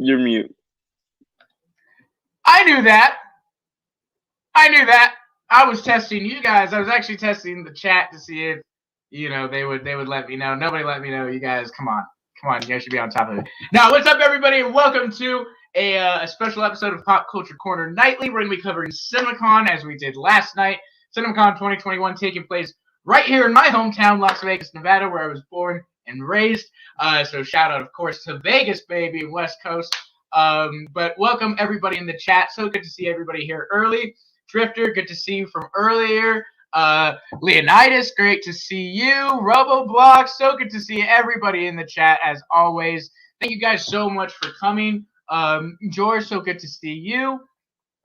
You're mute. I knew that. I was testing you guys. I was actually testing the chat to see if they would let me know. Nobody let me know. You guys, come on. You guys should be on top of it. Now, what's up, everybody, and welcome to a special episode of Pop Culture Corner Nightly. We're going to be covering CinemaCon as we did last night. CinemaCon 2021 taking place right here in my hometown, Las Vegas, Nevada, where I was born and raised. So shout out, of course, to Vegas, baby, West Coast. But welcome everybody in the chat. So good to see everybody here early. Drifter, good to see you from earlier. Leonidas, great to see you. RoboBlock, so good to see everybody in the chat as always. Thank you guys so much for coming. George, so good to see you.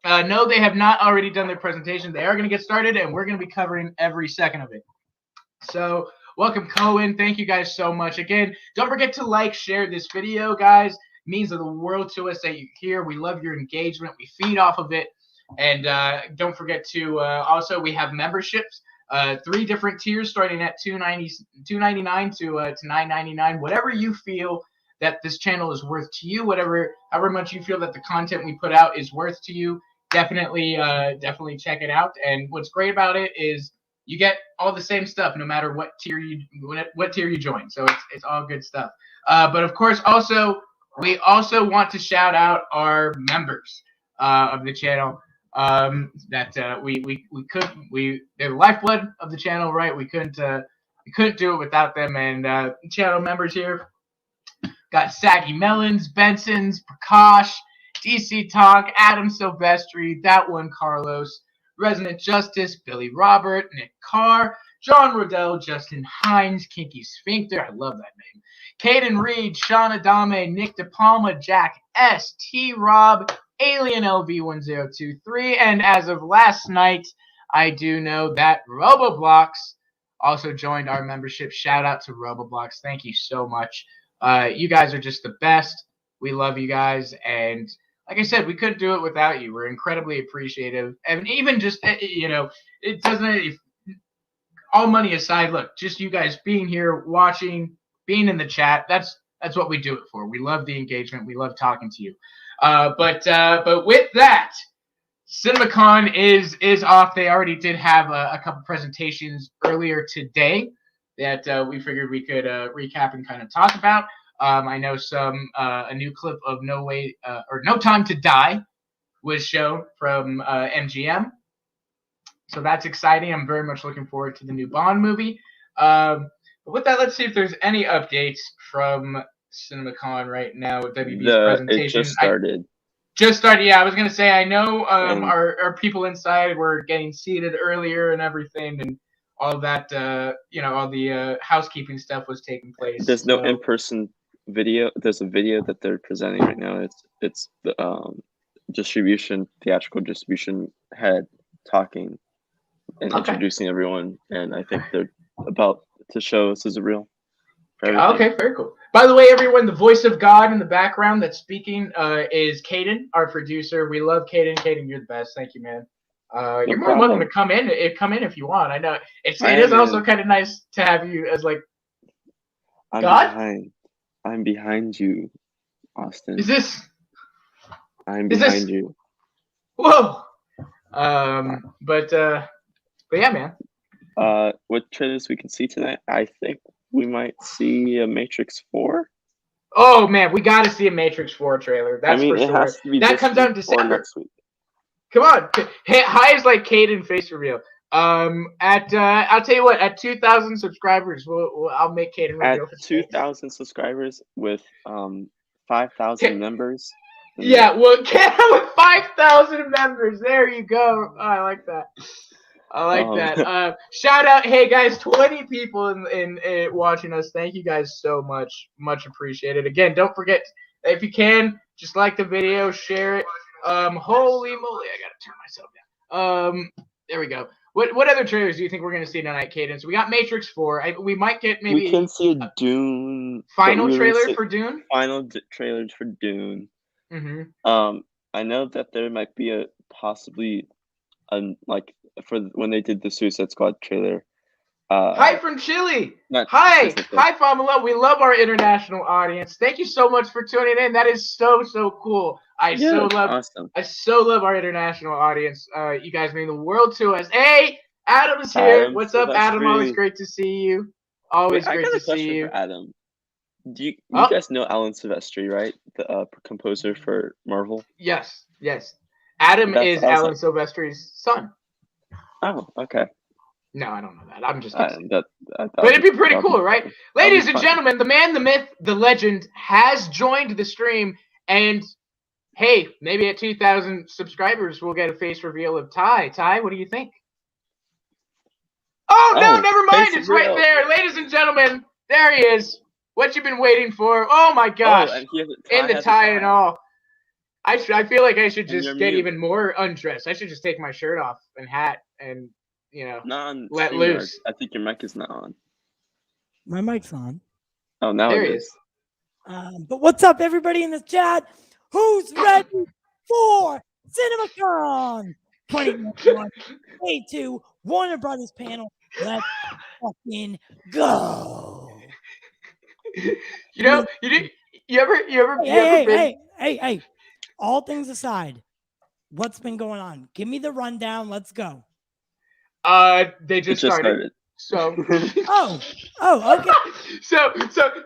No, they have not already done their presentation. They are going to get started, and we're going to be covering every second of it. So welcome, Cohen. Thank you guys so much. Again, don't forget to like, share this video, guys. It means the world to us that you're here. We love your engagement. We feed off of it. And don't forget to also, we have memberships, 3 different tiers starting at $2.99 to $9.99. Whatever you feel that this channel is worth to you, however much you feel that the content we put out is worth to you, definitely check it out. And what's great about it is you get all the same stuff no matter what tier you join. So it's all good stuff. But of course, we also want to shout out our members of the channel. They're the lifeblood of the channel, right? We couldn't do it without them. And channel members here got Saggy Melons, Benson's, Prakash, DC Talk, Adam Silvestri, That One Carlos, Resonant Justice, Billy Robert, Nick Carr, John Rodell, Justin Hines, Kinky Sphincter, I love that name, Caiden Reed, Sean Adame, Nick DePalma, Jack S, T Rob, Alien LV1023, and as of last night, I do know that RoboBlocks also joined our membership. Shout out to RoboBlocks. Thank you so much. You guys are just the best. We love you guys, and like I said, we couldn't do it without you. We're incredibly appreciative, and even just it doesn't. All money aside, look, just you guys being here, watching, being in the chat. That's what we do it for. We love the engagement. We love talking to you. But with that, CinemaCon is off. They already did have a couple presentations earlier today that we figured we could recap and kind of talk about. I know a new clip of No Time to Die was shown from MGM. So that's exciting. I'm very much looking forward to the new Bond movie. But with that, let's see if there's any updates from CinemaCon right now with WB's presentation. It just started. Yeah. I was gonna say I know our people inside were getting seated earlier and everything, and all that. All the housekeeping stuff was taking place. There's no in-person video. There's a video that they're presenting right now. It's the theatrical distribution head talking and introducing everyone, and I think they're about to show this is real. Okay, very cool. By the way, everyone, the voice of God in the background that's speaking is Caiden, our producer. We love Caiden. Caiden, you're the best. Thank you, man. You're more than welcome to come in if you want. I know it is also kind of nice to have you as like God. I'm behind you, Austin. I'm behind you. Whoa. But yeah, man. What trailers we can see tonight? I think we might see a Matrix 4. Oh man, we got to see a Matrix 4 trailer. That's for sure. It has to be that comes out in December. Next week. Come on, high is like Caiden face reveal. I'll tell you what, at 2,000 subscribers, I'll make Caiden reveal. At 2,000 subscribers with 5,000 members. Yeah, well, with 5,000 members, there you go. Oh, I like that. Shout out, hey guys, 20 people in watching us. Thank you guys so much appreciated. Again, don't forget, if you can, just like the video, share it. Holy moly, I gotta turn myself down. There we go. What other trailers do you think we're gonna see tonight, Caiden? So we got Matrix 4. We might get maybe we can see a Dune final trailer for Dune. Trailers for Dune. Mm-hmm. I know that there might be possibly for when they did the Suicide Squad trailer, Hi from Chile. Not Hi, specific. hi, Famila. We love our international audience. Thank you so much for tuning in. That is so cool. Awesome. I so love our international audience. You guys mean the world to us. Hey, Adam is here. Adam What's up, Adam? Silvestri. Always great to see you. Always Wait, great I got to a question see you. for Adam. Do you guys know Alan Silvestri, right? The composer for Marvel. Yes. Adam is Alan like, Silvestri's son. Oh, okay. No, I don't know that. I'm just kidding. But it'd be pretty cool, right? Ladies and gentlemen, the man, the myth, the legend has joined the stream. And hey, maybe at 2,000 subscribers, we'll get a face reveal of Ty. Ty, what do you think? Oh, no, never mind. It's right there. Ladies and gentlemen, there he is. What you been waiting for? Oh, my gosh. In the tie and all. I feel like I should just get even more undressed. I should just take my shirt off and hat and, let loose. I think your mic is not on. My mic's on. Oh, now it is. But what's up, everybody in the chat? Who's ready for CinemaCon 2021? Day 2, Warner Brothers panel. Let's fucking go. You ever Hey. All things aside, what's been going on? Give me the rundown. Let's go. They just started. So okay. So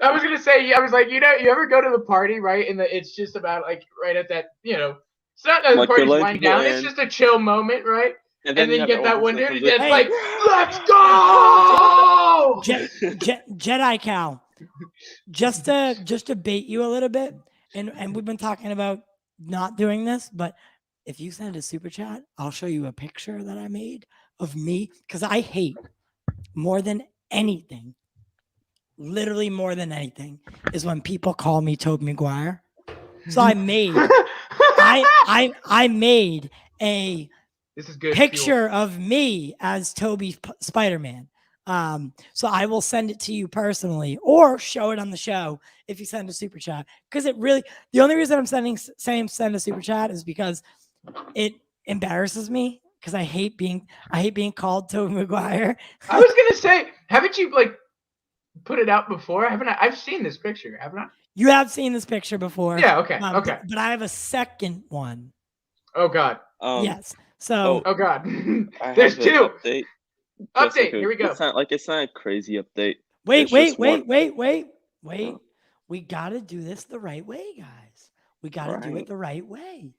I was gonna say, I was like, you ever go to the party, right? And it's just about like right at that, it's not that the party's winding down. It's just a chill moment, right? And then you get that window, and it's like, let's go! Jedi Cal. Just to bait you a little bit, and we've been talking about not doing this, but if you send a super chat, I'll show you a picture that I made of me, because I hate more than anything, literally more than anything, is when people call me Tobey Maguire. So I made I made a picture of me as Tobey Spider-Man. So I will send it to you personally or show it on the show if you send a super chat, because the only reason I'm saying send a super chat is because it embarrasses me, because I hate being called Tobey Maguire. I was gonna say, haven't you put it out before? I've seen this picture, haven't I? You have seen this picture before. Yeah, okay. But I have a second one. Oh God. Yes. So oh God. There's two. Update. Here we go. It's not a crazy update. Wait. We gotta do this the right way, guys. We gotta do it the right way.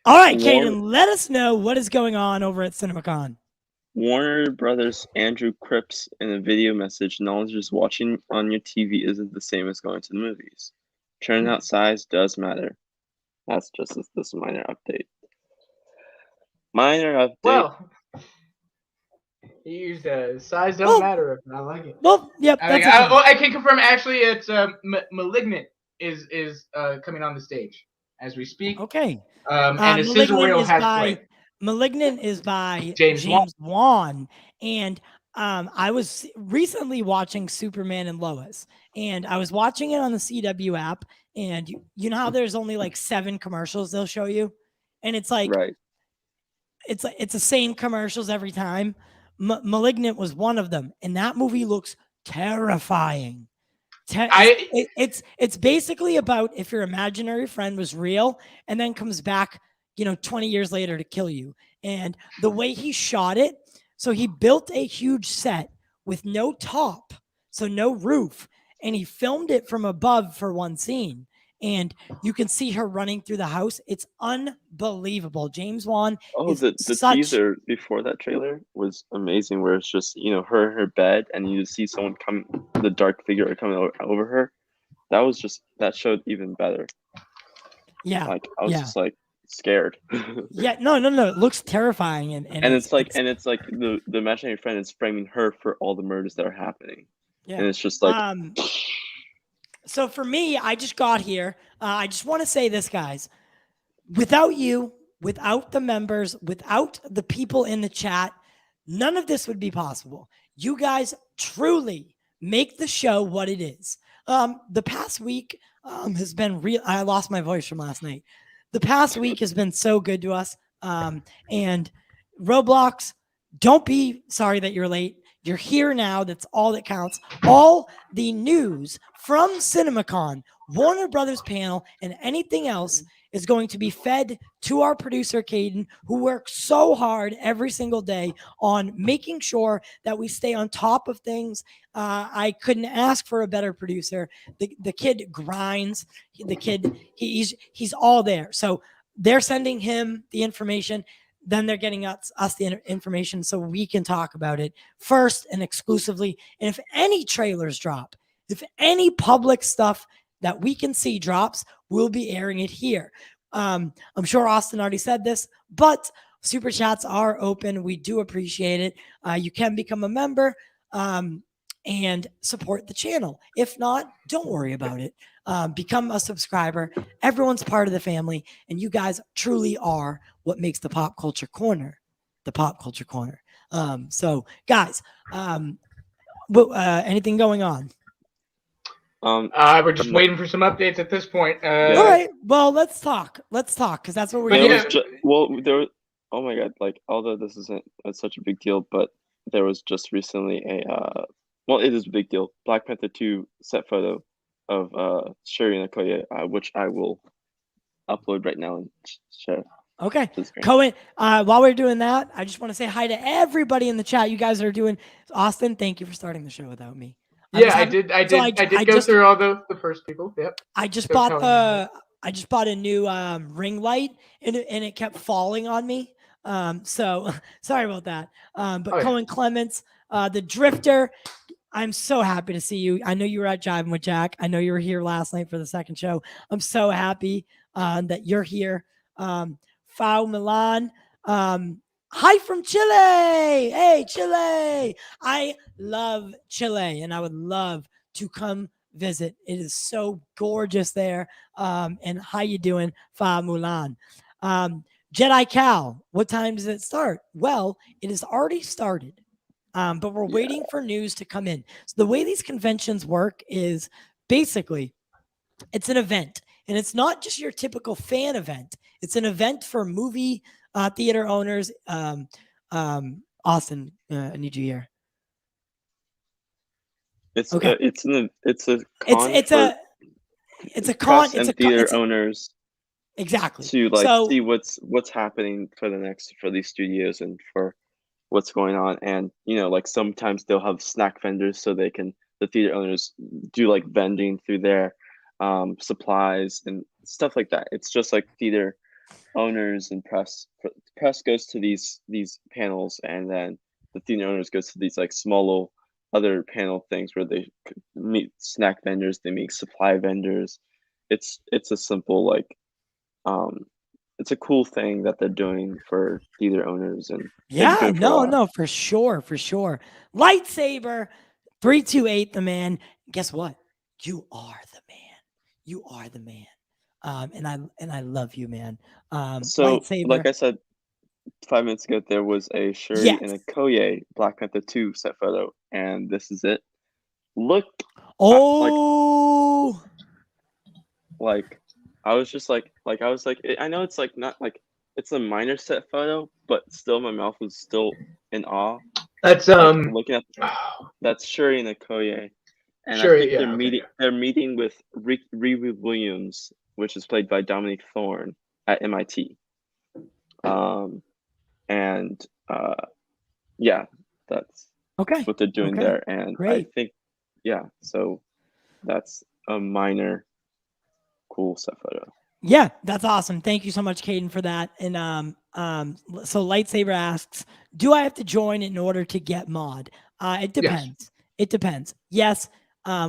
All right, Caiden, let us know what is going on over at CinemaCon. Warner Brothers Andrew Cripps in a video message acknowledges watching on your TV isn't the same as going to the movies. Turns out size does matter. That's just this minor update. Well, he used size don't matter. I like it. Well, yep. I can confirm. Actually, it's Malignant is coming on the stage as we speak. Okay. And a sizzle reel has played. Malignant is by James Wan. And I was recently watching Superman and Lois, and I was watching it on the CW app, and you know how there's only 7 commercials they'll show you, and it's it's the same commercials every time. Malignant was one of them, and that movie looks terrifying. It's basically about if your imaginary friend was real and then comes back 20 years later to kill you. And the way he shot it, so he built a huge set with no top, so no roof, and he filmed it from above for one scene. And you can see her running through the house. It's unbelievable. James Wan. Oh, the teaser before that trailer was amazing, where it's just, her in her bed, and you see someone the dark figure coming over her. That showed even better. Yeah. I was just scared. Yeah, no. It looks terrifying, and it's the imaginary friend is framing her for all the murders that are happening. Yeah. And it's just So for me, I just got here. I just want to say this, guys. Without you, without the members, without the people in the chat, none of this would be possible. You guys truly make the show what it is. The past week has been real. I lost my voice from last night. The past week has been so good to us. And Roblox, don't be sorry that you're late. You're here now. That's all that counts. All the news from CinemaCon, Warner Brothers panel, and anything else is going to be fed to our producer, Caiden, who works so hard every single day on making sure that we stay on top of things. I couldn't ask for a better producer. The kid grinds. The kid, he's all there. So they're sending him the information. Then they're getting us the information so we can talk about it first and exclusively. And if any trailers drop, if any public stuff that we can see drops, we'll be airing it here. I'm sure Austin already said this, but super chats are open. We do appreciate it. You can become a member and support the channel. If not, don't worry about it. Become a subscriber. Everyone's part of the family, and you guys truly are what makes the Pop Culture Corner the Pop Culture Corner. So, guys, anything going on? We're just waiting for some updates at this point. All right. Well, let's talk. Because that's what we're doing. Oh my God! Like, although this isn't such a big deal, but there was just recently it is a big deal. Black Panther 2 set photo of Shuri and Okoye, which I will upload right now and share. Okay. Cohen, while we're doing that, I just want to say hi to everybody in the chat. You guys are doing. Austin, thank you for starting the show without me. I did go through all the first people. Yep. I just bought a new ring light and it kept falling on me. So sorry about that. But Cohen Clements, the Drifter, I'm so happy to see you. I know you were at Jiving with Jack. I know you were here last night for the second show. I'm so happy that you're here. Fao Milan. Hi from Chile. Hey, Chile. I love Chile and I would love to come visit. It is so gorgeous there. And how you doing, Fa Mulan? Jedi Cal, what time does it start? Well, it has already started, but we're waiting for news to come in. So the way these conventions work is basically it's an event, and it's not just your typical fan event. It's an event for movie theater owners. Austin, I need you here. It's a con and theater owners. Exactly. To see what's happening for these studios and for what's going on. And sometimes they'll have snack vendors so the theater owners do like vending through their supplies and stuff like that. It's just like theater owners and press goes to these panels, and then the theater owners goes to these like small little other panel things where they meet snack vendors, they meet supply vendors. It's a simple it's a cool thing that they're doing for theater owners. And for sure. Lightsaber 328, the man. Guess what? You are the man. And I love you, man. So Lightsaber. Like I said 5 minutes ago, there was a Shuri and a Okoye Black Panther 2 set photo, and this is it. Look. Oh. I was just like, I know it's like not like it's a minor set photo, but still my mouth was still in awe. That's looking at that's Shuri and Okoye, and I think they're meeting with Riri Williams, which is played by Dominique Thorne at MIT. That's what they're doing there, and great. I think so that's a minor cool set photo. Yeah, that's awesome. Thank you so much, Caiden, for that. And so Lightsaber asks, do I have to join in order to get mod? It depends. Yes. It depends. Yes,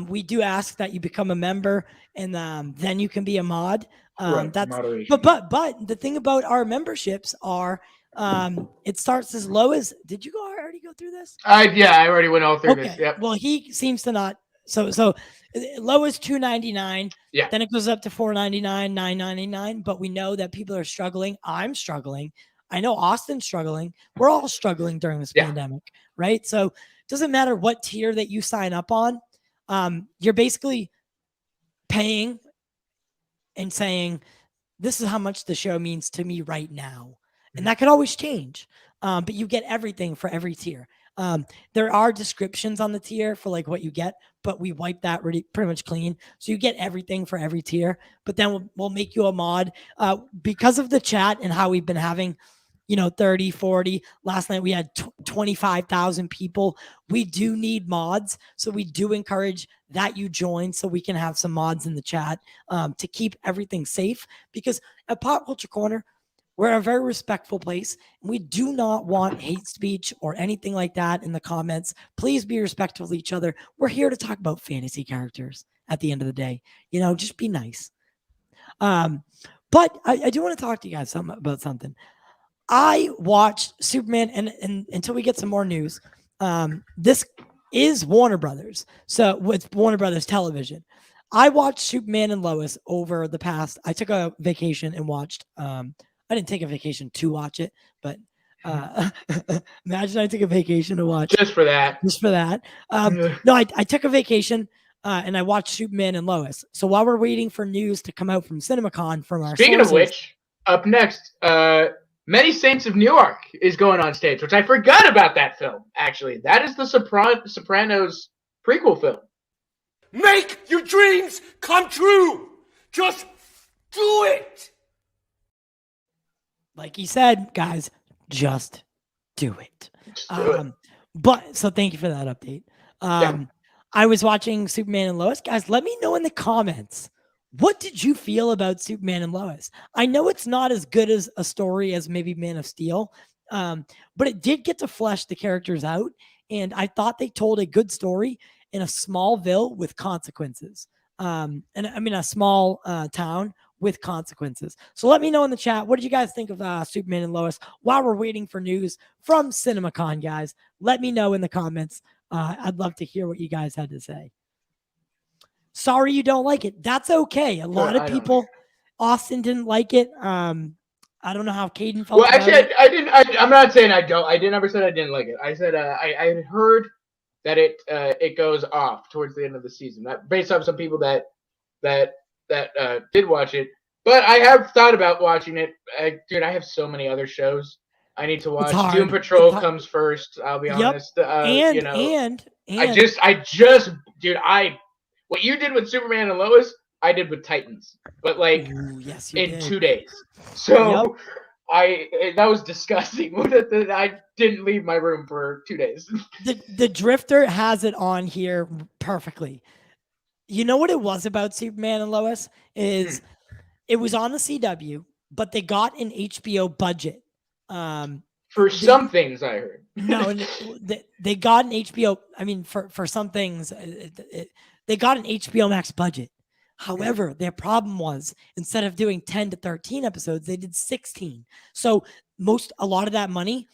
we do ask that you become a member, and then you can be a mod. That's moderation. But the thing about our memberships are it starts as low as. Did you already go through this? I already went all through this. Yep. Well, he seems to not. So low is $2.99. Yeah. Then it goes up to $4.99, $9.99. But we know that people are struggling. I'm struggling. I know Austin's struggling. We're all struggling during this pandemic, right? So it doesn't matter what tier that you sign up on. You're basically paying and saying, this is how much the show means to me right now. And that could always change. But you get everything for every tier. There are descriptions on the tier for like what you get, but we wipe that pretty much clean. So you get everything for every tier, but then we'll make you a mod. Because of the chat and how we've been having, 30, 40. Last night we had 25,000 people. We do need mods. So we do encourage that you join so we can have some mods in the chat to keep everything safe. Because at Pop Culture Corner, we're a very respectful place. We do not want hate speech or anything like that in the comments. Please be respectful of each other. We're here to talk about fantasy characters at the end of the day. Just be nice. But I do want to talk to you guys about something. I watched Superman, and until we get some more news, this is Warner Brothers. So with Warner Brothers Television, I watched Superman and Lois over the past. I took a vacation and watched. I didn't take a vacation to watch it, but imagine I took a vacation to watch just for that. No, I took a vacation and I watched Superman and Lois. So while we're waiting for news to come out from CinemaCon from our Speaking sources, of which, up next, Many Saints of Newark is going on stage, which I forgot about that film, actually. That is the Sopranos prequel film. Make your dreams come true! Just do it! Like he said, guys, just do it. But so thank you for that update. I was watching Superman and Lois. Guys, let me know in the comments. What did you feel about Superman and Lois? I know it's not as good as a story as maybe Man of Steel, but it did get to flesh the characters out. And I thought they told a good story in a small ville with consequences. And I mean, a small town with consequences. So let me know in the chat. What did you guys think of Superman and Lois while we're waiting for news from CinemaCon, guys? Let me know in the comments. I'd love to hear what you guys had to say. Sorry you don't like it. That's okay. A lot of people, Austin didn't like it. I don't know how Caiden felt. Well, actually, I didn't. I'm not saying I don't. I never said I didn't like it. I said I had heard that it goes off towards the end of the season. That based on some people that did watch it. But I have thought about watching it. Dude, I have so many other shows I need to watch. Doom Patrol comes first. I'll be honest. What you did with Superman and Lois, I did with Titans, but like in 2 days. So that was disgusting. I didn't leave my room for 2 days. The Drifter has it on here perfectly. You know what it was about Superman and Lois is it was on the CW, but they got an HBO budget. For some things I heard. No, they got an HBO. I mean, for some things, they got an HBO Max budget. However, their problem was instead of doing 10 to 13 episodes, they did 16. So a lot of that money,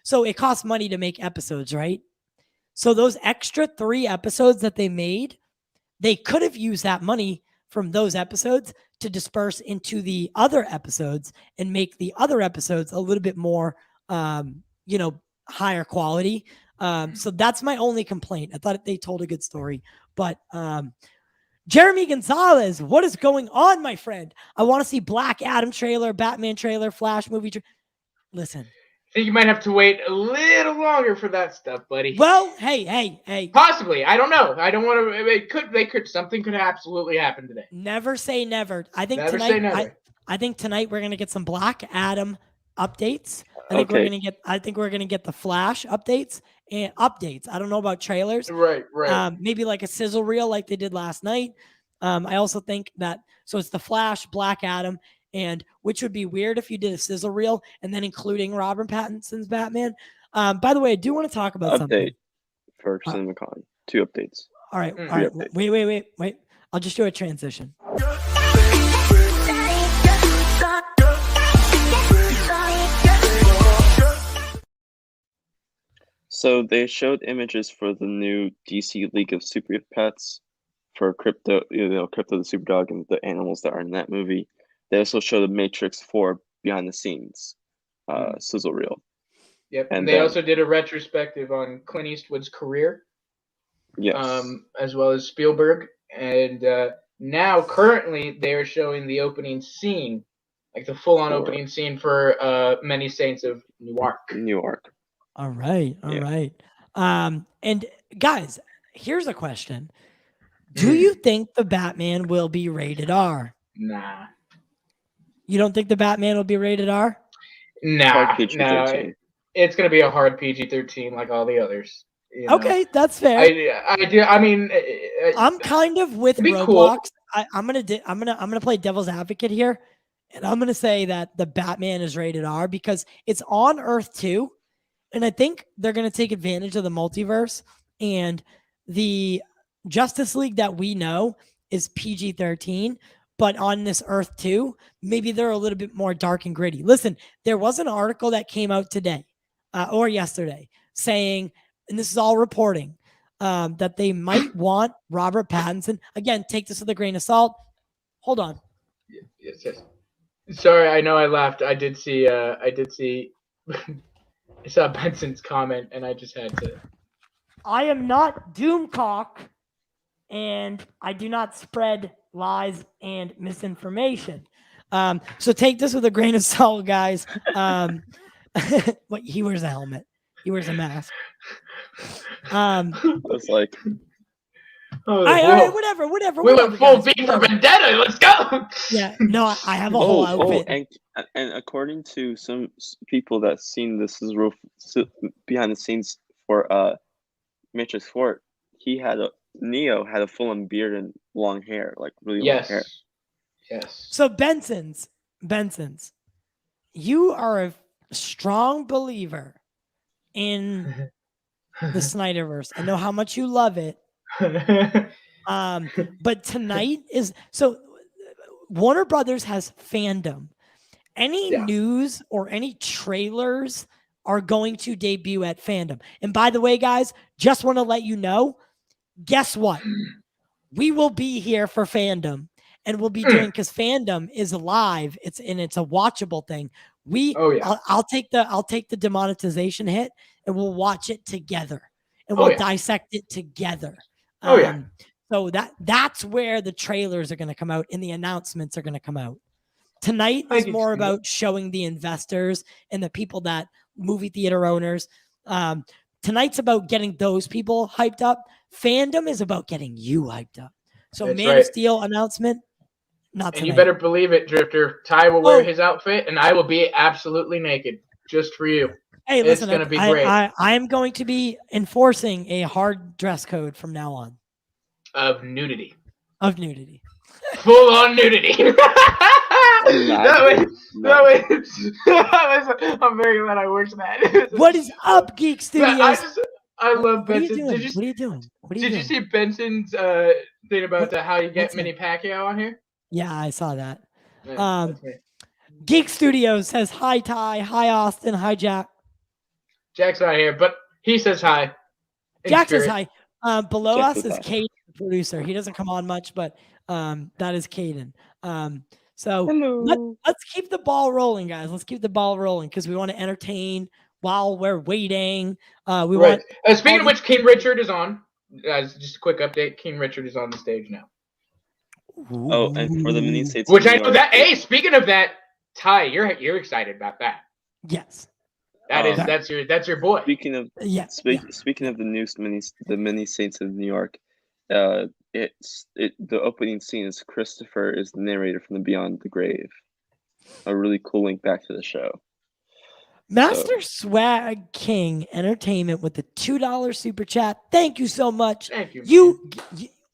so it costs money to make episodes, right? So those extra 3 episodes that they made, they could have used that money from those episodes to disperse into the other episodes and make the other episodes a little bit more, higher quality. So that's my only complaint. I thought they told a good story, but Jeremy Gonzalez, what is going on, my friend? I want to see Black Adam trailer, Batman trailer, Flash movie. Listen. I think you might have to wait a little longer for that stuff, buddy. Well, hey. Possibly. I don't know. I don't want to. Something could absolutely happen today. Never say never. I think never say never. I think tonight we're gonna get some Black Adam updates. I think we're gonna get the Flash updates and updates. I don't know about trailers. Right. Maybe like a sizzle reel like they did last night. I also think that it's the Flash, Black Adam, and which would be weird if you did a sizzle reel and then including Robert Pattinson's Batman. By the way, I do want to talk about something. Update for CinemaCon. 2 updates. All right. Wait. I'll just do a transition. So they showed images for the new DC League of Super Pets for Crypto, Crypto the Superdog and the animals that are in that movie. They also showed the Matrix 4 behind the scenes. sizzle reel. Yep. And And they then- also did a retrospective on Clint Eastwood's career, Yes. as well as Spielberg. And now, currently, they are showing the opening scene, like the full-on For- opening scene for Many Saints of Newark. Newark. All right. All right. And guys, here's a question. Do you think the Batman will be rated R? Nah. You don't think the Batman will be rated R? Nah. Hard PG-13. No. It's going to be a hard PG-13 like all the others. You know? Okay, that's fair. I do. I mean, I'm kind of with it'd be Roblox. cool. I'm gonna play devil's advocate here, and I'm gonna say that the Batman is rated R because it's on Earth 2, and I think they're gonna take advantage of the multiverse, and the Justice League that we know is PG-13, but on this Earth 2, maybe they're a little bit more dark and gritty. Listen, there was an article that came out today or yesterday saying, and this is all reporting, that they might want Robert Pattinson. Again, take this with a grain of salt. Hold on. Yes. Sorry, I know I laughed. I did see. I saw Benson's comment, and I just had to. I am not Doomcock, and I do not spread lies and misinformation. So take this with a grain of salt, guys. What, he wears a helmet. He wears a mask. It's like, all right, whatever. We went full guys, V for Vendetta. Let's go. Yeah, no, I have a whole outfit. and according to some people that seen this is real behind the scenes for Matrix 4, Neo had a full-on beard and long hair, like really long hair. Yes. So Benson's, you are a strong believer in the Snyderverse. I know how much you love it. But tonight is so Warner Brothers has fandom. Any news or any trailers are going to debut at fandom. And by the way, guys, just want to let you know, guess what? We will be here for fandom, and we'll be doing, because fandom is live. It's a watchable thing. I'll take the demonetization hit, and we'll watch it together, and we'll dissect it together. So that's where the trailers are going to come out and the announcements are going to come out. Tonight is more about showing the investors and the people that movie theater owners. Tonight's about getting those people hyped up. Fandom is about getting you hyped up. So That's Man of Steel announcement, not tonight. And you better believe it, Drifter. Ty will wear his outfit, and I will be absolutely naked just for you. Hey, listen, it's going to be great. I am going to be enforcing a hard dress code from now on. Of nudity. Full on nudity. I'm very glad I worked that. What is up, Geek Studios? I love Benson. What are you doing? Did you see Benson's thing about how you get Manny Pacquiao on here? Yeah, I saw that. Yeah, Geek Studios says hi, Ty. Hi, Austin. Hi, Jack. Jack's not here, but he says hi. Jack says hi. Below us is Caiden, the producer. He doesn't come on much, but that is Caiden. So let's keep the ball rolling, guys. Let's keep the ball rolling because we want to entertain while we're waiting. Speaking of which, King Richard is on. Guys, just a quick update. King Richard is on the stage now. Oh, and for the mini states, which I know that. Hey, speaking of that, Ty, you're excited about that. Yes. That's your boy. Speaking of speaking of the mini saints of New York, the opening scene is Christopher is the narrator from the Beyond the Grave. A really cool link back to the show. Master Swag King Entertainment with the $2 super chat. Thank you so much. Thank you. You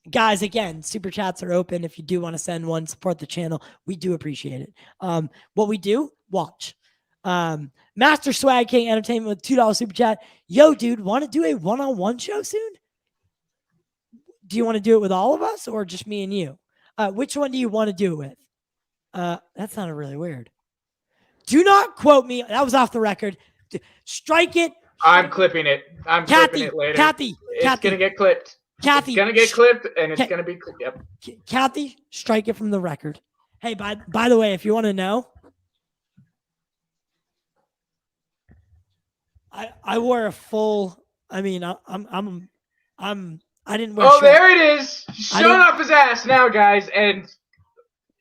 guys, again, super chats are open. If you do want to send one, support the channel. We do appreciate it. What we do, watch. Master Swag King Entertainment with $2 super chat. Yo, dude, want to do a one-on-one show soon? Do you want to do it with all of us or just me and you? Which one do you want to do it with? That sounded really weird. Do not quote me. That was off the record. Strike it. I'm clipping it. Clipping it later. Kathy. It's going to get clipped. Kathy. It's going to get clipped, and it's going to be clipped. Yep. Kathy, strike it from the record. Hey, by the way, if you want to know, I wore a full. I mean, I didn't wear. Oh, shorts. there it is. I Showing didn't- off his ass now, guys. And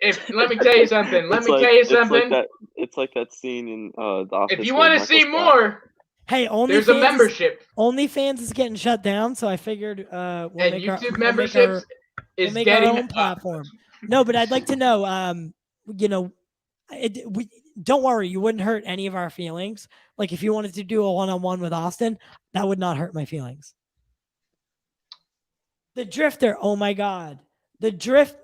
let me tell you something. It's like that scene in The Office. If you where want to Michael see Scott- more, Hey, there's a membership. OnlyFans is getting shut down, so I figured And YouTube memberships is make getting our own platform. No, but I'd like to know, don't worry, you wouldn't hurt any of our feelings. Like if you wanted to do a one-on-one with Austin, that would not hurt my feelings. The Drifter, oh my God. The Drift.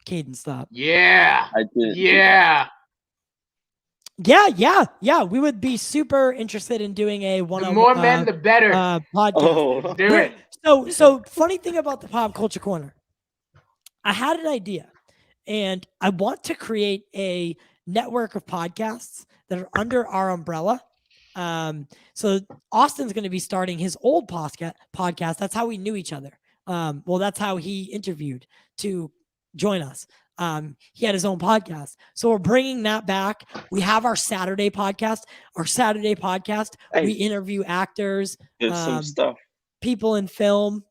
Caiden, stop. Yeah. I did. Yeah. Yeah. We would be super interested in doing a The one-on-one more men, the better. podcast. Oh, Do it. So funny thing about the Pop Culture Corner, I had an idea, and I want to create a network of podcasts that are under our umbrella. So Austin's going to be starting his old podcast. That's how we knew each other. Well, that's how he interviewed to join us. He had his own podcast. So we're bringing that back. We have our Saturday podcast. Hey. We interview actors, there's some stuff. people in film,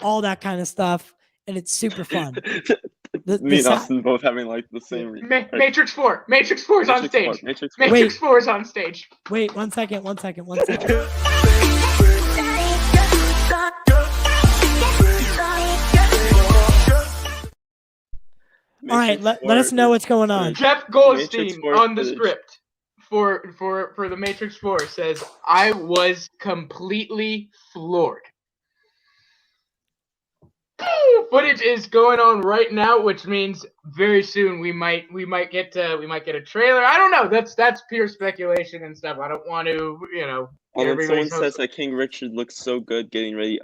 all that kind of stuff. And it's super fun. Me and Austin both having like the same. Matrix 4. Matrix 4 is on stage. Matrix 4. 4 is on stage. Wait, one second. All right, let us know what's going on. Jeff Goldstein Matrix 4 on the footage. script for the Matrix 4 says, I was completely floored. Footage is going on right now, which means very soon we might get a trailer. I don't know. That's pure speculation and stuff. I don't want to, And then someone says that King Richard looks so good. Get ready,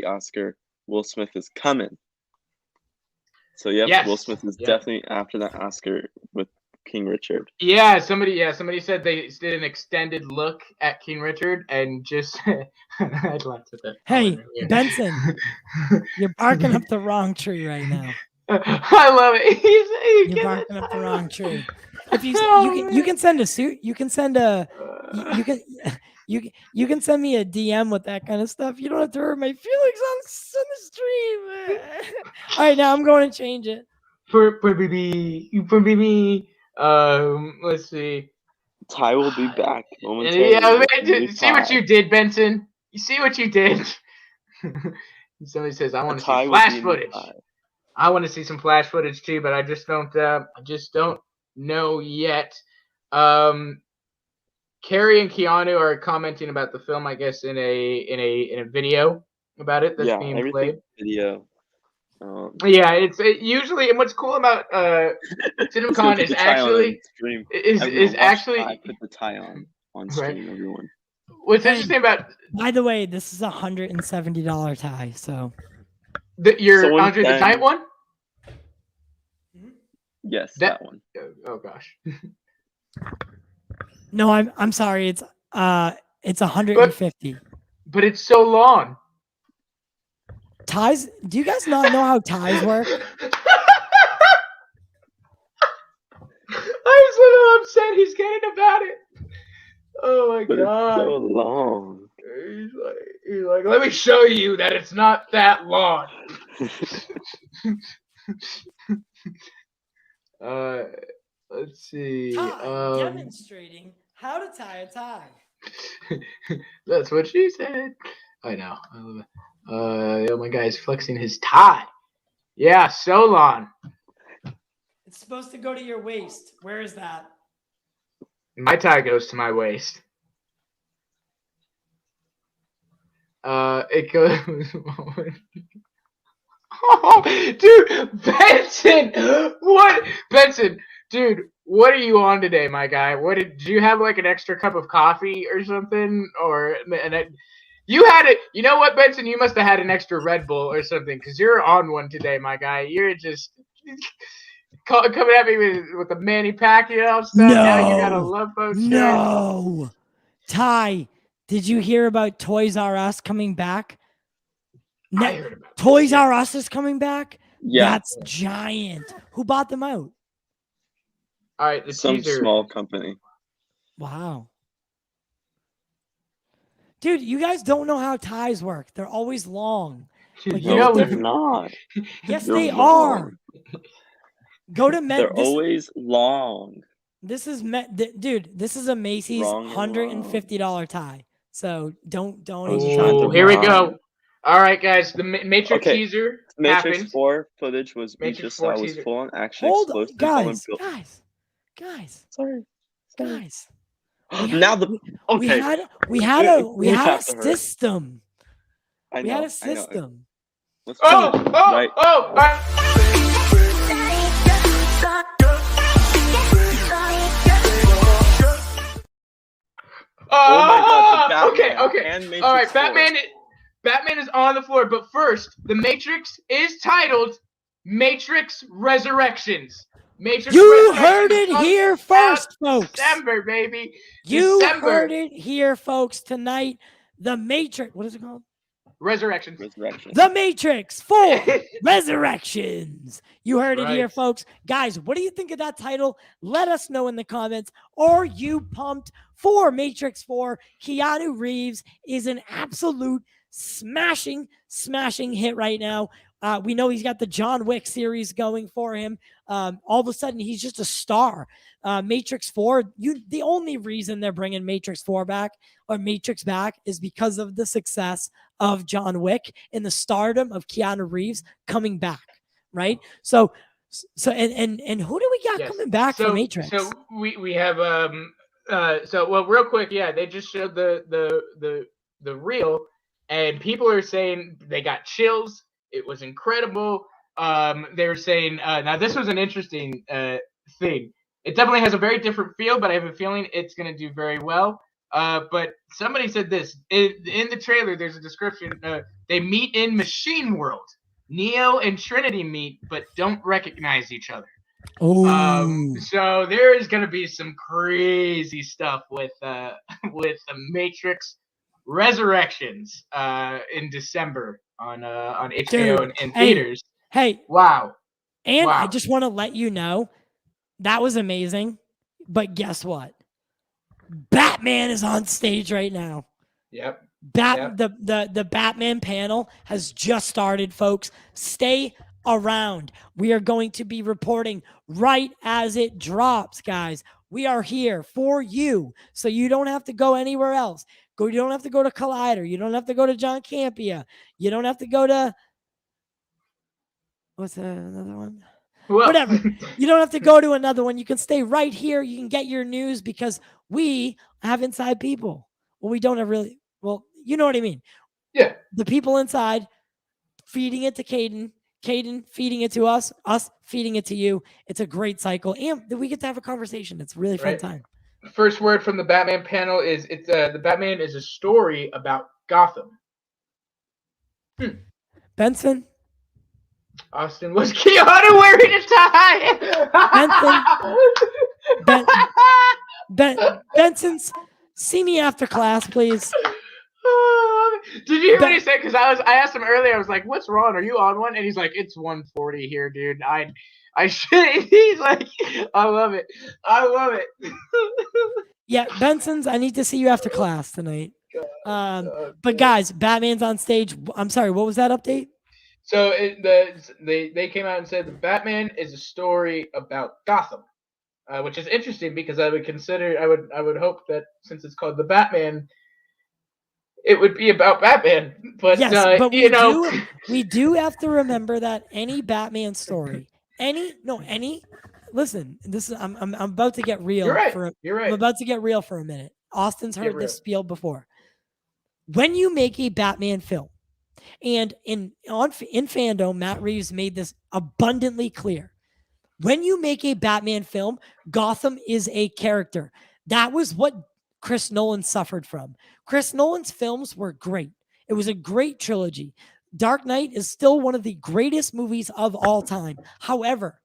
Oscar. Will Smith is coming. So Yes. Will Smith is definitely after that Oscar with King Richard. Yeah, somebody said they did an extended look at King Richard and just I'd laughed at that. Hey, Benson, you're barking up the wrong tree right now. I love it. You're barking up the wrong tree. If you can send a suit, you can send a you can send me a DM with that kind of stuff. You don't have to hurt my feelings on the stream. All right, now I'm going to change it. For BB. Let's see. Ty will be back momentarily. Yeah, see what you did, Benson. You see what you did. Somebody says I want to see flash footage. I want to see some flash footage too, but I just don't know yet. Carrie and Keanu are commenting about the film, I guess, in a video about it that's being played. Video. It's usually, and what's cool about CinemaCon is actually I put the tie on stream, everyone. What's interesting about, by the way, this is $170 tie, so you're Andre the Giant one. Yes, that one. Oh gosh. No, I'm sorry. It's 150. But it's so long. Ties? Do you guys not know how ties work? I'm so upset he's getting about it. Oh my god. It's so long. He's like, let me show you that it's not that long. Let's see. Demonstrating how to tie a tie. That's what she said. I know. I love it. Oh my guy's flexing his tie. Yeah, so long. It's supposed to go to your waist. Where is that? My tie goes to my waist. It goes. Oh, dude, Benson! What, Benson? Dude, what are you on today, my guy? Did you have like an extra cup of coffee or something? You had it. You know what, Benson? You must have had an extra Red Bull or something, because you're on one today, my guy. You're just coming at me with the Manny Pacquiao stuff. No. Now you got a love boat shirt. No. Ty, did you hear about Toys R Us coming back? I heard about Toys R Us is coming back? Yeah. That's giant. Who bought them out? All right, the Some teaser. small company. Wow. Dude, you guys don't know how ties work. They're always long. Like, You No, know, they're different- not. Yes, You're they wrong. are. Go to They're always long. This is dude. This is a Macy's Wrong and wrong. $150 tie. So don't I was trying to Oh, here we rhyme. go. All right, guys. The Matrix Okay, teaser Matrix happened. 4 footage we Matrix just 4 saw was teaser. full on action, hold on, explosives, all in guys. Sorry. Guys. Now the okay. We had You a have to hurry. system. I We know. had a I know. system. Let's Oh, do it. oh, Right. oh! Oh my God, the Okay, Batman okay. and Matrix All right, 4. Batman is on the floor, but first, the Matrix is titled Matrix Resurrections. Matrix You Resurrections heard it comes here out first, folks. December, baby. You December. heard it here, folks. Tonight, the Matrix. What is it called? Resurrections. Resurrection. The Matrix 4 Resurrections. You heard it here, Right. folks. Guys, what do you think of that title? Let us know in the comments. Are you pumped for Matrix 4? Keanu Reeves is an absolute smashing hit right now. We know he's got the John Wick series going for him. All of a sudden, he's just a star. Matrix 4, the only reason they're bringing Matrix 4 back or Matrix back is because of the success of John Wick and the stardom of Keanu Reeves coming back, right? So and who do we got Yes. coming back for Matrix? So we have real quick, yeah, they just showed the reel, and people are saying they got chills. It was incredible. They were saying now this was an interesting thing. It definitely has a very different feel, but I have a feeling it's going to do very well. But somebody said this in the trailer. There's a description. They meet in Machine World. Neo and Trinity meet, but don't recognize each other. So there is going to be some crazy stuff with the Matrix Resurrections in December on HBO and theaters. Hey, wow! And I just want to let you know that was amazing. But guess what? Batman is on stage right now. Yep. The Batman panel has just started, folks. Stay around. We are going to be reporting right as it drops, guys. We are here for you, so you don't have to go anywhere else. You don't have to go to Collider. You don't have to go to John Campia. You don't have to go to what's another one? Well, whatever. You don't have to go to another one. You can stay right here. You can get your news because we have inside people. Well, we don't have really. Well, you know what I mean. Yeah. The people inside feeding it to Caiden, Caiden feeding it to us feeding it to you. It's a great cycle. And we get to have a conversation. It's a really fun time. First word from the Batman panel is the Batman is a story about Gotham. Benson. Austin, was Keanu wearing a tie? Benson's, see me after class, please. Did you hear what he said? Because I asked him earlier. I was like, "What's wrong? Are you on one?" And he's like, "It's 1:40 here, dude. I should." He's like, "I love it. I love it." Yeah, Benson's. I need to see you after class tonight. But guys, Batman's on stage. I'm sorry. What was that update? So they came out and said the Batman is a story about Gotham, which is interesting because I would hope that since it's called the Batman, it would be about Batman. But yes, but we do do have to remember that any Batman story, listen, this is I'm about to get real. You're right. I'm about to get real for a minute. Austin's heard this spiel before. When you make a Batman film, and in fandom, Matt Reeves made this abundantly clear. When you make a Batman film, Gotham is a character. That was what Chris Nolan suffered from. Chris Nolan's films were great. It was a great trilogy. Dark Knight is still one of the greatest movies of all time. However,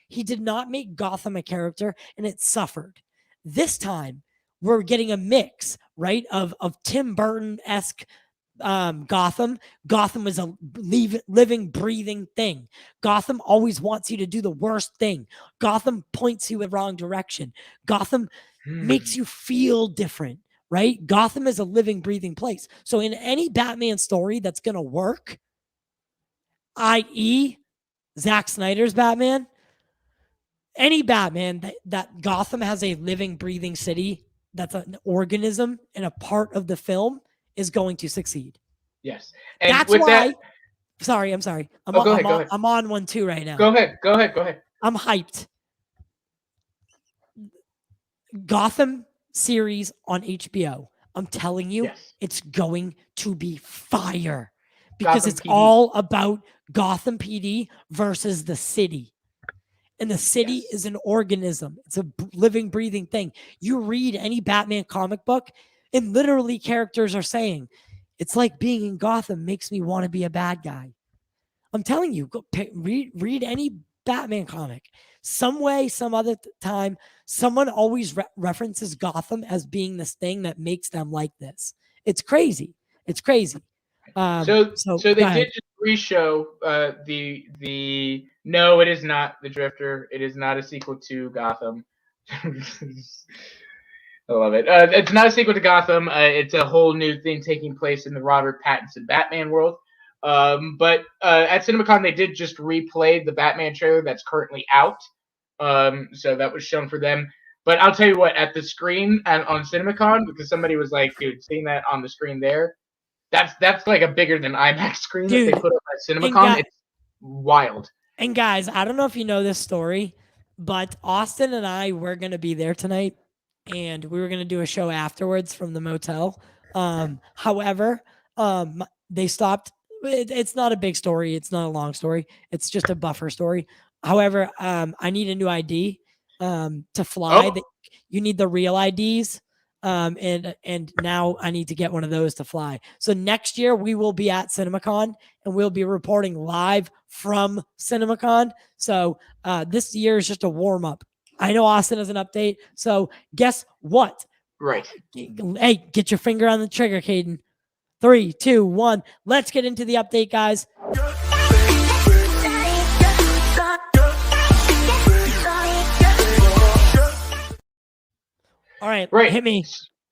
he did not make Gotham a character, and it suffered. This time, we're getting a mix, right, of Tim Burton-esque Gotham. Gotham is a living, breathing thing. Gotham always wants you to do the worst thing. Gotham points you in the wrong direction. Gotham makes you feel different, right? Gotham is a living, breathing place. So in any Batman story that's going to work, i.e., Zack Snyder's Batman, any Batman that Gotham has a living, breathing city that's an organism and a part of the film is going to succeed. Yes. And That's with why. that, I'm sorry. go ahead. I'm on one too right now. Go ahead. I'm hyped. Gotham series on HBO. I'm telling you, Yes. it's going to be fire because Gotham it's PD. all about Gotham PD versus the city. And the city Yes. is an organism. It's a living, breathing thing. You read any Batman comic book, and literally characters are saying, it's like being in Gotham makes me want to be a bad guy. I'm telling you, go read any Batman comic. Some way, some other time, someone always references Gotham as being this thing that makes them like this. It's crazy. It's crazy. So they go ahead. did just re-show the no, it is not the Drifter. It is not a sequel to Gotham. I love it. It's not a sequel to Gotham. It's a whole new thing taking place in the Robert Pattinson Batman world. But at CinemaCon, they did just replay the Batman trailer that's currently out. So that was shown for them. But I'll tell you what, at the screen and on CinemaCon, because somebody was like, dude, seeing that on the screen there, that's like a bigger than IMAX screen that they put up at CinemaCon. It's wild. And guys, I don't know if you know this story, but Austin and I were going to be there tonight, and we were going to do a show afterwards from the motel. However, they stopped. It's not a big story. It's not a long story. It's just a buffer story. However, I need a new ID to fly. You need the real IDs. And now I need to get one of those to fly. So next year we will be at CinemaCon and we'll be reporting live from CinemaCon. So this year is just a warm up. I know Austin has an update. So guess what? Right. Hey, get your finger on the trigger, Caiden. 3, 2, 1. Let's get into the update, guys. All right, hit me.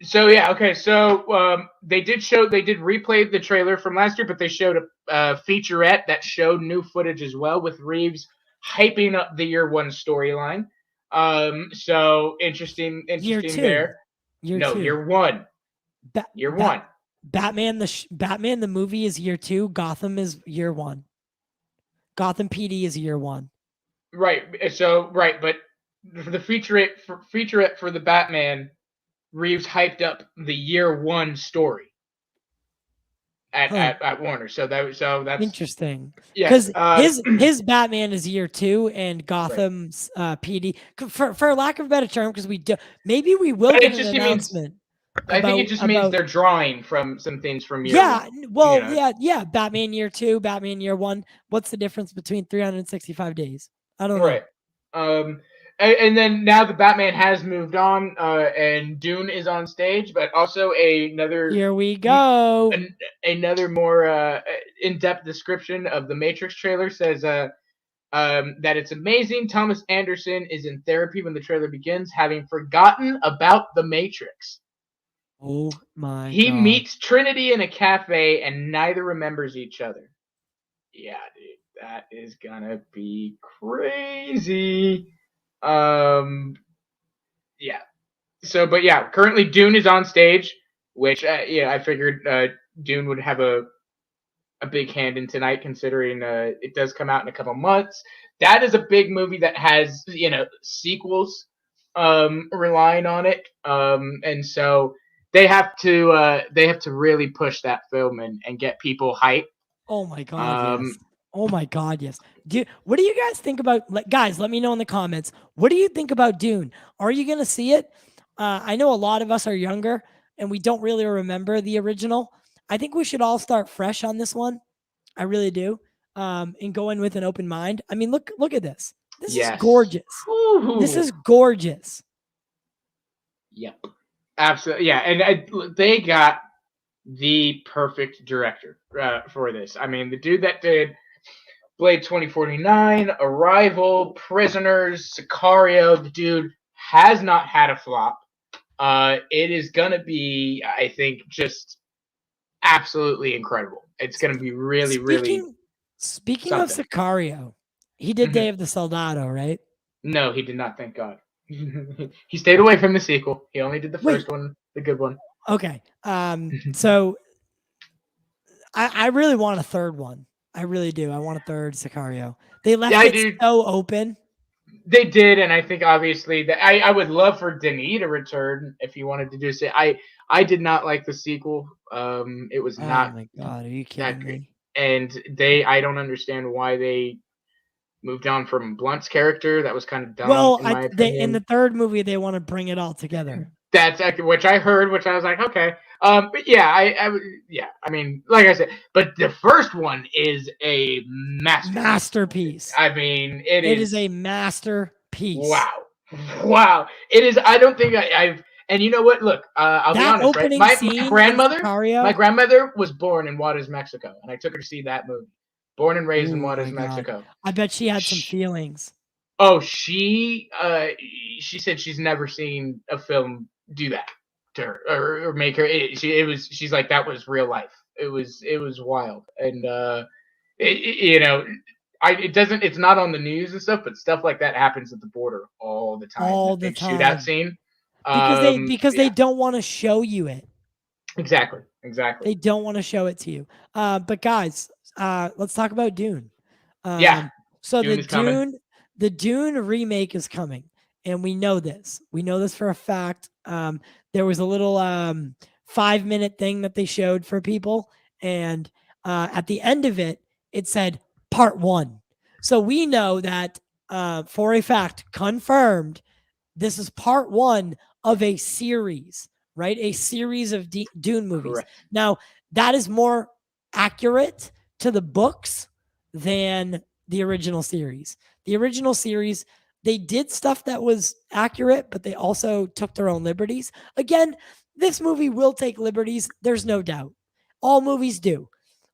So yeah, okay. So they did replay the trailer from last year, but they showed a featurette that showed new footage as well, with Reeves hyping up the year one storyline. So interesting year two. there. Year one. Year one. Batman the movie is year 2. Gotham is year 1. Gotham PD is year 1. Right. So but for the featurette for the Batman, Reeves hyped up the year 1 story at Warner. So that's interesting. Yeah, because his Batman is year 2 and Gotham's PD, for lack of a better term, because maybe we will get an announcement. I think it just means they're drawing from some things from year 1. Well, yeah. Batman year 2, Batman year 1. What's the difference between 365 days? I don't know. Right. And then now the Batman has moved on, and Dune is on stage, but also another. Here we go. Another more in-depth description of the Matrix trailer says that it's amazing. Thomas Anderson is in therapy when the trailer begins, having forgotten about the Matrix. Oh my God. He meets Trinity in a cafe, and neither remembers each other. Yeah, dude, that is gonna be crazy. Yeah. So, but yeah, currently Dune is on stage, which I figured Dune would have a big hand in tonight, considering it does come out in a couple months. That is a big movie that has sequels relying on it, and so they have to really push that film and get people hyped. Oh my God! Yes. Oh my God, yes. What do you guys think about, guys, let me know in the comments. What do you think about Dune? Are you going to see it? I know a lot of us are younger and we don't really remember the original. I think we should all start fresh on this one. I really do. And go in with an open mind. I mean, look at this. This is gorgeous. Ooh. This is gorgeous. Yep. Absolutely. Yeah. And they got the perfect director for this. I mean, the dude that did Blade 2049, Arrival, Prisoners, Sicario. The dude has not had a flop. It is gonna be, I think, just absolutely incredible. It's gonna be really, really Speaking of something. Sicario, he did Day of the Soldado, right? No, he did not. Thank God. He stayed away from the sequel. He only did the Wait. first one, the good one. Okay. So I really want a third one. I really do. I want a third Sicario. They left Yeah, it dude. so open. They did, and I think obviously that I would love for Denis to return if he wanted to do so. I did not like the sequel. It was Oh not my God, are you that kidding great. me? And I don't understand why they moved on from Blunt's character. That was kind of dumb, Well, in my in opinion. the third movie they want to bring it all together. That's which I heard, which I was like, okay. But yeah, I mean, like I said, but the first one is a Masterpiece. I mean, it is a masterpiece. Wow. It is. I don't think I've. And you know what? Look, I'll be That honest, right? opening My scene in grandmother, Sicario. my grandmother was born in Juarez, Mexico, and I took her to see that movie. Born and raised in Oh Juarez, my God. Mexico. I bet she had some feelings. Oh, she said she's never seen a film do that to her or make her. She's like, that was real life. It was wild, and you know, it's not on the news and stuff, but stuff like that happens at the border all the time. All That the big shootout time. scene. Because they don't want to show you it. Exactly. They don't want to show it to you. But guys, let's talk about Dune. Yeah. So Dune is coming. the Dune remake is coming, and we know this. We know this for a fact. There was a little 5-minute thing that they showed for people, and at the end of it, it said part 1. So we know that for a fact, confirmed, this is part 1 of a series, right? A series of Dune movies. Correct. Now, that is more accurate to the books than the original series. The original series, they did stuff that was accurate, but they also took their own liberties. Again, this movie will take liberties. There's no doubt. All movies do.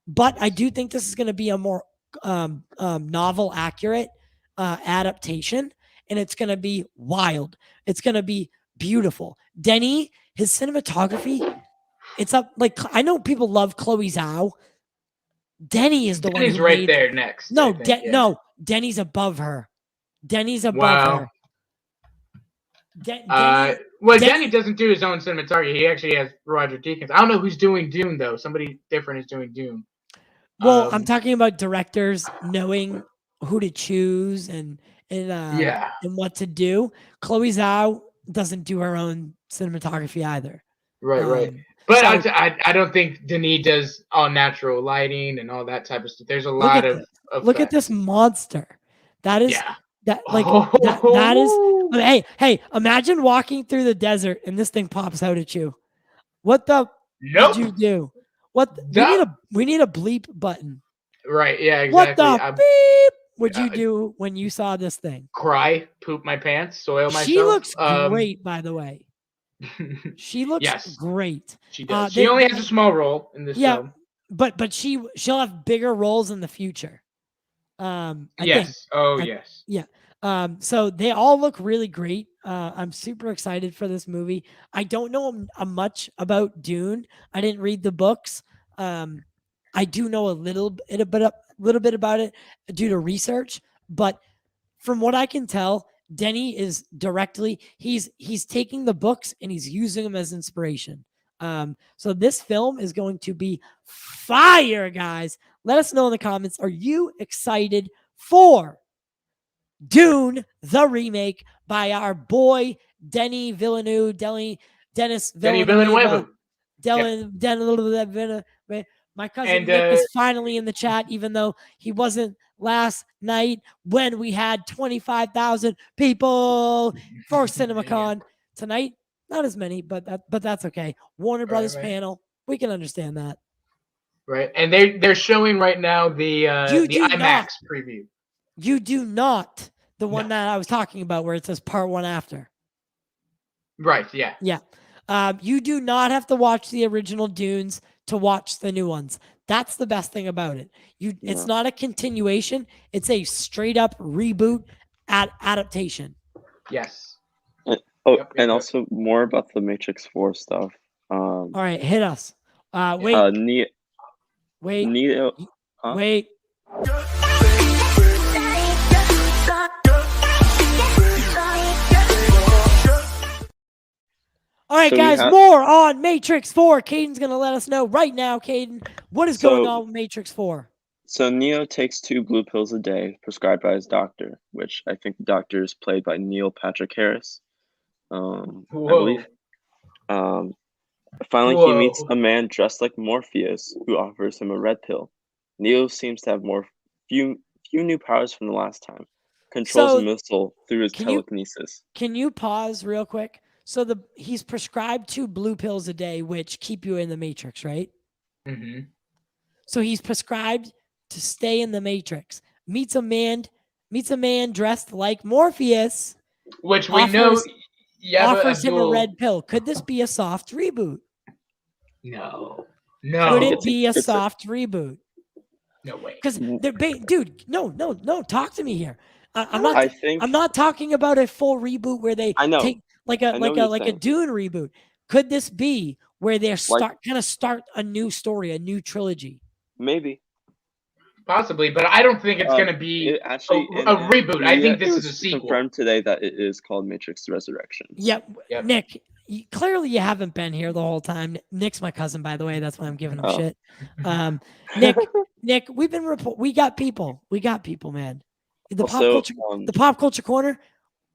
But I do think this is going to be a more novel accurate adaptation, and it's going to be wild. It's going to be beautiful. Denis, his cinematography, it's up. Like, I know people love Chloe Zhao. Denis is the one who right made there next. No, think, yeah. no, Denis above her. Denis above her. Denis doesn't do his own cinematography. He actually has Roger Deakins. I don't know who's doing Dune though. Somebody different is doing Dune. Well, I'm talking about directors knowing who to choose and what to do. Chloe Zhao doesn't do her own cinematography either. Right. But I don't think Denis does all natural lighting and all that type of stuff. There's a lot of look at this monster. That is that is hey, imagine walking through the desert and this thing pops out at you. What the did you do? We need a bleep button. Right, yeah, exactly. What the beep would you do when you saw this thing? Cry, poop my pants, soil myself. She looks great, by the way. She looks great. She does. She only has a small role in this film. But she'll have bigger roles in the future. I think. Yes. Yeah. So they all look really great. I'm super excited for this movie. I don't know much about Dune. I didn't read the books. I do know a little bit about it due to research, but from what I can tell, Denis is he's taking the books and he's using them as inspiration. So this film is going to be fire, guys. Let us know in the comments. Are you excited for Dune, the remake by our boy Denis Villeneuve? My cousin Nick is finally in the chat, even though he wasn't last night when we had 25,000 people for CinemaCon. Tonight, not as many, but that's okay. Warner Brothers panel, we can understand that. Right, and they're showing right now the IMAX preview. You do not the one that I was talking about where it says part 1 after. Right, yeah. Yeah. You do not have to watch the original Dunes to watch the new ones. That's the best thing about it. It's not a continuation. It's a straight up reboot adaptation. Yes. and also more about the Matrix 4 stuff. All right, hit us. Wait. Wait. Neo. Huh? Wait. All right, So guys, more on Matrix 4. Caiden's going to let us know right now, Caiden, what is going on with Matrix 4? So Neo takes 2 blue pills a day prescribed by his doctor, which I think the doctor is played by Neil Patrick Harris, I believe. Finally, he meets a man dressed like Morpheus who offers him a red pill. Neo seems to have few new powers from the last time. Controls a missile through his telekinesis. Can you pause real quick? So he's prescribed 2 blue pills a day, which keep you in the Matrix, right? Mm-hmm. So he's prescribed to stay in the Matrix. Meets a man dressed like Morpheus, which we know offers him a red pill. Could this be a soft reboot? No. Could it be a soft reboot? No way. Because dude, no. Talk to me here. I'm not talking about a full reboot where they take like a Dune reboot. Could this be where they're start a new story, a new trilogy? Maybe. Possibly, but I don't think it's going to be a reboot. I think this is a sequel. Confirmed today that it is called Matrix Resurrections. Yep. Nick, clearly you haven't been here the whole time. Nick's my cousin, by the way. That's why I'm giving him shit. Nick, we got people, man. The pop culture corner,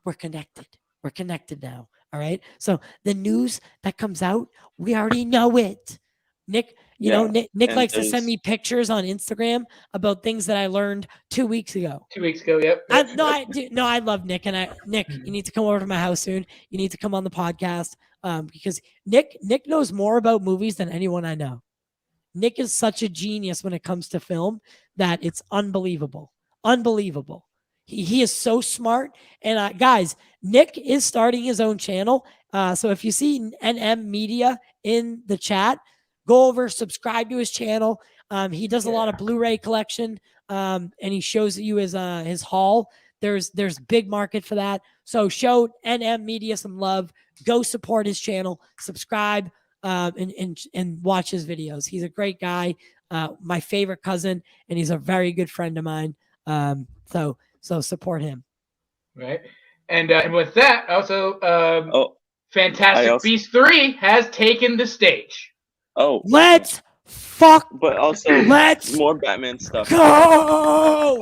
we're connected. We're connected now. All right. So the news that comes out, we already know it. Nick, Nick likes to send me pictures on Instagram about things that I learned 2 weeks ago. 2 weeks ago, yep. I love Nick, and Nick, you need to come over to my house soon. You need to come on the podcast because Nick knows more about movies than anyone I know. Nick is such a genius when it comes to film that it's unbelievable. Unbelievable. He is so smart. And guys, Nick is starting his own channel. So if you see NM Media in the chat, go over, subscribe to his channel. He does a lot of Blu-ray collection, and he shows you his haul. There's big market for that. So show NM Media some love. Go support his channel. Subscribe and watch his videos. He's a great guy. My favorite cousin, and he's a very good friend of mine. So support him. Right. And with that, also, Fantastic Beasts 3 has taken the stage. Let's more Batman stuff. Go!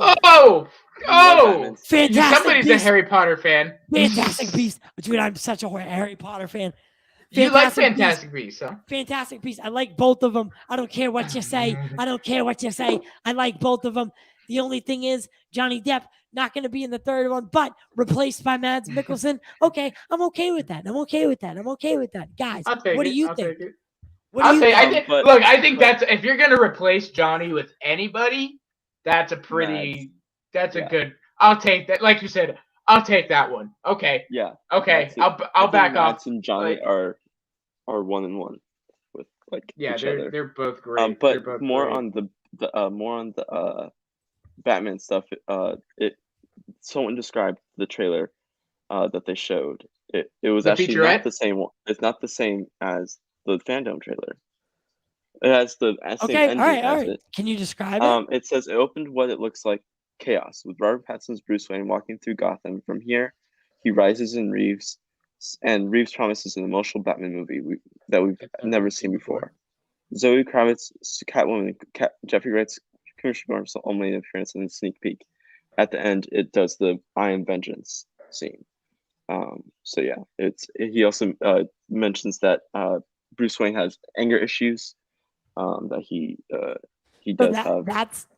Fantastic! Somebody's a Harry Potter fan. Fantastic Beasts, dude. I'm such a Harry Potter fan. You like Fantastic Beasts, huh? Fantastic Beasts. I like both of them. I don't care what you say. I like both of them. The only thing is Johnny Depp not going to be in the third one, but replaced by Mads Mikkelsen. Okay, I'm okay with that. Guys, what do you think? I think that's if you're gonna replace Johnny with anybody, that's a good. I'll take that. Like you said, I'll take that one. Okay. Yeah. Okay. I'll back off. Mads and Johnny are 1-1 with each other. They're both great. But more on the Batman stuff. Someone described the trailer that they showed. It was actually not the same one. It's not the same as the Fandom trailer. It has the same ending. All right. Can you describe it? It says it opened what it looks like chaos, with Robert Pattinson's Bruce Wayne walking through Gotham. From here, he rises in Reeves, and Reeves promises an emotional Batman movie that we've never seen before. Zoe Kravitz, Catwoman, Jeffrey Wright's Commissioner Gordon's only appearance in the sneak peek. At the end, it does the I Am Vengeance scene. He also mentions that Bruce Wayne has anger issues, that he does have.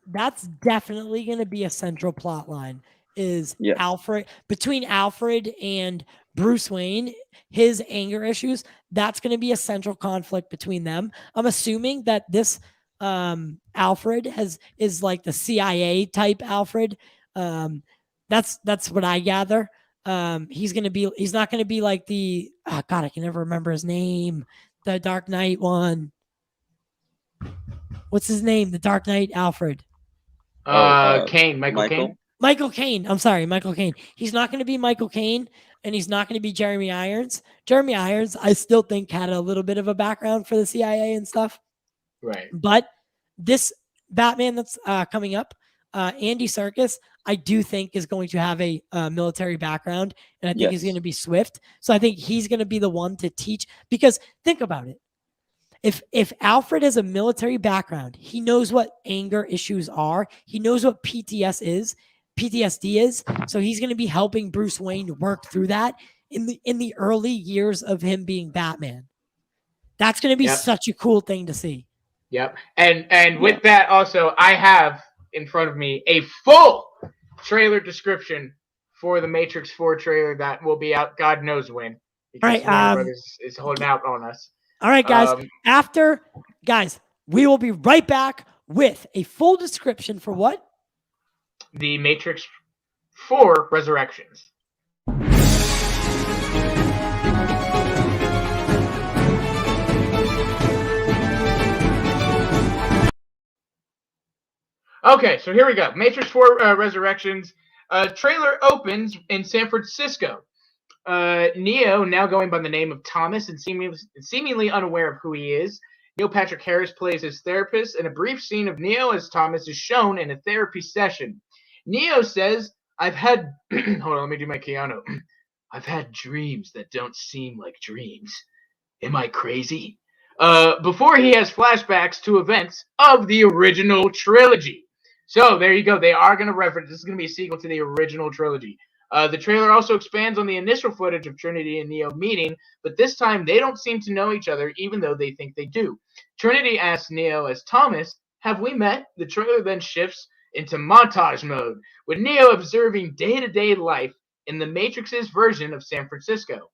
That's definitely going to be a central plot line. Alfred, between Alfred and Bruce Wayne, his anger issues. That's going to be a central conflict between them. I'm assuming that this Alfred is like the CIA type Alfred. That's what I gather. He's not going to be like the, I can never remember his name. The Dark Knight one. What's his name? The Dark Knight Alfred. Caine, Michael Caine. Michael Caine. I'm sorry, Michael Caine. He's not going to be Michael Caine, and he's not going to be Jeremy Irons. Jeremy Irons, I still think, had a little bit of a background for the CIA and stuff. Right. But this Batman that's coming up, Andy Serkis, I do think is going to have a military background, and I think he's Yes. going to be swift. So I think he's going to be the one to teach. Because think about it. If Alfred has a military background, he knows what anger issues are. He knows what PTSD is. So he's going to be helping Bruce Wayne work through that in the early years of him being Batman. That's going to be such a cool thing to see. Yep. And with that also, I have in front of me a full trailer description for the Matrix 4 trailer that will be out God knows when. Because Warner Brothers is holding out on us. All right, guys. Guys, we will be right back with a full description for what? The Matrix 4 Resurrections. Okay, so here we go. Matrix 4 Resurrections. Trailer opens in San Francisco. Neo, now going by the name of Thomas and seemingly unaware of who he is. Neil Patrick Harris plays his therapist, and a brief scene of Neo as Thomas is shown in a therapy session. Neo says, I've had... hold on, let me do my Keanu. I've had dreams that don't seem like dreams. Am I crazy? Before he has flashbacks to events of the original trilogy. So there you go. They are going to reference. This is going to be a sequel to the original trilogy. The trailer also expands on the initial footage of Trinity and Neo meeting, but this time they don't seem to know each other, even though they think they do. Trinity asks Neo as Thomas, have we met? The trailer then shifts into montage mode, with Neo observing day-to-day life in the Matrix's version of San Francisco.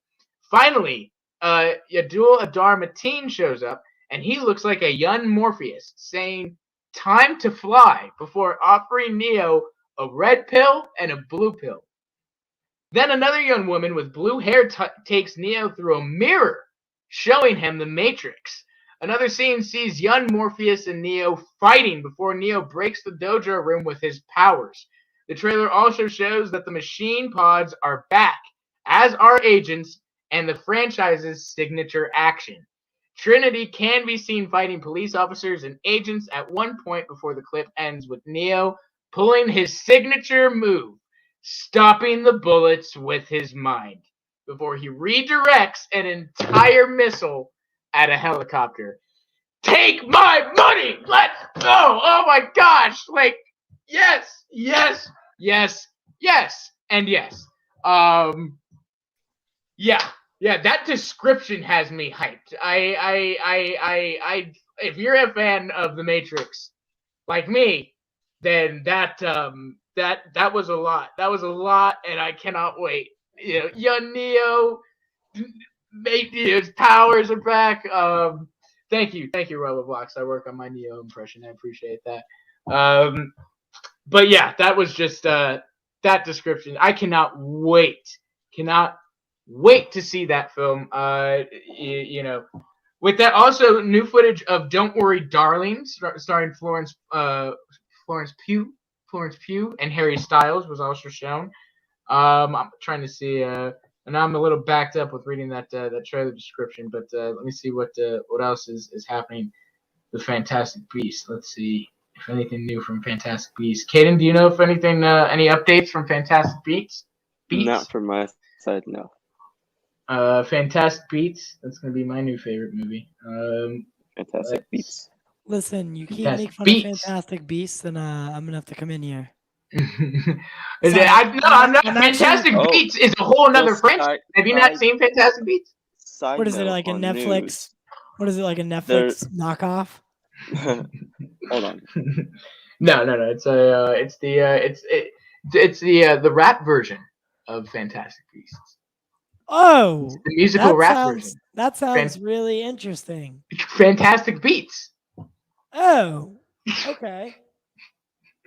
Finally, Abdul Adar Mateen shows up, and he looks like a young Morpheus, saying, time to fly, before offering Neo a red pill and a blue pill. Then another young woman with blue hair takes Neo through a mirror, showing him the Matrix. Another scene sees young Morpheus and Neo fighting before Neo breaks the dojo room with his powers. The trailer also shows that the machine pods are back, as are agents and the franchise's signature action. Trinity can be seen fighting police officers and agents at one point before the clip ends with Neo pulling his signature move, stopping the bullets with his mind, before he redirects an entire missile at a helicopter. Take my money! Let's go! Oh my gosh! Like, yes, yes, yes, yes, and yes. Yeah, that description has me hyped. If you're a fan of The Matrix, like me, then that was a lot. That was a lot, and I cannot wait. You know, young Neo, his powers are back. Thank you, Rollerblocks. I work on my Neo impression. I appreciate that. But yeah, that was just that description. I cannot wait to see that film. You know, with that also new footage of Don't Worry Darling, starring Florence Pugh and Harry Styles was also shown. I'm trying to see, and I'm a little backed up with reading that trailer description, but let me see what else is happening with Fantastic Beasts. Let's see if anything new from Fantastic Beasts. Caiden, do you know if anything, any updates from Fantastic Beasts? Not from my side, no. Fantastic Beasts. That's gonna be my new favorite movie. Fantastic Beasts. Listen, you keep Fantastic making fun Beasts. of Fantastic Beasts, and I'm gonna have to come in here. I'm not. Fantastic Beasts is a whole another franchise. Have you not seen Fantastic Beasts? What is it, like a Netflix? News. What is it, like a Netflix knockoff? Hold on. No. It's the rap version of Fantastic Beasts. Oh, it's the musical rap version. That sounds really interesting. Fantastic Beats. Oh, okay.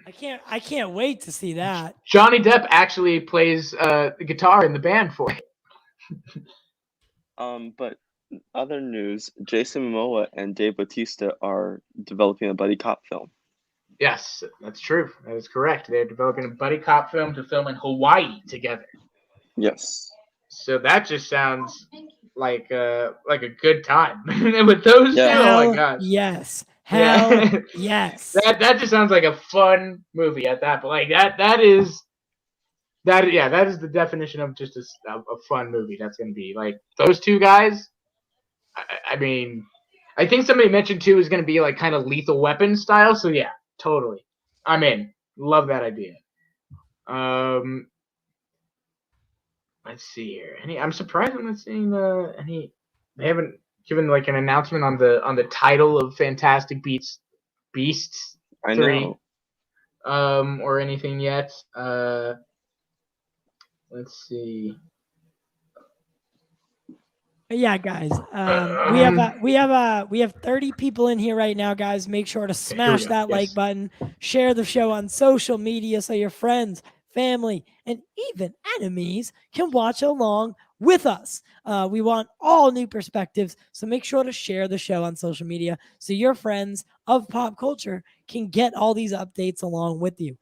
I can't wait to see that. Johnny Depp actually plays the guitar in the band for it. But other news, Jason Momoa and Dave Bautista are developing a buddy cop film. Yes, that's true. That is correct. They're developing a buddy cop film to film in Hawaii together. Yes. So that just sounds like a good time. And with those Yeah. two, oh my Hell gosh. yes. Hell Yeah. yes. That just sounds like a fun movie at that. But like that is the definition of just a fun movie. That's gonna be like those two guys. I mean, I think somebody mentioned too is gonna be like kind of Lethal Weapon style. So yeah, totally, I'm in. Love that idea. Let's see here. I'm surprised I'm not seeing any. They haven't given like an announcement on the title of Fantastic Beasts I 3, know. or anything yet. Let's see. Yeah, guys. Um, We have 30 people in here right now, guys. Make sure to Okay, here we smash go. that like Yes. button, share the show on social media so your friends, family, and even enemies can watch along with us. We want all new perspectives, so make sure to share the show on social media so your friends of pop culture can get all these updates along with you.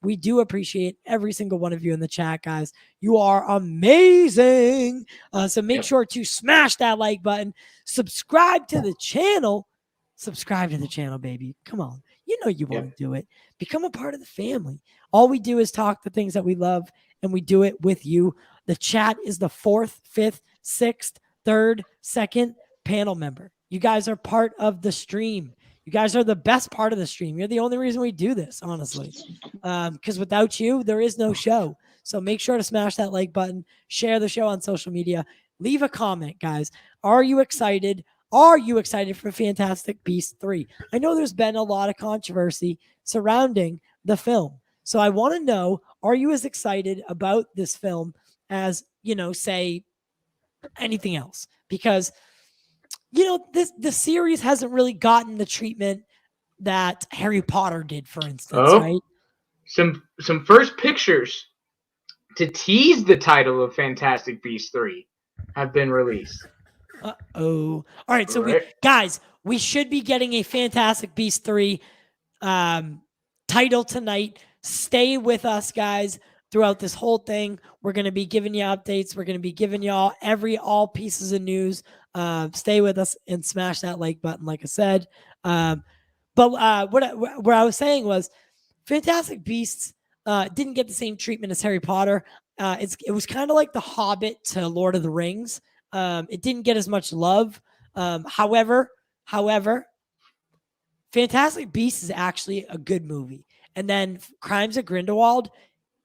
We do appreciate every single one of you in the chat, guys. You are amazing. So make Yep. sure to smash that like button, subscribe to the channel. Subscribe to the channel, baby. Come on. You know you want to do it. Become a part of the family. All we do is talk the things that we love, and we do it with you. The chat is the 4th, 5th, 6th, 3rd, 2nd panel member. You guys are part of the stream. You guys are the best part of the stream. You're the only reason we do this, honestly. Because without you, there is no show. So make sure to smash that like button, share the show on social media, leave a comment, guys. Are you excited? Are you excited for Fantastic Beasts 3? I know there's been a lot of controversy surrounding the film. So I want to know, are you as excited about this film as, say anything else? Because the series hasn't really gotten the treatment that Harry Potter did, for instance, right? Some first pictures to tease the title of Fantastic Beasts 3 have been released. All right, so Right. we should be getting a Fantastic Beasts 3 title tonight. Stay with us, guys, throughout this whole thing. We're going to be giving you updates. We're going to be giving y'all all pieces of news. Stay with us and smash that like button, like I said. But what I was saying was Fantastic Beasts didn't get the same treatment as Harry Potter. It was kind of like The Hobbit to Lord of the Rings. It didn't get as much love. However, Fantastic Beasts is actually a good movie. And then Crimes of Grindelwald,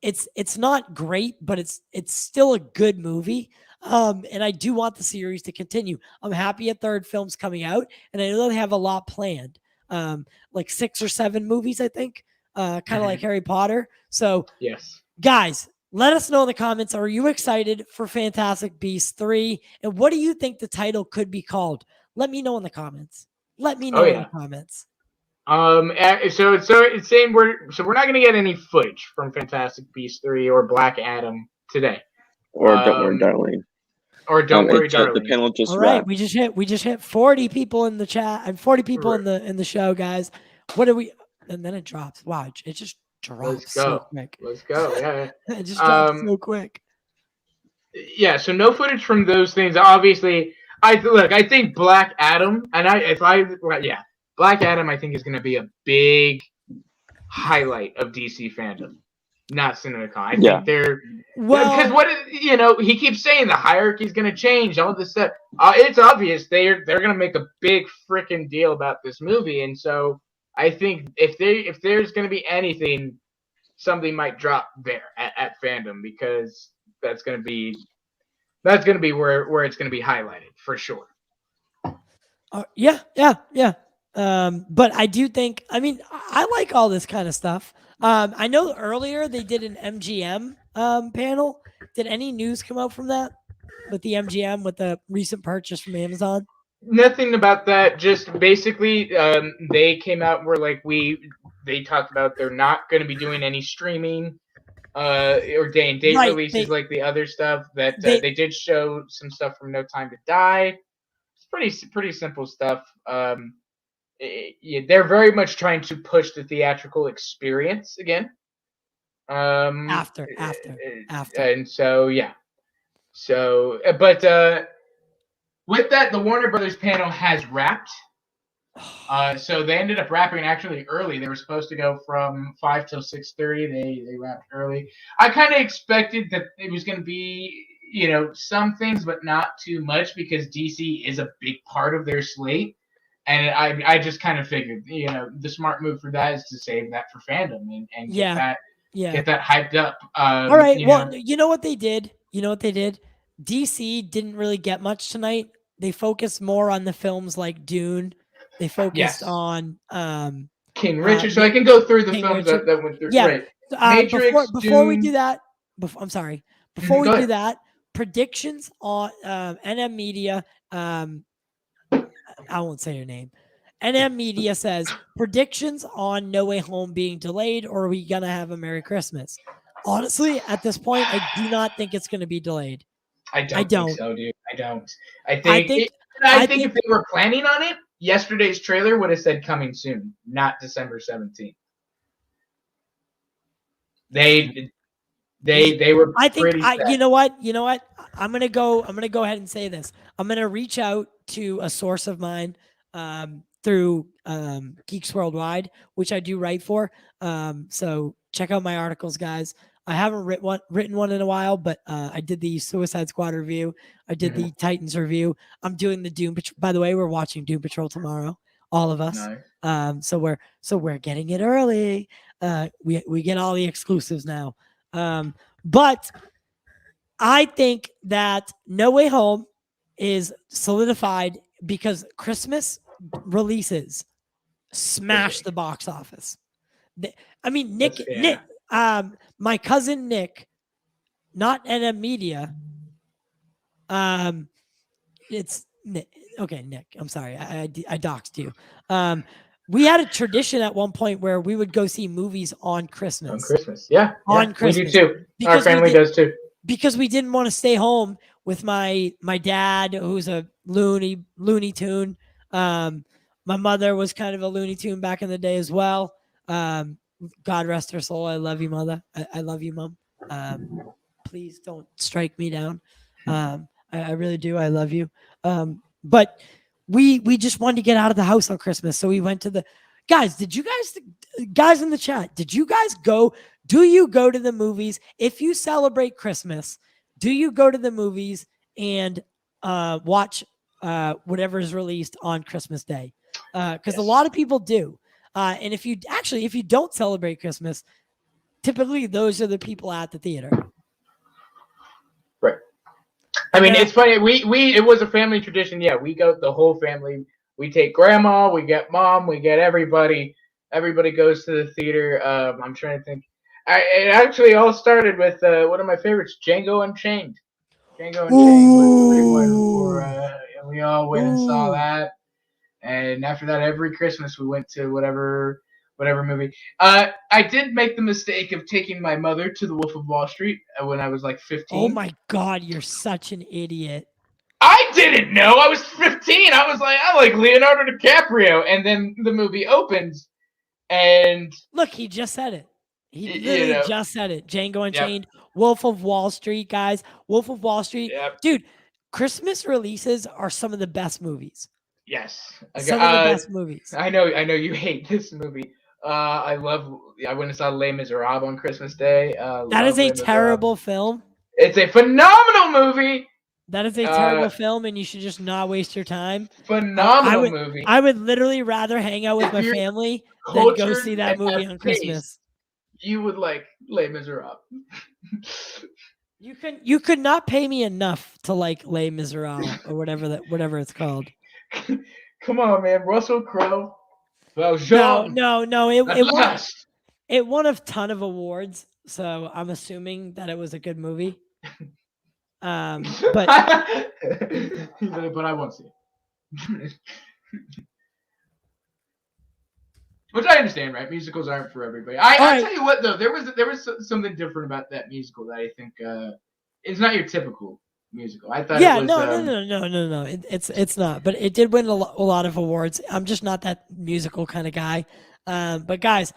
it's not great, but it's still a good movie. And I do want the series to continue. I'm happy a third film's coming out, and I know they have a lot planned. Like 6 or 7 movies, I think. Kind of like Harry Potter. So Yes. guys, let us know in the comments. Are you excited for Fantastic Beasts 3? And what do you think the title could be called? Let me know in the comments. Let me know in the comments. So it's saying we're not gonna get any footage from Fantastic Beasts 3 or Black Adam today. Or Don't Worry, Darling. Or Don't Worry, Darling. The panel just all right, wrapped. we just hit 40 people in the chat and 40 people in the show, guys. What do we? And then it drops. Wow, it just drops so quick. Let's go. Yeah. It just drops so quick. Yeah. So no footage from those things. Obviously, I think Black Adam, and Black Adam, I think is going to be a big highlight of DC fandom, not CinemaCon. I think they're because he keeps saying the hierarchy is going to change, all this stuff. It's obvious they're going to make a big freaking deal about this movie, and so I think if there's going to be anything, something might drop there at fandom, because that's going to be where it's going to be highlighted for sure. Yeah. But I do think, I like all this kind of stuff. I know earlier they did an MGM panel. Did any news come out from that with the MGM, with the recent purchase from Amazon? Nothing about that. Just basically, they came out and were like, they talked about they're not going to be doing any streaming or day and date releases like the other stuff that they did show some stuff from No Time to Die. It's pretty simple stuff. they're very much trying to push the theatrical experience again. After. And so yeah. So, but with that, the Warner Brothers panel has wrapped. So they ended up wrapping actually early. They were supposed to go from 5 till 6:30. They wrapped early. I kind of expected that it was going to be, some things, but not too much because DC is a big part of their slate. And I just kind of figured, the smart move for that is to save that for fandom and get that hyped up. All right. Well, you know what they did? DC didn't really get much tonight. They focused more on the films like Dune. They focused on King Richard. So I can go through the King films Richard. that went through. Yeah. Right. Matrix, before we Dune. do that, I'm sorry. Before we Go do ahead. that, predictions on NM Media. I won't say your name. NM Media says predictions on No Way Home being delayed, or are we gonna have a Merry Christmas? Honestly, at this point, I do not think it's gonna be delayed. I don't think so, dude. I don't. I think if they were planning on it, yesterday's trailer would have said coming soon, not December 17th. They were. I think pretty set. you know what? I'm gonna go ahead and say this. I'm gonna reach out to a source of mine through Geeks Worldwide, which I do write for. So check out my articles, guys. I haven't written one in a while, but I did the Suicide Squad review. I did the Titans review. I'm doing the Doom Patrol. By the way, we're watching Doom Patrol tomorrow, all of us. Nice. So we're getting it early. We get all the exclusives now. But I think that No Way Home is solidified because Christmas releases smash the box office. Nick, my cousin Nick, not NM Media. It's Nick. Okay, Nick. I'm sorry. I doxed you. We had a tradition at one point where we would go see movies on Christmas. On Christmas, yeah. On Christmas. We do too. Our family does too. Because we didn't want to stay home with my dad, who's a Looney Tune. My mother was kind of a Looney Tune back in the day as well. God rest her soul. I love you, mother. I love you, mom. Please don't strike me down. I really do. I love you. But we just wanted to get out of the house on Christmas. So we went to the guys. Did you guys in the chat, do you go to the movies? If you celebrate Christmas, do you go to the movies and watch whatever is released on Christmas Day? Because a lot of people do. And if you don't celebrate Christmas, typically those are the people at the theater. Right. I mean, it's funny. It was a family tradition. Yeah, we go the whole family. We take grandma, we get mom, we get everybody. Everybody goes to the theater. I'm trying to think. It actually all started with one of my favorites, Django Unchained. Django Unchained was the big one. And we all went and saw that. And after that, every Christmas we went to whatever movie. I did make the mistake of taking my mother to The Wolf of Wall Street when I was like 15. Oh my God, you're such an idiot. I didn't know. I was 15. I was like, I like Leonardo DiCaprio. And then the movie opens and... Look, he just said it. He literally just said it. Django Unchained, Wolf of Wall Street, guys. Wolf of Wall Street. Yep. Dude, Christmas releases are some of the best movies. Yes. Some of the best movies. I know you hate this movie. I went and saw Les Miserables on Christmas Day. That is a terrible film. It's a phenomenal movie. That is a terrible film, and you should just not waste your time. Phenomenal movie. I would literally rather hang out with my family than go see that movie on Christmas. You would like Les Miserables. You could not pay me enough to like Les Miserables or whatever it's called. Come on, man. Russell Crowe. No. It won a ton of awards, so I'm assuming that it was a good movie. But but I won't see it. Which I understand, right? Musicals aren't for everybody. I tell you what, though, there was something different about that musical that I think is not your typical musical. I thought Yeah, it was. no. It's not, but it did win a lot of awards. I'm just not that musical kind of guy. But guys,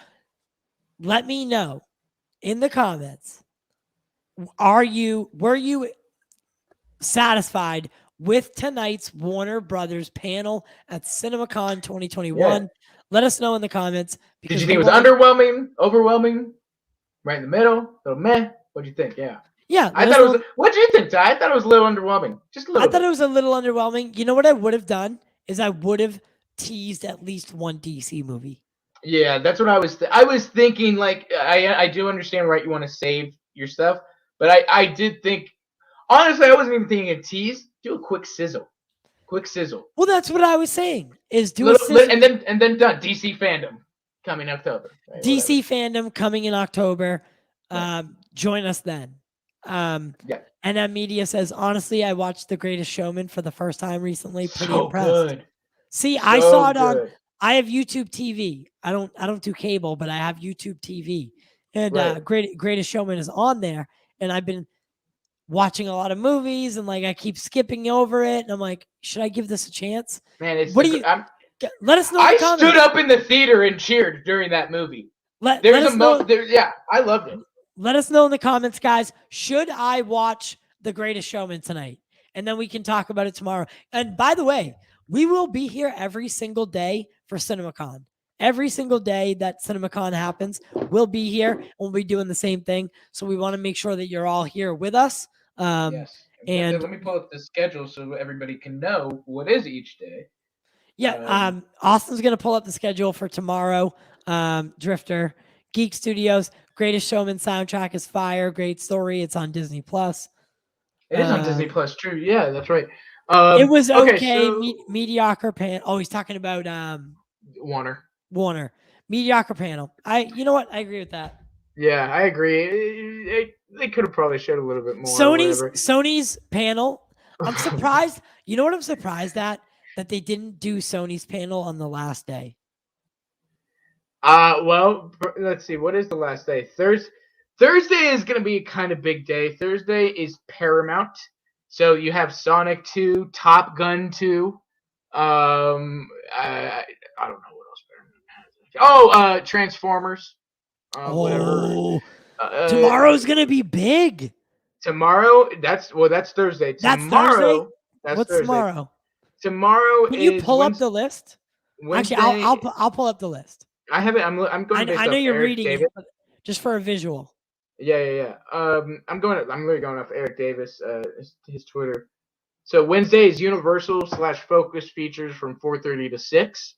let me know in the comments. Were you satisfied with tonight's Warner Brothers panel at CinemaCon 2021? Yeah. Let us know in the comments. Did Because you think it was underwhelming, overwhelming, right in the middle, little meh? What do you think? Yeah. Yeah, I thought it was. What do you think, Ty? I thought it was a little underwhelming. Just a little. I thought it was a little underwhelming. You know what I would have done is I would have teased at least one DC movie. Yeah, that's what I was. I was thinking. Like, I do understand, right? You want to save your stuff, but I did think. Honestly, I wasn't even thinking a tease. Do a quick sizzle. Well, that's what I was saying. Is do Little, a sizzle. and then done. DC fandom coming October. Right, DC fandom coming in October. Join us then. Yeah. NM Media says, honestly, I watched The Greatest Showman for the first time recently. Pretty So impressed. good. See, So I saw it on. good. I have YouTube TV. I don't do cable, but I have YouTube TV, and Right. Greatest Showman is on there. And I've been watching a lot of movies, and like I keep skipping over it, and I'm like, should I give this a chance? Man, it's. What do you? Let us know. In I the comments. stood up in the theater and cheered during that movie. Let There's us a know. yeah, I loved it. Let us know in the comments, guys. Should I watch The Greatest Showman tonight? And then we can talk about it tomorrow. And by the way, we will be here every single day for CinemaCon. Every single day that CinemaCon happens, we'll be here and we'll be doing the same thing. So we want to make sure that you're all here with us. Yes. And let me pull up the schedule so everybody can know what is each day. Yeah, Austin's going to pull up the schedule for tomorrow. Drifter, Geek Studios, Greatest Showman soundtrack is fire. Great story. It's on Disney Plus. It is on Disney Plus. True. Yeah, that's right. It was okay. So, mediocre panel. Oh, he's talking about Warner. Mediocre panel. You know what? I agree with that. Yeah, I agree. They could have probably showed a little bit more. Sony's panel. I'm surprised. You know what I'm surprised at? That they didn't do Sony's panel on the last day. Well, let's see. What is the last day? Thursday is going to be a kind of big day. Thursday is Paramount. So you have Sonic 2, Top Gun 2. I don't know what else Paramount has. Transformers. Whatever. Tomorrow's going to be big. Tomorrow, that's Thursday. That's Thursday? What's Thursday. Tomorrow? Tomorrow Can you pull up the list? Wednesday, actually, I'll pull up the list. I have it. I'm going. I know you're reading it, but just for a visual. Yeah. I'm literally going off Eric Davis, his Twitter. So Wednesday is Universal / Focus features from 4:30 to 6.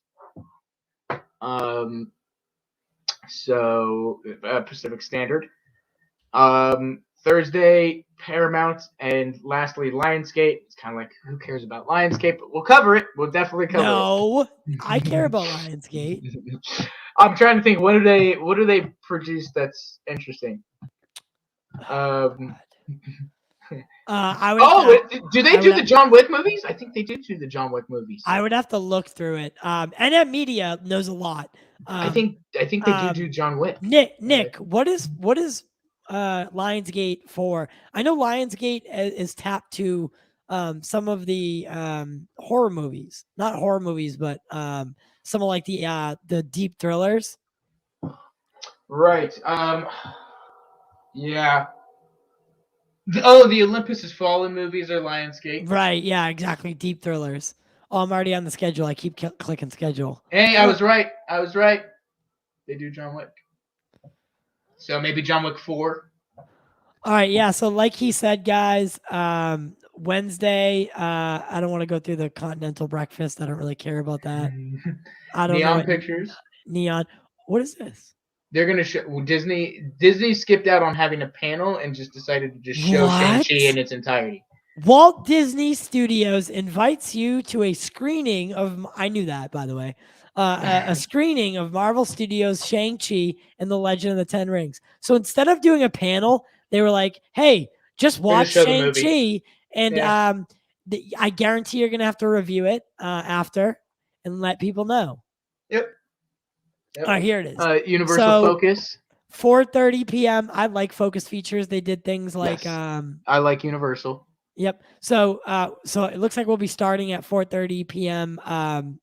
So Pacific Standard. Thursday, Paramount, and lastly, Lionsgate. It's kind of like, who cares about Lionsgate? But we'll cover it. We'll definitely cover it. No, I care about Lionsgate. I'm trying to think. What do they produce that's interesting? Do they do the John Wick movies? I think they do the John Wick movies. I would have to look through it. NM Media knows a lot. I think they do John Wick. Nick, what is Lionsgate for? I know Lionsgate is tapped to some of the horror movies, not horror movies, but some of like the deep thrillers. Right. Yeah. The Olympus Has Fallen movies are Lionsgate. Right. Yeah. Exactly. Deep thrillers. Oh, I'm already on the schedule. I keep clicking schedule. Hey, I was right. They do John Wick. So maybe John Wick 4. All right. Yeah. So like he said, guys, Wednesday, I don't want to go through the continental breakfast. I don't really care about that. I don't know. Neon Pictures. Neon. What is this? They're going to show Disney skipped out on having a panel and just decided to just show Shang-Chi in its entirety. Walt Disney Studios invites you to a screening of, I knew that, by the way, a screening of Marvel Studios' Shang-Chi and the Legend of the Ten Rings. So instead of doing a panel, they were like, hey, just watch Shang-Chi. And I guarantee you're going to have to review it after and let people know. Yep. All right, here it is. Universal Focus. 4:30 p.m. I like Focus features. They did things like I like Universal. Yep. So so it looks like we'll be starting at 4:30 p.m.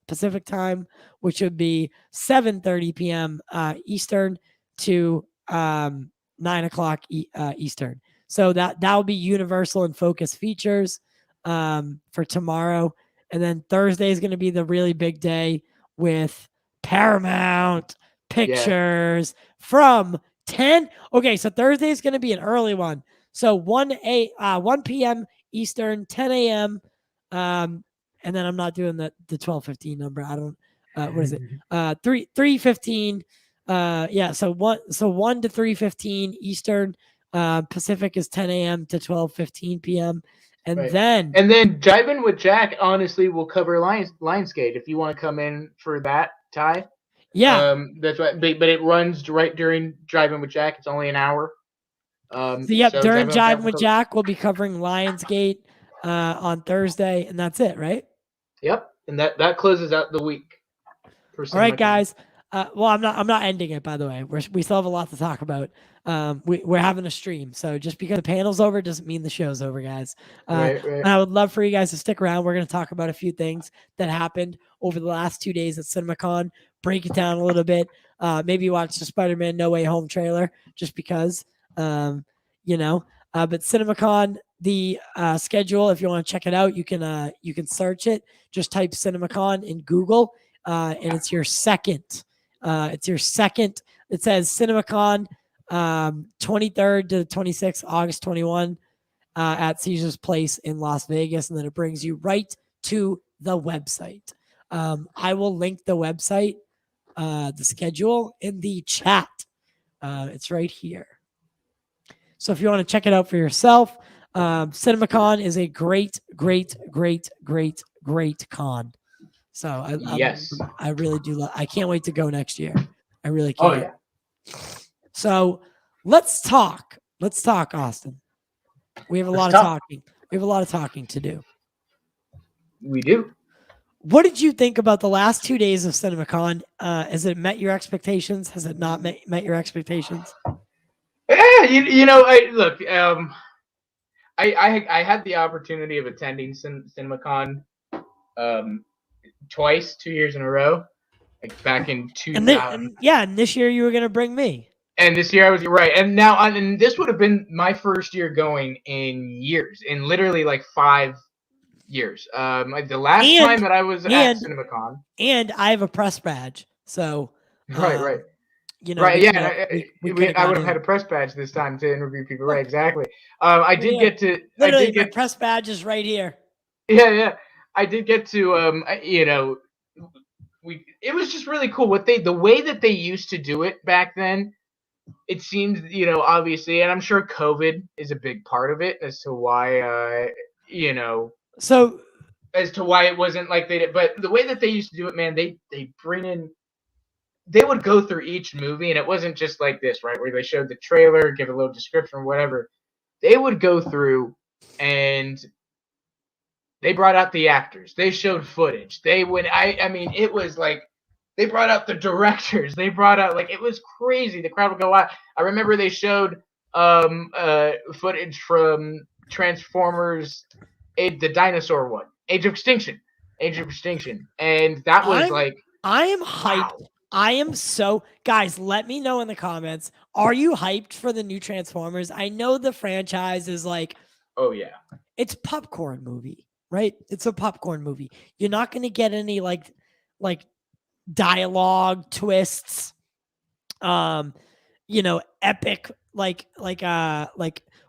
Pacific time, which would be 7:30 p.m. Eastern to 9 o'clock Eastern. So that will be Universal and Focus features for tomorrow, and then Thursday is going to be the really big day with Paramount Pictures from 10. Okay, so Thursday is going to be an early one. So 1 p.m. Eastern, 10 a.m. And then I'm not doing the 12:15 number. I don't. What is it? 3:15. Yeah. So 1 to 3:15 Eastern. Pacific is 10 a.m. to 12:15 p.m. And Right. then And then Driving with Jack, honestly, will cover Lionsgate if you want to come in for that, Ty. yeah. That's right. But it runs right during Driving with Jack. It's only an hour. So yep, so during Driving Jiving with will Jack, we'll be covering Lionsgate on Thursday, and that's it, right? Yep, and that closes out the week. All right, guys. Well, I'm not ending it, by the way. We still have a lot to talk about. We're having a stream, so just because the panel's over doesn't mean the show's over, guys. Right. I would love for you guys to stick around. We're going to talk about a few things that happened over the last 2 days at CinemaCon. Break it down a little bit. Maybe watch the Spider-Man No Way Home trailer, just because. You know. But CinemaCon, the schedule, if you want to check it out, you can search it. Just type CinemaCon in Google. And it's your second. It says CinemaCon 23rd to 26th, August 21 at Caesar's Place in Las Vegas. And then it brings you right to the website. I will link the website, the schedule in the chat. It's right here. So if you want to check it out for yourself, CinemaCon is a great con. So I really do. I can't wait to go next year. I really can't. Oh yeah. So let's talk. Let's talk, Austin. We have a lot of talking. We have a lot of talking to do. We do. What did you think about the last 2 days of CinemaCon? Has it met your expectations? Has it not met your expectations? Yeah, you know, look. I had the opportunity of attending CinemaCon twice, 2 years in a row, like back in 2000. And this year you were going to bring me. And this year I was right. And now, and this would have been my first year going in years, in literally like 5 years. The last time that I was at CinemaCon. And I have a press badge, so. Right. You know, right, yeah, I would have had a press badge this time to interview people. Right, exactly. I did get to. Literally, my press badge is right here. Yeah. I did get to. You know, it was just really cool the way that they used to do it back then. It seems, you know, obviously, and I'm sure COVID is a big part of it as to why. You know. So. As to why it wasn't like they did, but the way that they used to do it, man, they bring in. They would go through each movie, and it wasn't just like this, right, where they showed the trailer, give a little description, whatever. They would go through, and they brought out the actors. They showed footage. They would, I mean, it was like, they brought out the directors. They brought out, like, it was crazy. The crowd would go out. I remember they showed footage from Transformers, the dinosaur one, Age of Extinction, and that was I am hyped. Wow. I am so, guys, let me know in the comments. Are you hyped for the new Transformers? I know the franchise is like, oh yeah, it's popcorn movie, right? It's a popcorn movie. You're not going to get any like dialogue twists, you know, epic, like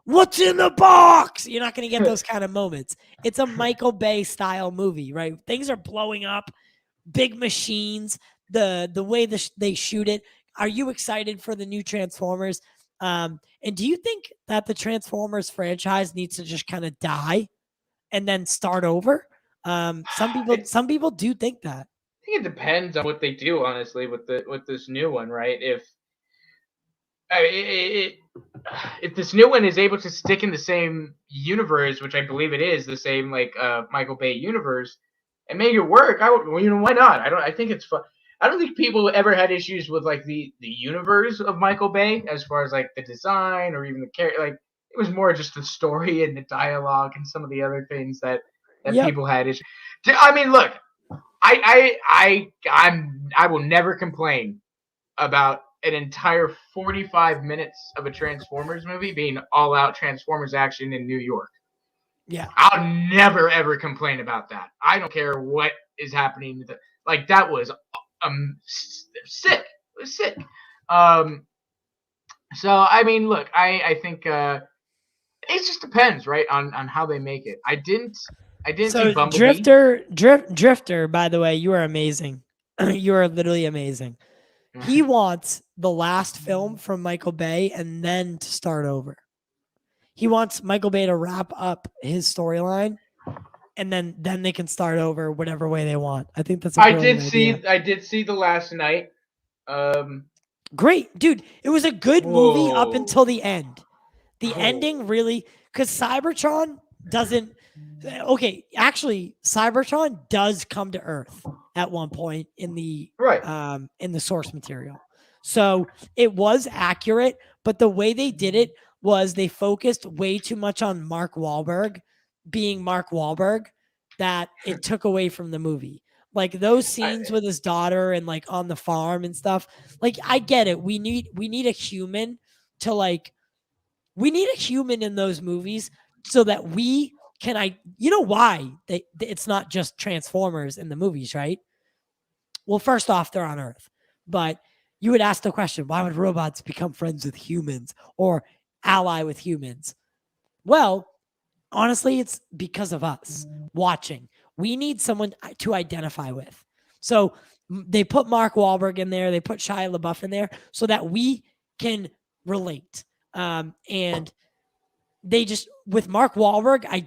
what's in the box? You're not going to get those kind of moments. It's a Michael Bay style movie, right? Things are blowing up, big machines. The way they shoot it. Are you excited for the new Transformers? And do you think that the Transformers franchise needs to just kind of die and then start over? Some people do think that. I think it depends on what they do, honestly, with this new one, right? If this new one is able to stick in the same universe, which I believe it is, the same like Michael Bay universe, and make it work, why not? I think it's fun. I don't think people ever had issues with like the universe of Michael Bay as far as like the design or even the character. Like It was more just the story and the dialogue and some of the other things that Yep. people had issues. I mean, look, I will never complain about an entire 45 minutes of a Transformers movie being all out Transformers action in New York. Yeah. I'll never ever complain about that. I don't care what is happening. Like that was sick. It was sick. So I mean, look, I think it just depends, right, on how they make it. I didn't see Bumblebee. Drifter, by the way, you are amazing. You are literally amazing. He wants the last film from Michael Bay and then to start over. He wants Michael Bay to wrap up his storyline and then they can start over whatever way they want. I think that's a brilliant idea. I did see The Last Night. Great, dude. It was a good movie up Whoa. until the end. The ending really, because Cybertron doesn't. Okay, actually, Cybertron does come to Earth at one point in the source material, so it was accurate. But the way they did it was they focused way too much on Mark Wahlberg being Mark Wahlberg that it took away from the movie. Like those scenes with his daughter and like on the farm and stuff. Like I get it. We need a human to like. We need a human in those movies so that we can you know why it's not just Transformers in the movies, right? Well, first off, they're on Earth, but you would ask the question, why would robots become friends with humans or ally with humans? Well, honestly, it's because of us watching. We need someone to identify with. So they put Mark Wahlberg in there, they put Shia LaBeouf in there so that we can relate. And they just with Mark Wahlberg, they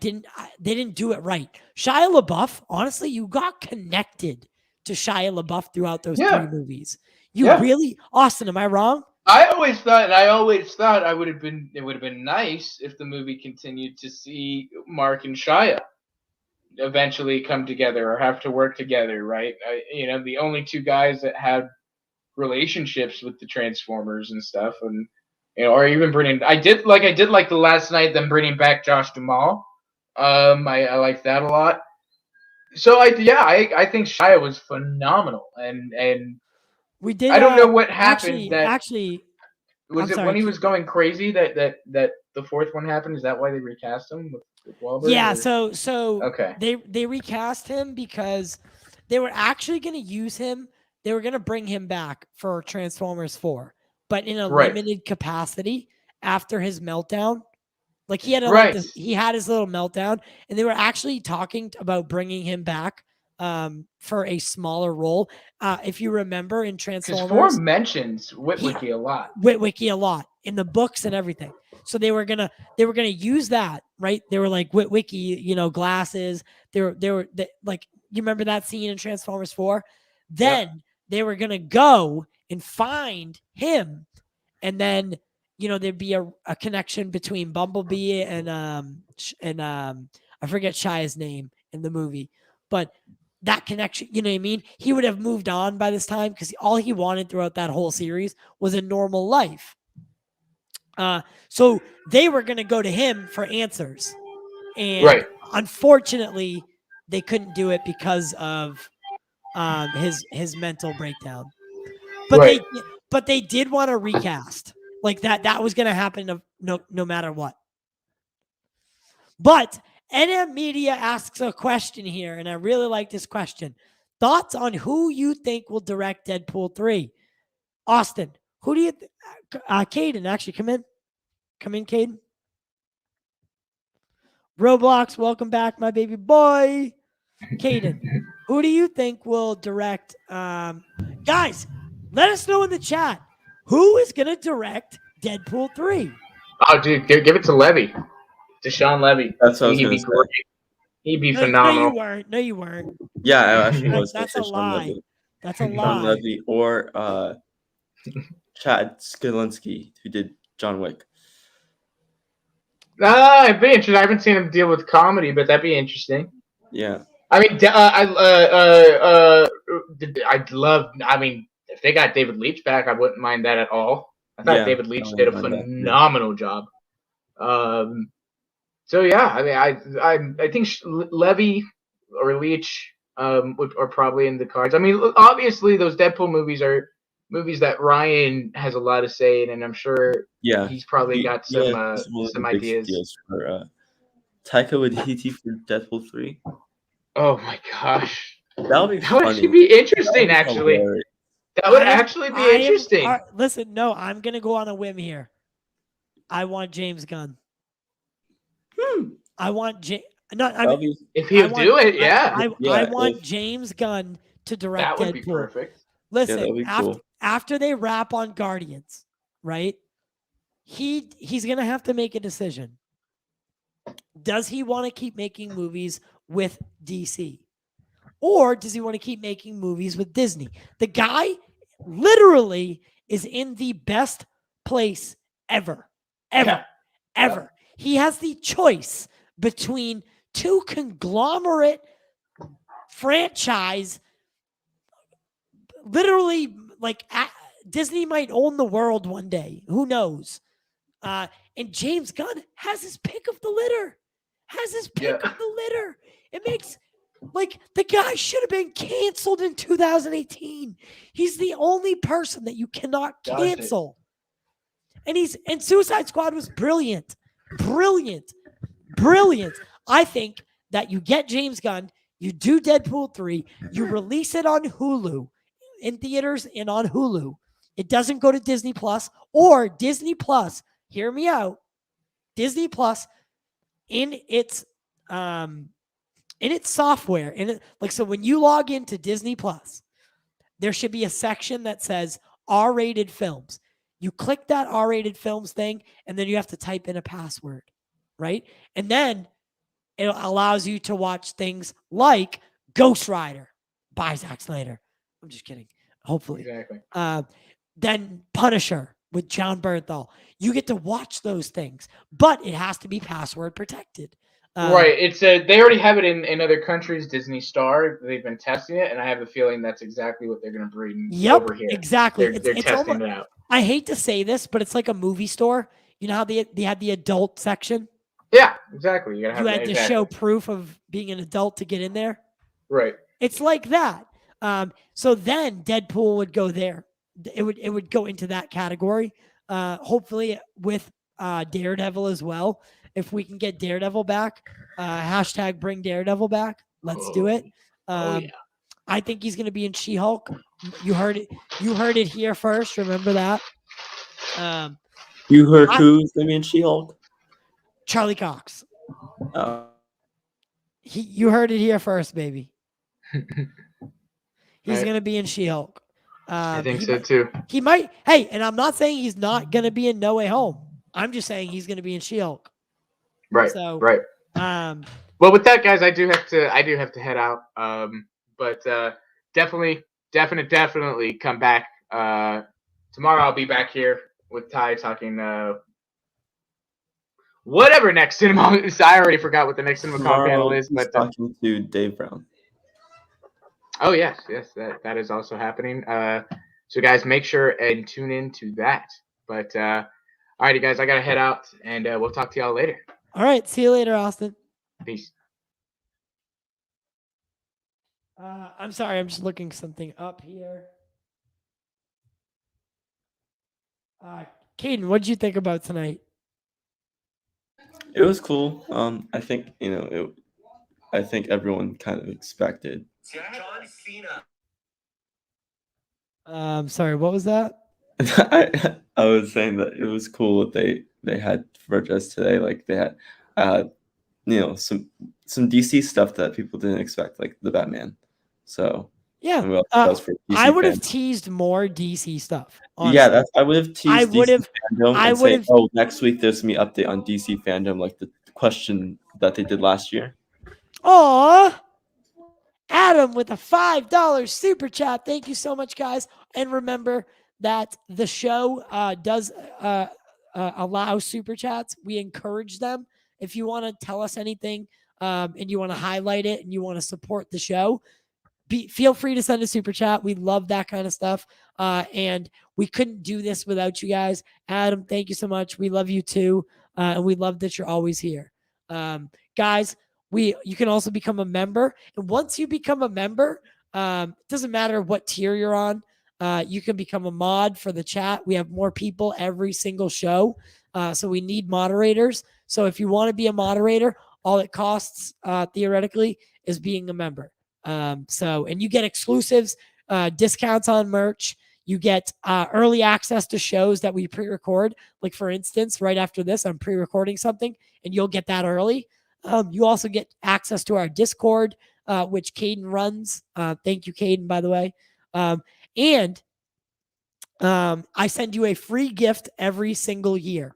didn't do it right. Shia LaBeouf, honestly, you got connected to Shia LaBeouf throughout those 3 movies. You really, Austin, am I wrong? I always thought it would have been nice if the movie continued to see Mark and Shia eventually come together or have to work together, right? The only 2 guys that had relationships with the Transformers and stuff, and or even bringing. I did like The Last Night, them bringing back Josh Duhamel. I like that a lot. So I think Shia was phenomenal, and we did. I don't know what happened. Actually, was it when he was going crazy that the 4th one happened? Is that why they recast him with Wahlberg? Yeah. Or? So okay. They recast him because they were actually going to use him. They were going to bring him back for Transformers 4. But in a limited capacity after his meltdown. Like he had he had his little meltdown, and they were actually talking about bringing him back for a smaller role. If you remember in Transformers, 4 mentions Witwicky a lot. Witwicky a lot in the books and everything. So they were gonna use that, right? They were like Witwicky, glasses. They were like, you remember that scene in Transformers 4? Then they were gonna go and find him, and then there'd be a connection between Bumblebee and I forget Shia's name in the movie, but that connection, you know what I mean? He would have moved on by this time because all he wanted throughout that whole series was a normal life. So they were going to go to him for answers, and unfortunately, they couldn't do it because of his mental breakdown. But they did want to recast like that. That was going to happen no matter what. But NM Media asks a question here, and I really like this question. Thoughts on who you think will direct Deadpool 3? Austin, who do you Caiden, actually, come in, Caiden. Roblox, welcome back, my baby boy. Caiden, who do you think will direct? Guys, let us know in the chat. Who is going to direct Deadpool 3? Oh, dude, give it to Levy. To Sean Levy. That's what I was going to say. Great. He'd be phenomenal. No, you weren't. Yeah, I actually was. That's a lie. That's a lie. Sean Levy or Chad Skalinsky, who did John Wick. It'd be interesting. I haven't seen him deal with comedy, but that'd be interesting. Yeah. I mean, I'd love. I mean, if they got David Leitch back, I wouldn't mind that at all. I thought David Leitch did a phenomenal job. So yeah, I mean, I think Levy or Leach are probably in the cards. I mean, obviously those Deadpool movies are movies that Ryan has a lot to say in, and I'm sure he's probably got he's one of the some big ideas. deals for Taika Waititi for Deadpool 3. Oh my gosh, That would would actually be interesting. Actually, hilarious. that would actually be interesting. Listen, no, I'm gonna go on a whim here. I want James Gunn. I want if he'll do it, yeah. I want James Gunn to direct That would Deadpool. be perfect. Listen, that'd be cool. after they wrap on Guardians, right? He's gonna have to make a decision. Does he want to keep making movies with DC? Or does he want to keep making movies with Disney? The guy literally is in the best place ever. He has the choice between two conglomerate franchise. Literally, like Disney might own the world one day. Who knows? And James Gunn has his pick of the litter. It makes, like, the guy should have been canceled in 2018. He's the only person that you cannot cancel. And Suicide Squad was brilliant. I think that you get James Gunn, you do Deadpool 3, you release it on Hulu, in theaters and on Hulu. It doesn't go to Disney Plus, or Disney Plus, hear me out, Disney Plus in its software, so when you log into Disney Plus, there should be a section that says R-rated films. You click that R-rated films thing, and then you have to type in a password, right? And then it allows you to watch things like Ghost Rider by Zack Snyder. I'm just kidding. Hopefully. Exactly. Then Punisher with John Bernthal. You get to watch those things, but it has to be password protected. Right. It's they already have it in other countries. Disney Star. They've been testing it, and I have a feeling that's exactly what they're going to bring over here. Exactly. They're testing it out. I hate to say this, but it's like a movie store. You know how they had the adult section? Yeah, exactly. You had to show proof of being an adult to get in there. Right. It's like that. So then Deadpool would go there. It would go into that category. Hopefully with Daredevil as well. If we can get Daredevil back, hashtag bring Daredevil back. Let's do it. I think he's going to be in She-Hulk. You heard it here first. Remember that. You heard who's going to be in She-Hulk? Charlie Cox. You heard it here first, baby. He's going to be in She-Hulk. I think so too. He might. Hey, and I'm not saying he's not going to be in No Way Home. I'm just saying he's going to be in She-Hulk. Right. So, right. Well, with that, guys, I do have to head out. But definitely come back. Tomorrow I'll be back here with Ty talking whatever next cinema. I already forgot what the next CinemaCon panel is. But talking to Dave Brown. Oh yes, that is also happening. So guys, make sure and tune in to that. But alrighty, guys, I gotta head out, and we'll talk to y'all later. All right, see you later, Austin. Peace. I'm sorry, I'm just looking something up here. Caiden, what did you think about tonight? It was cool. I think I think everyone kind of expected. John Cena. Sorry, what was that? I was saying that it was cool that they had Burgess today. Like they had, some DC stuff that people didn't expect, like the Batman. So yeah, I would have teased more DC stuff. Honestly. Yeah, I would have teased DC fandom. I would have. Oh, next week there's gonna be an update on DC fandom, like the question that they did last year. Aw, Adam with a $5 super chat. Thank you so much, guys. And remember that the show does allow super chats. We encourage them. If you want to tell us anything and you want to highlight it and you want to support the show, feel free to send a super chat. We love that kind of stuff. And we couldn't do this without you guys. Adam, thank you so much. We love you too. and we love that you're always here. Guys, you can also become a member. And once you become a member, it doesn't matter what tier you're on. You can become a mod for the chat. We have more people every single show. So we need moderators. So if you want to be a moderator, all it costs theoretically is being a member. And you get exclusives, discounts on merch. You get early access to shows that we pre-record. Like for instance, right after this, I'm pre-recording something and you'll get that early. You also get access to our Discord, which Caiden runs. Thank you, Caiden, by the way. And I send you a free gift every single year.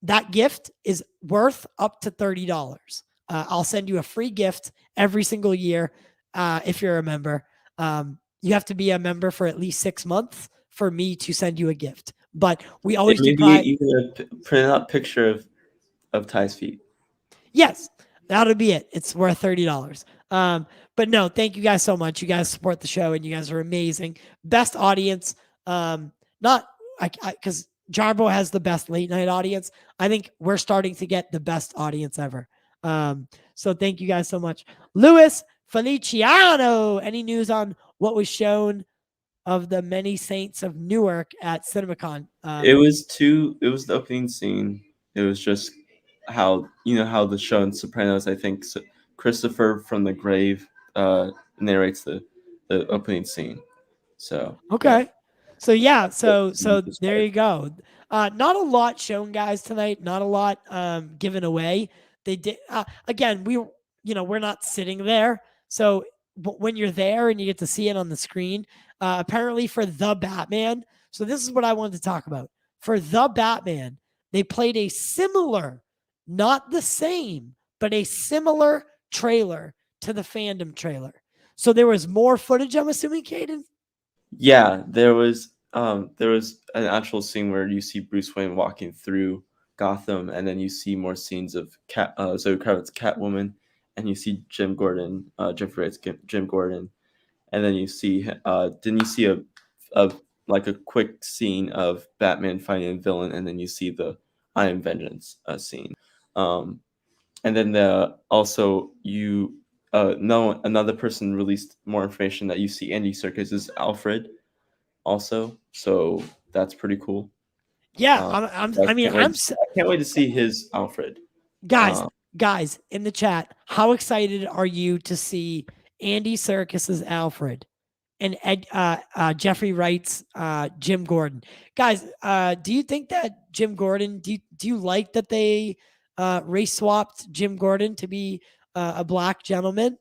That gift is worth up to $30. I'll send you a free gift every single year if you're a member. You have to be a member for at least 6 months for me to send you a gift. But we always do even a print out picture of Ty's feet. Yes, that'll be it. It's worth $30. But no, thank you guys so much. You guys support the show and you guys are amazing. Best audience. Not because Jarbo has the best late night audience. I think we're starting to get the best audience ever. So thank you guys so much. Lois Feliciano, any news on what was shown of the many saints of Newark at CinemaCon? It was the opening scene. It was just how the show in Sopranos, I think Christopher from the grave narrates the opening scene. So okay. Yeah. So there you go. Not a lot shown, guys, tonight. Not a lot given away. They did again. We're not sitting there. So when you're there and you get to see it on the screen, apparently for The Batman. So this is what I wanted to talk about. For The Batman, they played a similar, not the same, but a similar trailer to the fandom trailer. So there was more footage, I'm assuming, Caiden? Yeah, there was an actual scene where you see Bruce Wayne walking through Gotham, and then you see more scenes of Zoe Kravitz's Catwoman, and you see Jim Gordon, Jeffrey Wright's Jim Gordon, and then you see didn't you see a quick scene of Batman fighting a villain, and then you see the I Am Vengeance scene, and then another person released more information that you see Andy Serkis' Alfred also, so that's pretty cool. Yeah, I can't wait to see his Alfred. Guys in the chat, how excited are you to see Andy Serkis's Alfred and Jeffrey Wright's Jim Gordon? Guys, do you think that Jim Gordon? Do you like that they race swapped Jim Gordon to be a black gentleman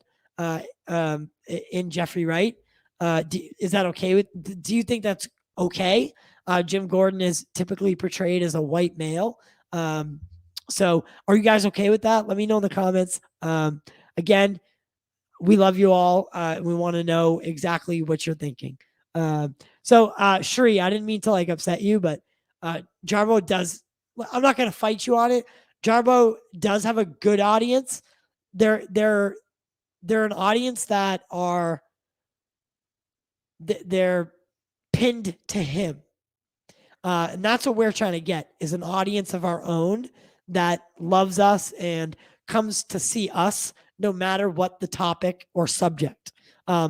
in Jeffrey Wright? Is that okay do you think that's okay? Jim Gordon is typically portrayed as a white male. So are you guys okay with that? Let me know in the comments. Again, we love you all. We want to know exactly what you're thinking. Shri, I didn't mean to upset you, but Jarbo does. I'm not going to fight you on it. Jarbo does have a good audience. They're an audience that are they're pinned to him. And that's what we're trying to get, is an audience of our own that loves us and comes to see us no matter what the topic or subject.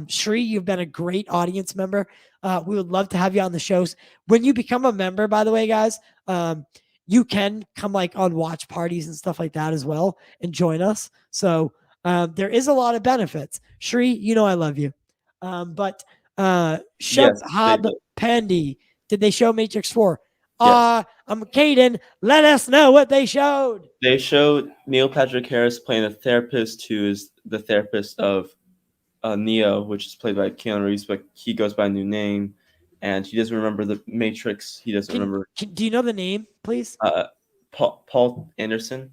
Shri, you've been a great audience member. We would love to have you on the shows. When you become a member, by the way, guys, you can come on watch parties and stuff like that as well and join us. So there is a lot of benefits. Shri, I love you. But Shub Pandy, did they show Matrix 4? Yes. I'm Caiden. Let us know what they showed. They showed Neil Patrick Harris playing a therapist who is the therapist of Neo, which is played by Keanu Reeves, but he goes by a new name, and he doesn't remember the Matrix. He doesn't remember. Do you know the name, please? Paul Anderson,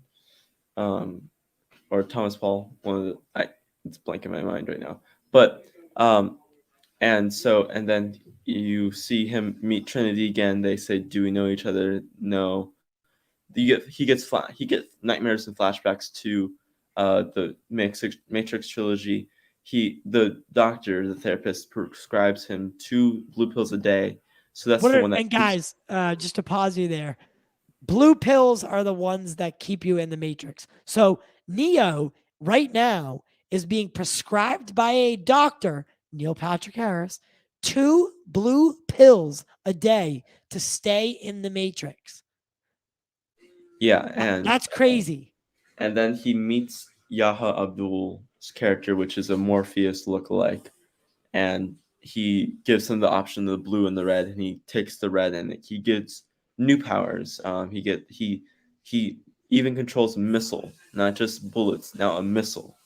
or Thomas Paul. It's blank in my mind right now. But and then you see him meet Trinity again. They say, "Do we know each other?" No. He gets nightmares and flashbacks to the Matrix trilogy. The doctor, the therapist, prescribes him 2 blue pills a day. So that's the one that. And guys, just to pause you there, Blue pills are the ones that keep you in the Matrix. So Neo right now is being prescribed by a doctor, Neil Patrick Harris, 2 blue pills a day to stay in the Matrix. Yeah, and That's crazy. and then he meets Yaha Abdul's character, which is a Morpheus lookalike, and he gives him the option of the blue and the red, and he takes the red, and he gets new powers. He even controls a missile, not just bullets. Now a missile.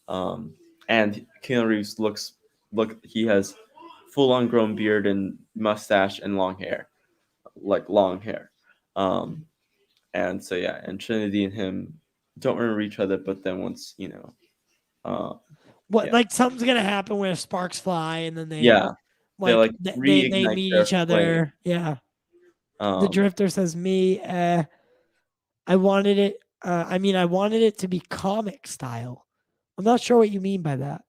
And Keanu Reeves he has full on grown beard and mustache and long hair, like long hair. And so yeah, and Trinity and him don't remember each other, but then once What yeah. like something's gonna happen where sparks fly and then they yeah, like like they reignite meet their each other. Yeah. The flame. drifter says me. I wanted it. I wanted it to be comic style. I'm not sure what you mean by that.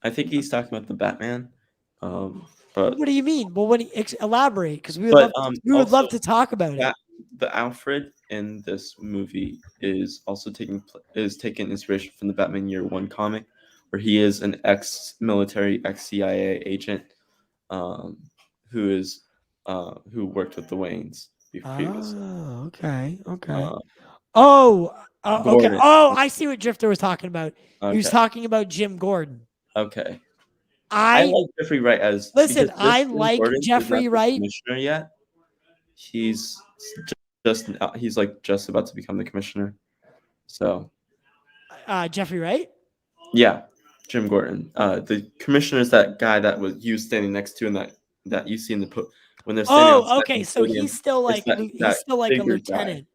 I think he's talking about the Batman. But What do you mean? Well, what? Elaborate, because we would but love. We would love also to talk about it. the Alfred in this movie is also taking inspiration from the Batman Year One comic, where he is an ex-military, ex-CIA agent, who worked with the Waynes previously. Oh, okay, okay. Uh, Okay. Gordon. Oh, I see what Drifter was talking about. He was Okay. talking about Jim Gordon. Okay. I I like Jeffrey Wright as listen. because I Jim like Gordon is Jeffrey not the Wright. commissioner yet. He's he's like just about to become the commissioner. So Jeffrey Wright. yeah, Jim Gordon. The commissioner is that guy that was you standing next to, and that you see in the when they're standing outside Oh, okay. the So podium. he's still It's like he's still like a bigger guy. lieutenant.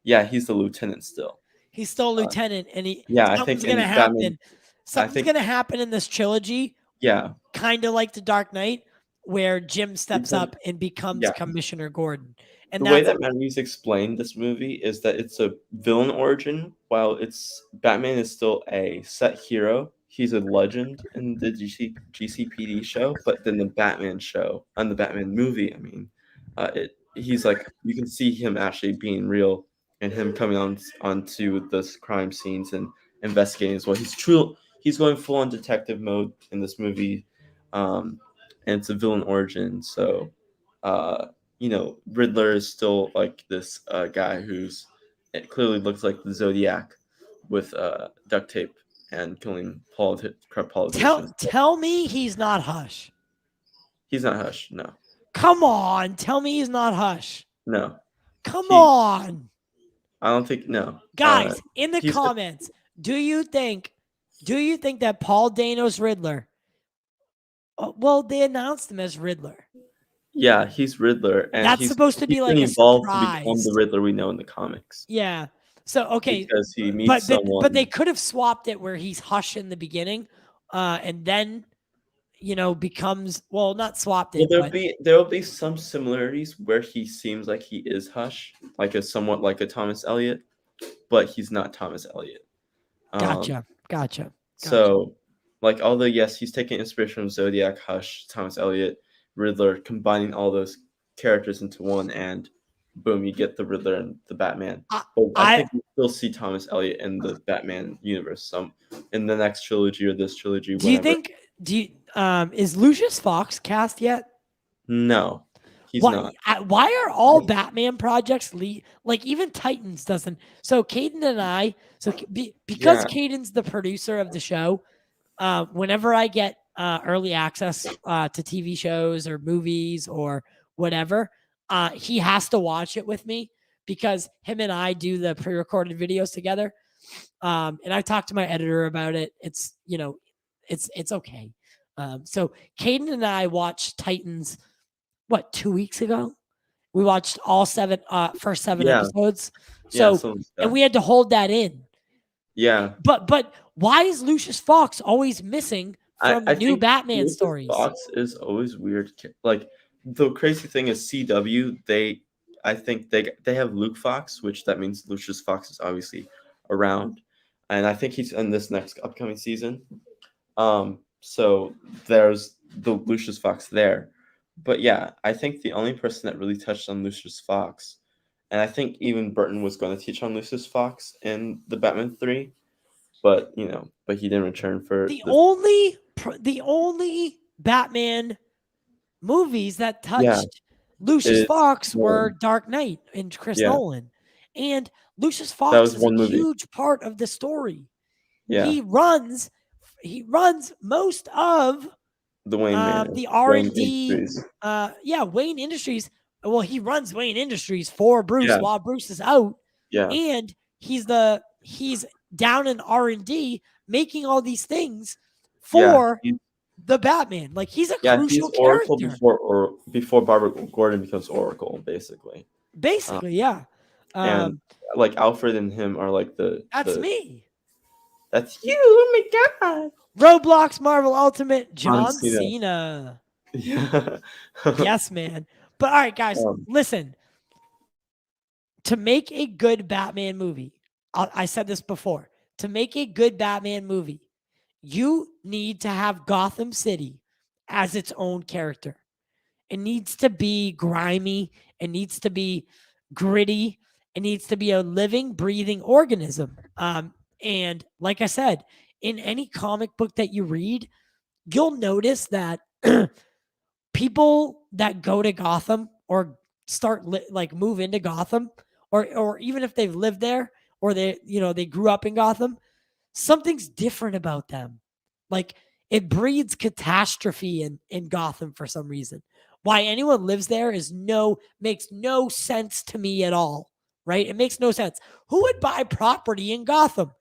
Yeah, he's the lieutenant still. He's still a lieutenant, and Yeah, I something's think gonna in happen. Batman, Something's gonna happen in this trilogy. Yeah, Kind of like the Dark Knight, where Jim steps Because- up and becomes yeah. Commissioner Gordon. And The way that's that Matt Reeves explained this movie is that it's a villain origin, while Batman is still a set hero. He's a legend in the GCPD show, but then the Batman show and the Batman movie, he's like you can see him actually being real and him coming onto this crime scenes and investigating as well. He's going full on detective mode in this movie, and it's a villain origin. So, Riddler is still like this guy it clearly looks like the Zodiac with duct tape and killing corrupt politicians. tell me he's not Hush. He's not Hush. No. Come on, tell me he's not Hush. No. Come on, I don't think no. guys. In the he's comments, do you think that Paul Dano's Riddler? Well, they announced him as Riddler. Yeah, he's Riddler, and That's supposed to be like a evolved to become surprise. the Riddler we know in the comics. Yeah. So okay, Because he meets someone. but they could have swapped it where he's Hush in the beginning, and then becomes not swapped it. Well, there'll be some similarities where he seems like he is Hush, like somewhat like a Thomas Elliot, but he's not Thomas Elliot. Gotcha. So, like, although yes, he's taking inspiration from Zodiac, Hush, Thomas Elliot, Riddler, combining all those characters into one, and boom, you get the Riddler and the Batman. But I think we still see Thomas Elliot in the Batman universe, in the next trilogy or this trilogy. Do you think? Is Lucius Fox cast yet? No, he's not. Why are all Batman projects like even Titans doesn't? So Caiden and I, because Caiden's the producer of the show, whenever I get early access to TV shows or movies or whatever, he has to watch it with me because him and I do the pre-recorded videos together. And I talked to my editor about it. It's it's okay. So Caiden and I watched Titans 2 weeks ago. We watched all first seven episodes. So and we had to hold that in. Yeah. But why is Lucius Fox always missing from new Batman Lucius stories? Fox is always weird. Like the crazy thing is CW, I think they have Luke Fox, which that means Lucius Fox is obviously around. And I think he's in this next upcoming season. So there's the Lucius Fox there. But yeah, I think the only person that really touched on Lucius Fox And I think even Burton was going to teach on Lucius Fox in the Batman 3, but he didn't return for the only Batman movies that touched Lucius Fox were Dark Knight and Chris Nolan. And Lucius Fox is a huge part of the story. Yeah. He runs most of the Wayne the R&D Industries. Wayne Industries. Well, he runs Wayne Industries for Bruce while Bruce is out. Yeah. And he's down in R&D making all these things for the Batman. Like, he's a crucial Oracle character. before Barbara Gordon becomes Oracle, basically. Yeah. And like Alfred and him are like That's me. That's you. Oh my god. Roblox Marvel Ultimate John Cena. Yeah. Yes, man. But all right, guys, listen. To make a good Batman movie, I said this before. To make a good Batman movie, you need to have Gotham City as its own character. It needs to be grimy. It needs to be gritty. It needs to be a living, breathing organism. And like I said, in any comic book that you read, you'll notice that people that go to Gotham or move into Gotham, or even if they've lived there or they grew up in Gotham, something's different about them. Like, it breeds catastrophe in Gotham for some reason. Why anyone lives there makes no sense to me at all, right? It makes no sense. Who would buy property in Gotham?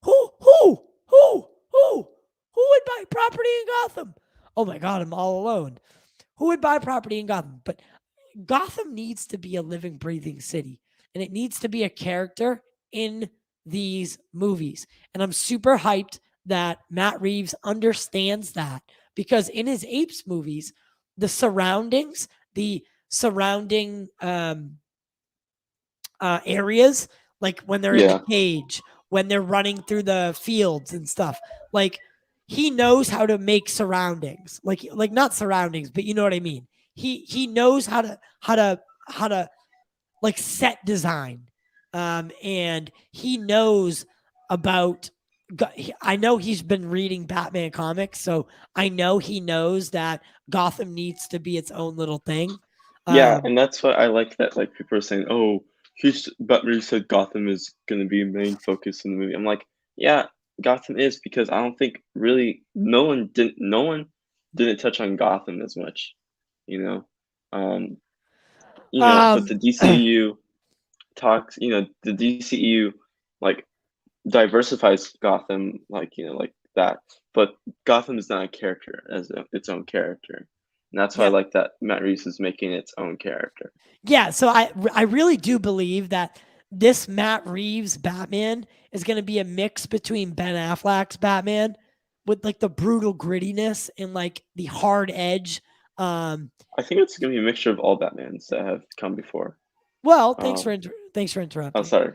Who would buy property in Gotham? Oh my God, I'm all alone. Who would buy property in Gotham? But Gotham needs to be a living, breathing city, and it needs to be a character in these movies. And I'm super hyped that Matt Reeves understands that, because in his Apes movies, the surrounding areas, like when they're in the cage, when they're running through the fields and stuff, like, he knows how to make surroundings, like not surroundings, but you know what I mean. He knows how to like set design, and he knows about. I know he's been reading Batman comics, so I know he knows that Gotham needs to be its own little thing. And that's what I like, that like people are saying, oh, Batman said Gotham is going to be a main focus in the movie. I'm like, yeah, Gotham is, because I don't think really no one didn't touch on Gotham as much, but the DCEU talks, the DCEU like diversifies Gotham, like that, but Gotham is not a character as its own character. And that's why I like that Matt Reeves is making its own character. Yeah, so I really do believe that this Matt Reeves Batman is going to be a mix between Ben Affleck's Batman with like the brutal grittiness and like the hard edge. I think it's going to be a mixture of all Batmans that have come before. Well, thanks for interrupting. Oh, sorry.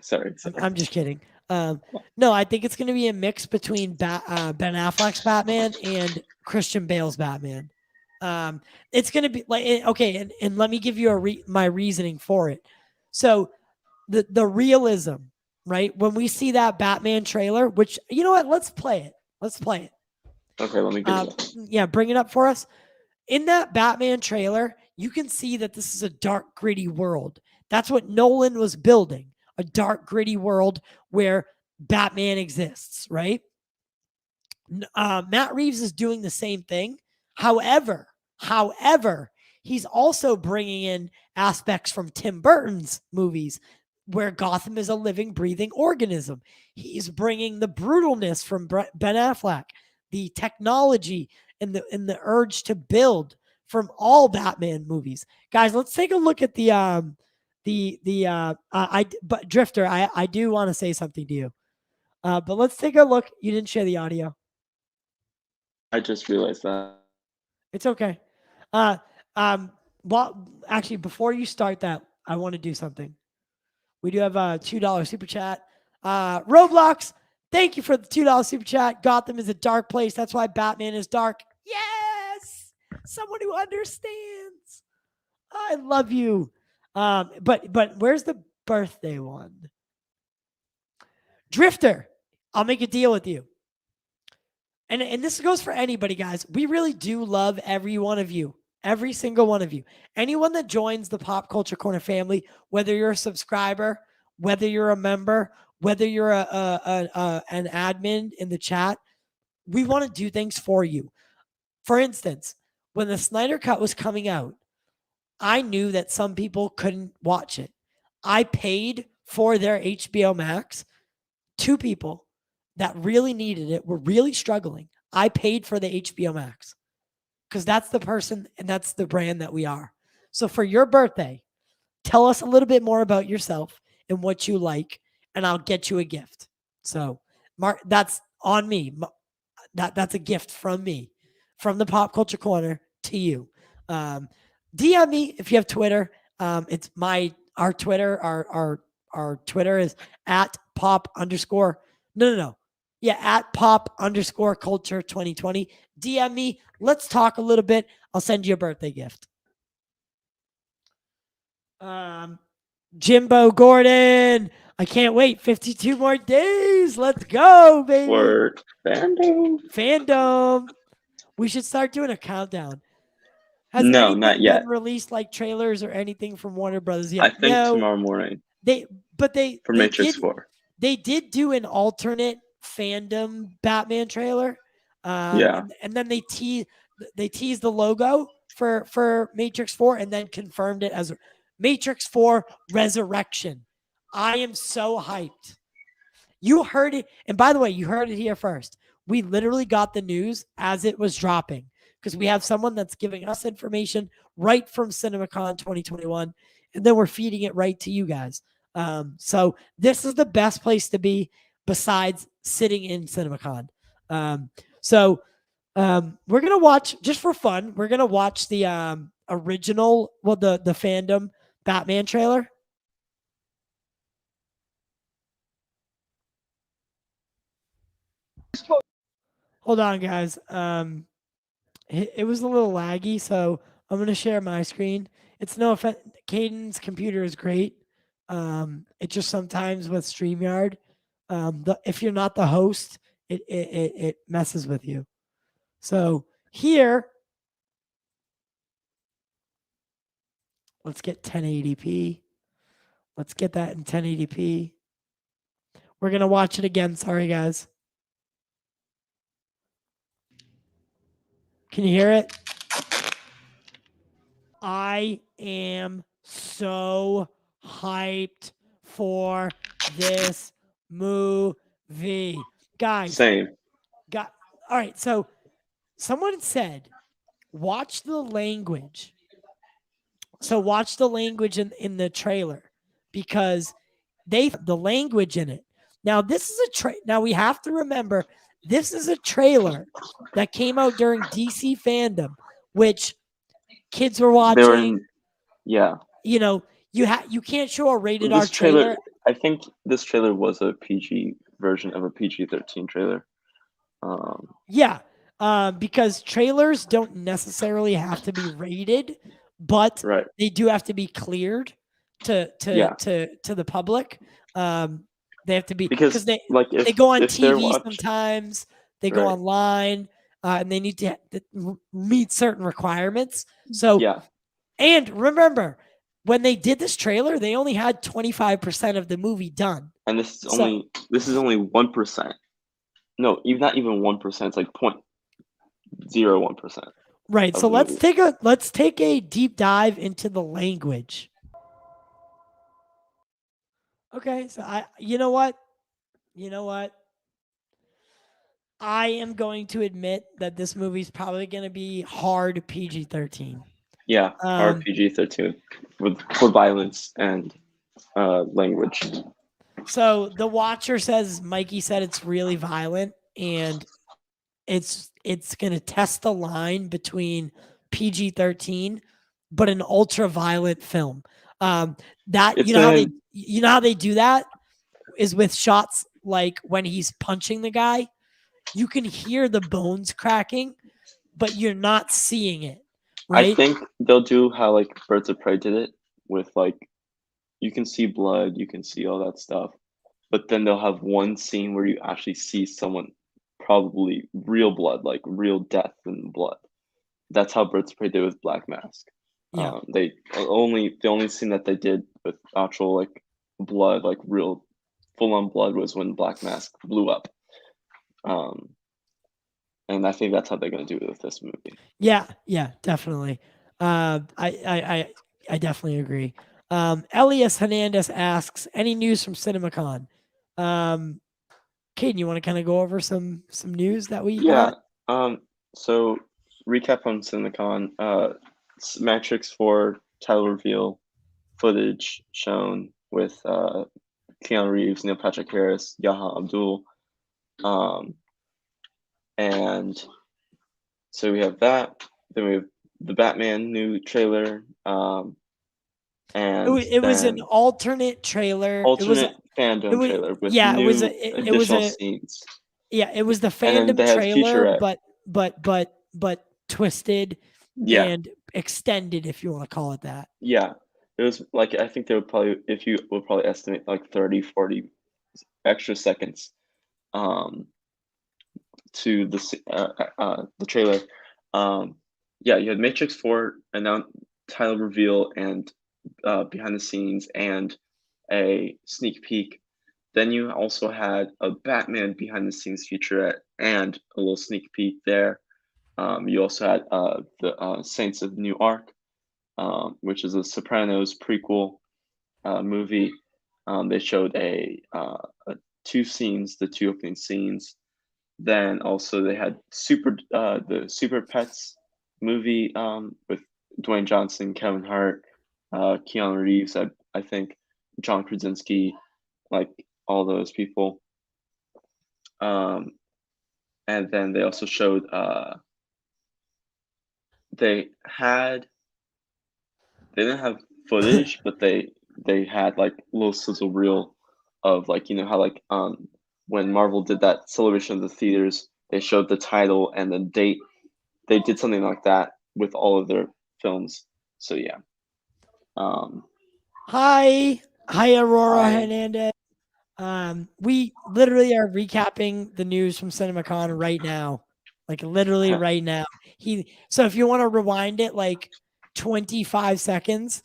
I'm just kidding. No, I think it's going to be a mix between Ben Affleck's Batman and Christian Bale's Batman. It's going to be like, okay, and let me give you my reasoning for it. So the realism, right? When we see that Batman trailer, which, you know what, let's play it. Okay, let me get it. Yeah, bring it up for us. In that Batman trailer, you can see that this is a dark, gritty world. That's what Nolan was building, a dark, gritty world where Batman exists, right? Matt Reeves is doing the same thing. However, he's also bringing in aspects from Tim Burton's movies where Gotham is a living, breathing organism. He's bringing the brutalness from Ben Affleck, the technology and the urge to build from all Batman movies. Guys, let's take a look at but Drifter, I do want to say something to you. But let's take a look. You didn't share the audio. I just realized that. It's okay. Well, actually, before you start that, I want to do something. We do have a $2 super chat. Roblox, thank you for the $2 super chat. Gotham is a dark place. That's why Batman is dark. Yes! Someone who understands. I love you. But where's the birthday one? Drifter, I'll make a deal with you. And this goes for anybody, guys. We really do love every one of you. Every single one of you. Anyone that joins the Pop Culture Corner family, whether you're a subscriber, whether you're a member, whether you're an admin in the chat, we want to do things for you. For instance, when the Snyder Cut was coming out, I knew that some people couldn't watch it. I paid for their HBO Max. 2 people that really needed it were really struggling. I paid for the HBO Max because that's the person and that's the brand that we are. So for your birthday, tell us a little bit more about yourself and what you like, and I'll get you a gift. So, Mark, that's on me. That's a gift from me, from the Pop Culture Corner to you. DM me if you have Twitter. It's our Twitter. Our Twitter is at @pop_. No. Yeah, at @pop_culture 2020. DM me. Let's talk a little bit. I'll send you a birthday gift. Jimbo Gordon. I can't wait. 52 more days. Let's go, baby. Word. Fandom. We should start doing a countdown. Has No, anything not yet. been released like trailers or anything from Warner Brothers yet? I think tomorrow morning for Matrix 4. They did do an alternate fandom Batman trailer. Yeah. And then they teased the logo for Matrix 4 and then confirmed it as Matrix 4 Resurrection. I am so hyped. You heard it. And by the way, you heard it here first. We literally got the news as it was dropping because we have someone that's giving us information right from CinemaCon 2021. And then we're feeding it right to you guys. So this is the best place to be besides sitting in CinemaCon. We're going to watch, just for fun, we're going to watch the original, the fandom Batman trailer. Hold on, guys. It was a little laggy, so I'm going to share my screen. It's no offense. Caiden's computer is great. It just sometimes with StreamYard, if you're not the host, it messes with you. So here, let's get 1080p. Let's get that in 1080p. We're going to watch it again. Sorry, guys. Can you hear it? I am so hyped for this movie. Guys. Same. All right, so someone said, watch the language. So watch the language in the trailer because the language in it. Now, this is now we have to remember this is a trailer that came out during DC fandom, which kids were watching. Yeah. You know, you can't show a rated R trailer. I think this trailer was a PG version of a PG-13 trailer. Because trailers don't necessarily have to be rated, but they do have to be cleared to the public. They have to be because they go on TV sometimes. They go online and they need to meet certain requirements. So and remember, when they did this trailer, they only had 25% of the movie done. And this is only 1%. No, not even 1%. It's like 0.01%. Right. So let's take a deep dive into the language. Okay, so you know what? I am going to admit that this movie's probably going to be hard PG-13. Yeah, hard PG-13 for violence and language. So the Watcher says, Mikey said it's really violent, and it's going to test the line between PG-13 but an ultra-violent film. You know how they do that is with shots like when he's punching the guy, you can hear the bones cracking, but you're not seeing it. right? I think they'll do how like Birds of Prey did it with like you can see blood, you can see all that stuff, but then they'll have one scene where you actually see someone, probably real blood, like real death in blood. That's how Birds of Prey did with Black Mask. Yeah. The only scene that they did with actual like blood, like real full on blood, was when Black Mask blew up. And I think that's how they're gonna do it with this movie. Yeah, definitely. I definitely agree. Elias Hernandez asks, any news from CinemaCon? Caden, you want to kind of go over some news that we Yeah. got? So recap on CinemaCon. Matrix 4 title reveal footage shown with Keanu Reeves, Neil Patrick Harris, Yaha Abdul, and so we have that. Then we have the Batman new trailer, and It was an then alternate trailer. alternate fandom it was trailer with yeah, new it was additional a scenes. yeah, it was the And then fandom they had trailer, featurette. but twisted Yeah, and extended, if you want to call it that. yeah. It was like I think they would probably, if you would probably estimate like 30, 40 extra seconds to the trailer. Yeah, you had Matrix 4 announced title reveal and behind the scenes and a sneak peek. Then you also had a Batman behind the scenes featurette and a little sneak peek there. You also had the Saints of Newark, which is a Sopranos prequel movie. They showed two scenes, the two opening scenes. Then also they had the Super Pets movie with Dwayne Johnson, Kevin Hart, Keanu Reeves, I think, John Krasinski, like all those people. And then they also showed they didn't have footage, but they had like little sizzle reel of like how like when Marvel did that celebration of the theaters, they showed the title and the date. They did something like that with all of their films. So yeah. Hi, Aurora Hi. Hernandez. We literally are recapping the news from CinemaCon right now, like literally right now. So if you want to rewind it like 25 seconds,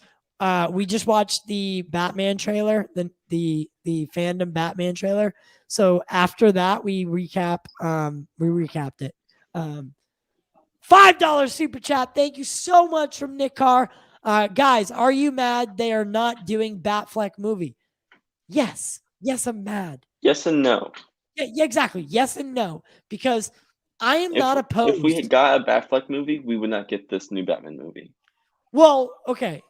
we just watched the Batman trailer, the fandom Batman trailer. So after that, we recapped it. $5 super chat. Thank you so much from Nick Carr. Guys, are you mad they are not doing Batfleck movie? Yes, I'm mad. Yes and no. Yeah, exactly. Yes and no, because I am not If opposed. we had got a Batfleck movie, we would not get this new Batman movie. Well, okay.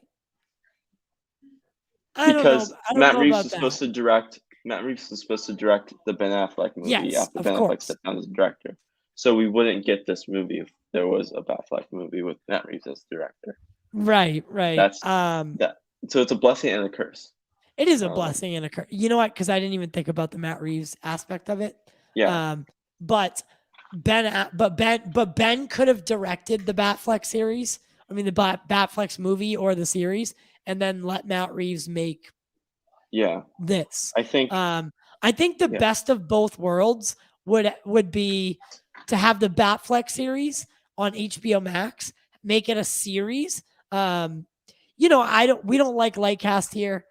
I don't know Matt Reeves about is that. supposed to direct. Matt Reeves is supposed to direct the Ben Affleck movie Yes, after of Ben Affleck course. stepped down as director. So we wouldn't get this movie if there was a Batfleck movie with Matt Reeves as director. Right. That's that. So it's a blessing and a curse. It is a blessing and a curse. You know what? Because I didn't even think about the Matt Reeves aspect of it. Yeah. But Ben could have directed the Batfleck series. I mean, the Batflex movie or the series, and then let Matt Reeves make this. I think the best of both worlds would be to have the Batflex series on HBO Max, make it a series. We don't like Lightcast here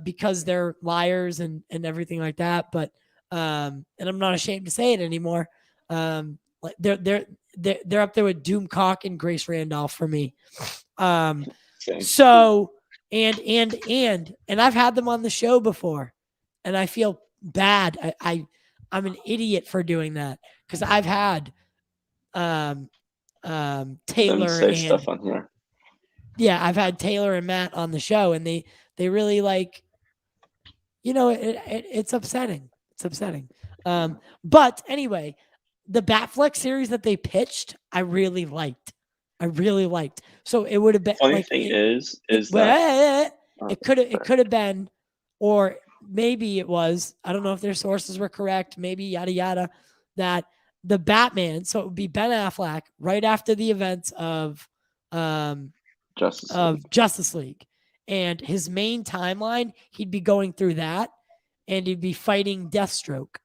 because they're liars and everything like that. But and I'm not ashamed to say it anymore. Like they're up there with Doomcock and Grace Randolph for me. So and I've had them on the show before, and I feel bad. I'm an idiot for doing that because I've had Taylor say and stuff on here. Yeah, I've had Taylor and Matt on the show, and they really like, it's upsetting. It's upsetting. But anyway, the Batfleck series that they pitched, I really liked. So it would have been Funny like thing is that it could have been, or maybe it was. I don't know if their sources were correct. Maybe yada yada. That the Batman, so it would be Ben Affleck right after the events of Justice of League. Justice League. And his main timeline, he'd be going through that and he'd be fighting Deathstroke.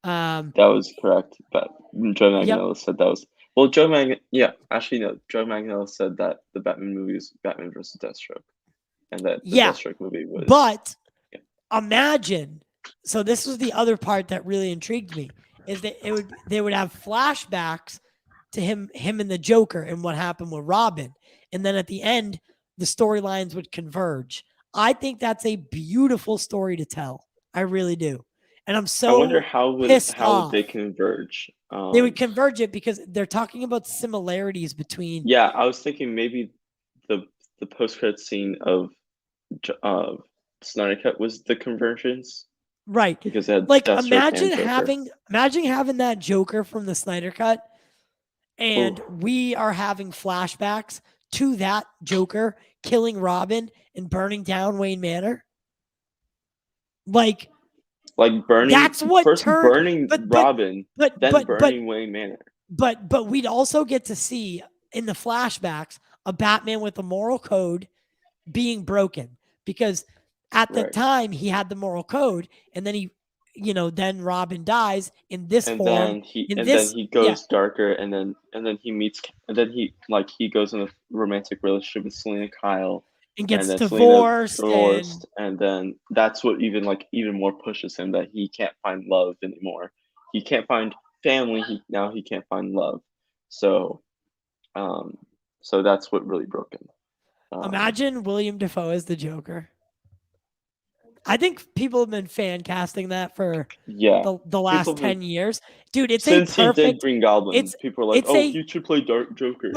That was correct. But Joe Manganiello said that was Joe Manganiello said that the Batman movie was Batman versus Deathstroke, and that the Deathstroke movie was. But imagine. So this was the other part that really intrigued me, is that they would have flashbacks to him and the Joker and what happened with Robin, and then at the end the storylines would converge. I think that's a beautiful story to tell. I really do. And I'm so I wonder how would they converge? They would converge it because they're talking about similarities between. Yeah, I was thinking maybe the post-credit scene of Snyder Cut was the convergence. Right. Because it had like imagine having that Joker from the Snyder Cut, and we are having flashbacks to that Joker killing Robin and burning down Wayne Manor. Like burning. That's what first burning Robin, then burning Wayne Manor. But we'd also get to see in the flashbacks a Batman with a moral code being broken, because at the time he had the moral code, and then then Robin dies in this form. Then he goes darker, and then he meets, and then he goes in a romantic relationship with Selena Kyle. And gets divorced, and then that's what even more pushes him, that he can't find love anymore. He can't find family. He can't find love. So that's what really broke him. Imagine William Dafoe as the Joker. I think people have been fan casting that for the last 10 years, dude. It's since he did Green Goblin. People are like, you should play Dark Joker.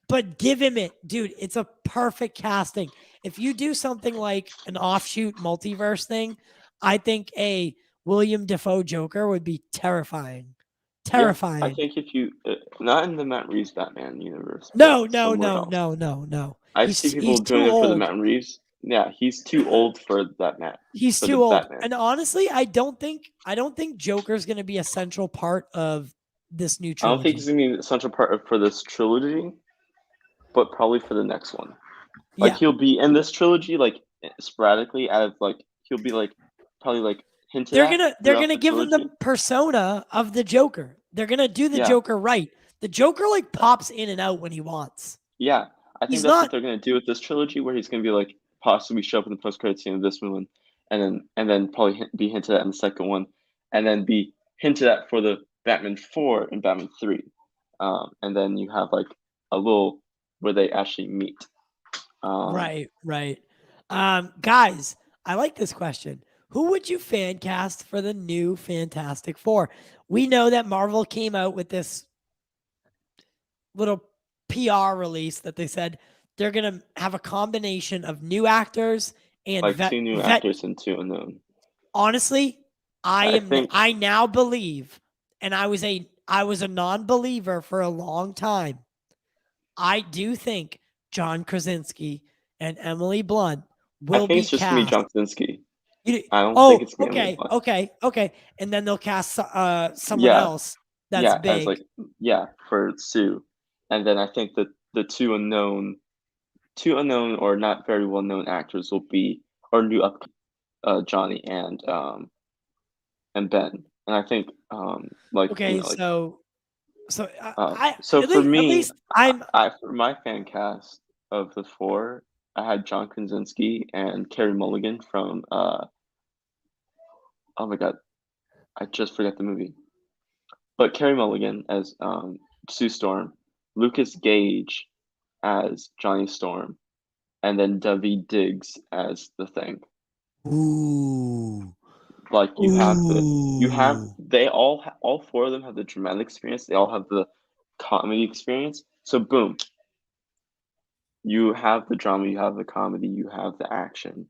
But give him it, dude. It's a perfect casting. If you do something like an offshoot multiverse thing, I think a William Dafoe Joker would be terrifying. Terrifying. Yeah, I think if you not in the Matt Reeves Batman universe. No. I see people doing it for the Matt Reeves. Yeah, he's too old for that Matt. He's too old. Batman. And honestly, I don't think Joker's going to be a central part of this new trilogy. I don't think he's going to be a central part for this trilogy, but probably for the next one. He'll be in this trilogy sporadically he'll be probably hinted at. They're gonna give him the persona of the Joker. They're gonna do the Joker right. The Joker pops in and out when he wants. Yeah, I think that's what they're gonna do with this trilogy, where he's gonna be possibly show up in the post-credit scene of this one, and then probably be hinted at in the second one, and then be hinted at for the Batman 4 and Batman 3, and then you have a little where they actually meet. Right. Guys, I like this question. Who would you fan cast for the new Fantastic Four? We know that Marvel came out with this little PR release that they said they're going to have a combination of new actors and 2 new actors and 2 unknown. Honestly, I now believe, and I was a non-believer for a long time. I do think John Krasinski and Emily Blunt will be cast. I think it's just going to be John Krasinski. I don't think it's going to be Emily Blunt. Okay. And then they'll cast someone else that's big. For Sue. And then I think that the two unknown or not very well known actors will be new up Johnny and Ben. And I think for my fan cast of the 4, I had John Krasinski and Carey Mulligan from oh my god, I just forgot the movie. But Carey Mulligan as Sue Storm, Lucas Gage as Johnny Storm, and then Daveed Diggs as the Thing. Ooh. All 4 of them have the dramatic experience. They all have the comedy experience. So boom. You have the drama, you have the comedy, you have the action.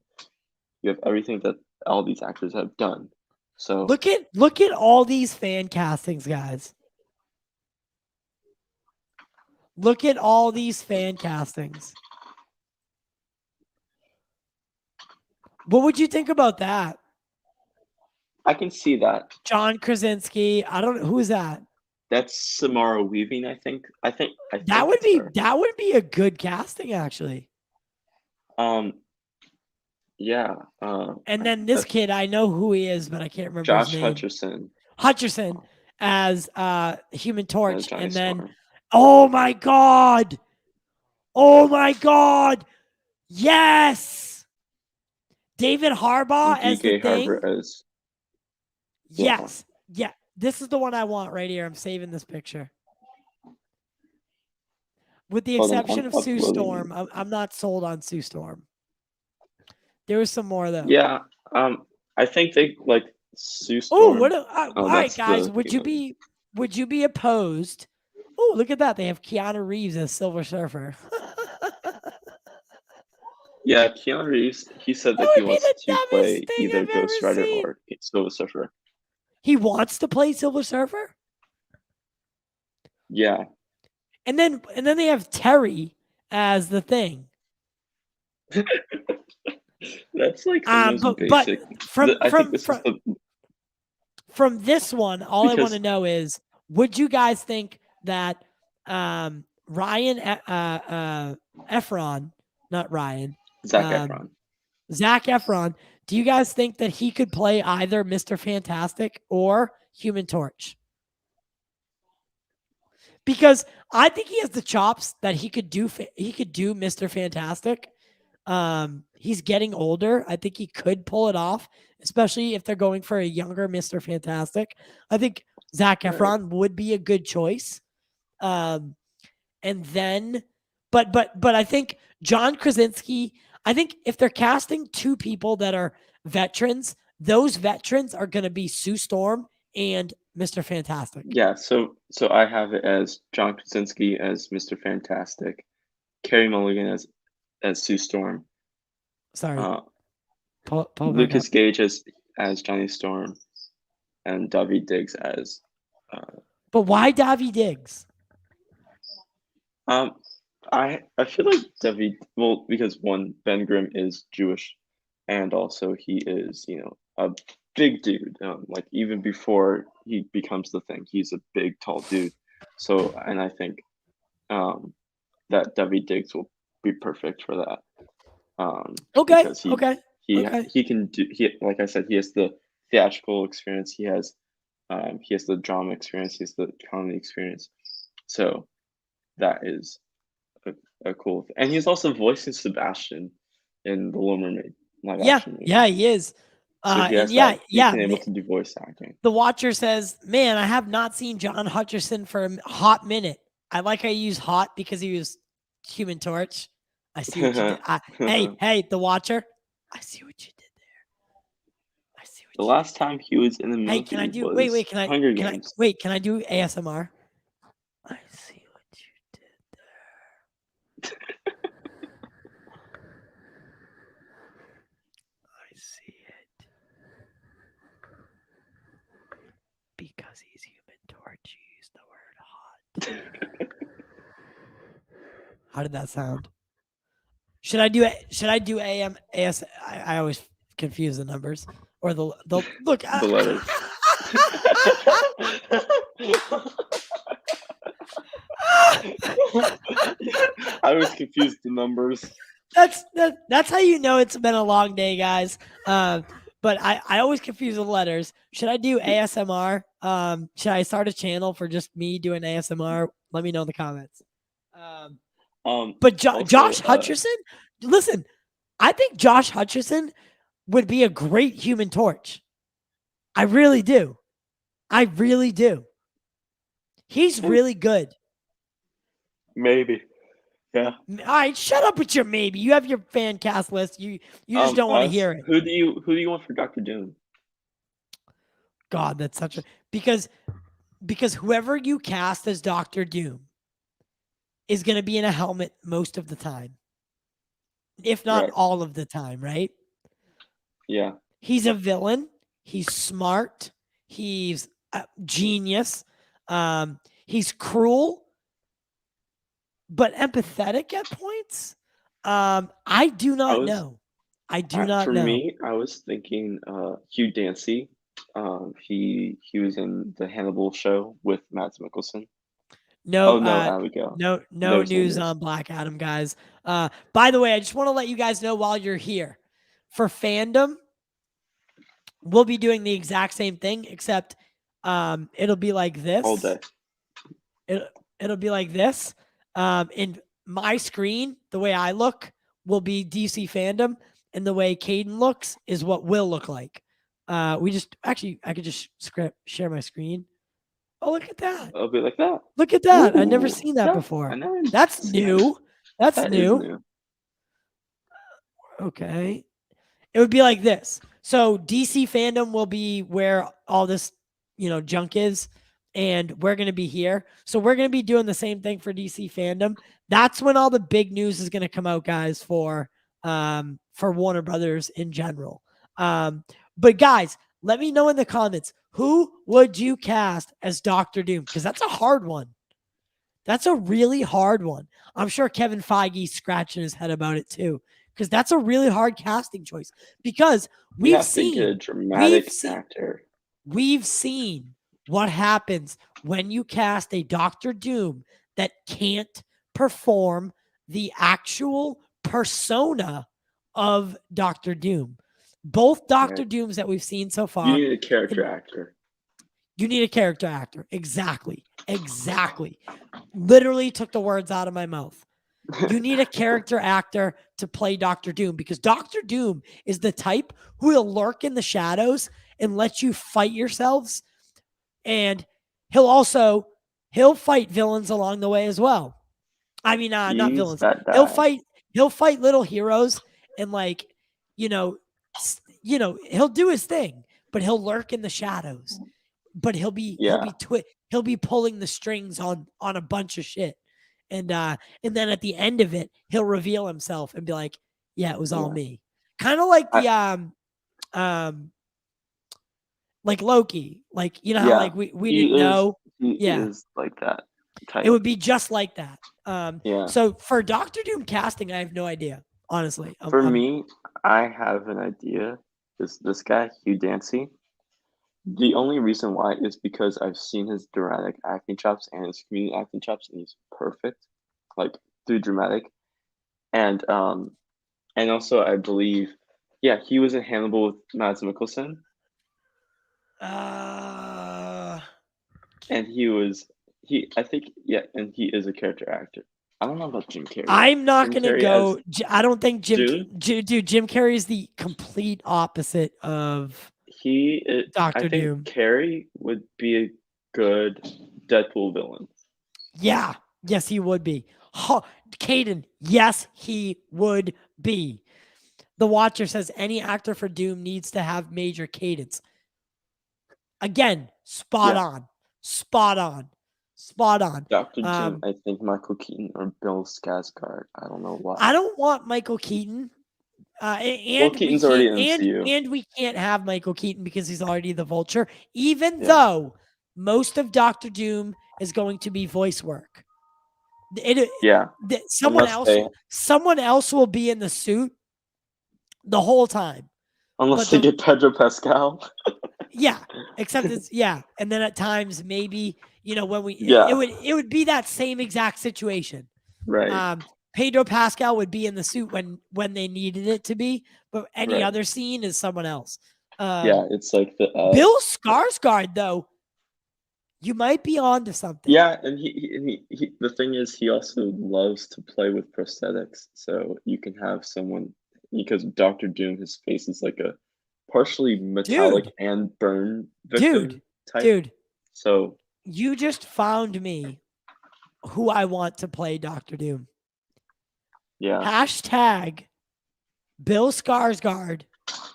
You have everything that all these actors have done. So look at all these fan castings, guys. Look at all these fan castings. What would you think about that? I can see that. John Krasinski. I don't know. Who is that? That's Samara Weaving, I think. I think That would it's be her. a good casting, actually. Yeah. And then this kid, I know who he is, but I can't remember Josh his name. Hutcherson as Human Torch, Johnny and then Storm. oh my god, yes, David Harbaugh And as the DK Thing. Harbour as Yes, yeah, this is the one I want right here. I'm saving this picture. With the Hold on, exception I'm of Sue uploading. Storm, I'm not sold on Sue Storm. There was some more though. Yeah. I think they like Sue Oh, Storm. what? All right, that's guys. the Would you be opposed? Oh, look at that. They have Keanu Reeves as Silver Surfer. Yeah, Keanu Reeves, he said that That he would be wants the to dumbest play thing either I've Ghost ever Rider seen. or Silver Surfer. He wants to play Silver Surfer? Yeah. And then they have Terry as the Thing. That's like the most But basic. I think this is the from this one, all I want because to know is, would you guys think that Ryan Efron, not Ryan, Zac Efron. Zac Efron, do you guys think that he could play either Mr. Fantastic or Human Torch? Because I think he has the chops that he could do Mr. Fantastic. He's getting older. I think he could pull it off, especially if they're going for a younger Mr. Fantastic. I think Zac Efron would be a good choice. And then, but I think John Krasinski, I think if they're casting two people that are veterans, those veterans are going to be Sue Storm and Mr. Fantastic. Yeah, so I have it as John Krasinski as Mr. Fantastic, Carey Mulligan as Sue Storm, Sorry. Pull Lucas Gage as Johnny Storm, and Daveed Diggs as. But why Daveed Diggs? I feel like Daveed. Well, because one, Ben Grimm is Jewish, and also he is a big dude. Like even before he becomes the Thing, he's a big, tall dude. So, and I think that Daveed Diggs will be perfect for that. Okay. Because he can do like I said, he has the theatrical experience. He has the drama experience. He has the comedy experience. So that is a cool thing. And he's also voicing Sebastian in the Little Mermaid live action movie. Yeah, he is. So he has been able to do voice acting. The Watcher says, "Man, I have not seen John Hutcherson for a hot minute. I like how you use hot because he was Human Torch. I see what you did. Hey, The Watcher. I see what you did there. I see what the last time he was in the movie. Hey, can I do? Wait. Can I do ASMR? I see what you did there. I see it. Because he's Human Torch, you use the word hot. How did that sound? Should I do AS? I always confuse the numbers or the look. The letters. I was confused the numbers. That's how you know it's been a long day, guys. But I always confuse the letters. Should I do ASMR? Should I start a channel for just me doing ASMR? Let me know in the comments. But Josh Hutcherson, listen, I think Josh Hutcherson would be a great Human Torch. I really do. He's really good. Maybe. Yeah. All right, shut up with your maybe. You have your fan cast list. You just don't want to hear it. Who do you want for Dr. Doom? God, that's such a because whoever you cast as Dr. Doom is going to be in a helmet most of the time, if not all of the time, right? Yeah. He's a villain. He's smart. He's a genius. He's cruel, but empathetic at points. I do not know. I do not know. For me, I was thinking Hugh Dancy He was in the Hannibal show with Mads Mikkelsen. No, there we go. no There's news on Black Adam, guys. By the way, I just want to let you guys know while you're here, for fandom, we'll be doing the exact same thing, except it'll be like this. All day. It'll be like this. And my screen, the way I look, will be DC fandom, and the way Caiden looks is what will look like. I could just share my screen. Oh, look at that. It'll be like that. Look at that. I've never Ooh, seen that before. That's That's new. That's That is new. new. Okay. It would be like this. So DC fandom will be where all this, junk is, and we're going to be here. So we're going to be doing the same thing for DC fandom. That's when all the big news is going to come out, guys, for Warner Brothers in general. But guys, let me know in the comments, who would you cast as Dr. Doom? Because that's a hard one. That's a really hard one. I'm sure Kevin Feige's scratching his head about it too, because that's a really hard casting choice. Because we've seen a dramatic actor. We've seen what happens when you cast a Dr. Doom that can't perform the actual persona of Dr. Doom. Both Dr. Dooms that we've seen so far. You need a character actor. You need a character actor. Exactly. Literally took the words out of my mouth. You need a character actor to play Dr. Doom, because Dr. Doom is the type who will lurk in the shadows and let you fight yourselves. And he'll fight villains along the way as well. I mean, not villains. He'll fight little heroes, and he'll do his thing, but he'll lurk in the shadows. But he'll be pulling the strings on a bunch of shit. And then at the end of it, he'll reveal himself and be like, yeah, it was all me. Kind of like the like Loki. Like, how we didn't know. He is like that type. It would be just like that. So for Dr. Doom casting, I have no idea, honestly. For me, I have an idea. This guy, Hugh Dancy. The only reason why is because I've seen his dramatic acting chops and his comedic acting chops, and he's perfect, like through dramatic, and also I believe, he was in Hannibal with Mads Mikkelsen, and and he is a character actor. I don't know about Jim Carrey. I'm not going to go. I don't think Jim Carrey is the complete opposite of Dr. Doom. Carrey would be a good Deadpool villain. Yeah. Yes, he would be. Caiden, yes, he would be. The Watcher says any actor for Doom needs to have major cadence. Again, spot on. Dr. Doom, I think Michael Keaton or Bill Skarsgård. I don't know why. I don't want Michael Keaton. Keaton's already in the MCU. And we can't have Michael Keaton because he's already the Vulture, even though most of Dr. Doom is going to be voice work. Someone else will be in the suit the whole time. Unless they get Pedro Pascal. Except and then at times maybe when it would be that same exact situation. Right. Pedro Pascal would be in the suit when they needed it to be, but any other scene is someone else. It's like the Bill Skarsgård though. You might be onto something. Yeah, and he the thing is, he also loves to play with prosthetics, so you can have someone, because Dr. Doom, his face is like a partially metallic and burn victim type. Dude. So you just found me who I want to play Dr. Doom. Yeah. Hashtag Bill Skarsgård,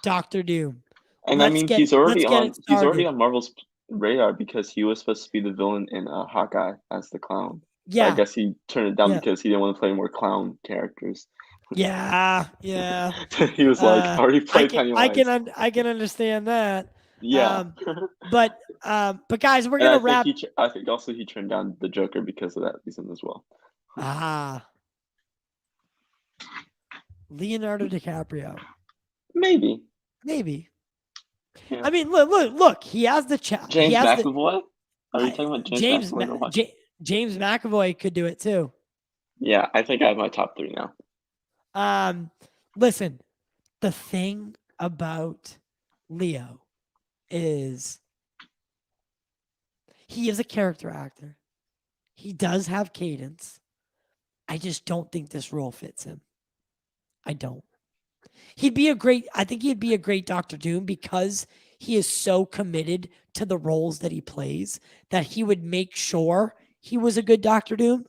Dr. Doom. And he's already on Marvel's radar because he was supposed to be the villain in Hawkeye as the clown. Yeah. So I guess he turned it down because he didn't want to play more clown characters. Yeah. He was like, I already played Pennywise. I can understand that. Yeah. But guys, we're gonna wrap. I think also he turned down the Joker because of that reason as well. Leonardo DiCaprio. Maybe. Yeah. I mean, look. He has the chat. James He has McAvoy? Are you the talking about James McAvoy to Ma- watch? J- James McAvoy could do it too. Yeah, I think I have my top 3 now. Listen, the thing about Leo is he is a character actor. He does have cadence. I just don't think this role fits him. I don't. I think he'd be a great Doctor Doom because he is so committed to the roles that he plays that he would make sure he was a good Doctor Doom.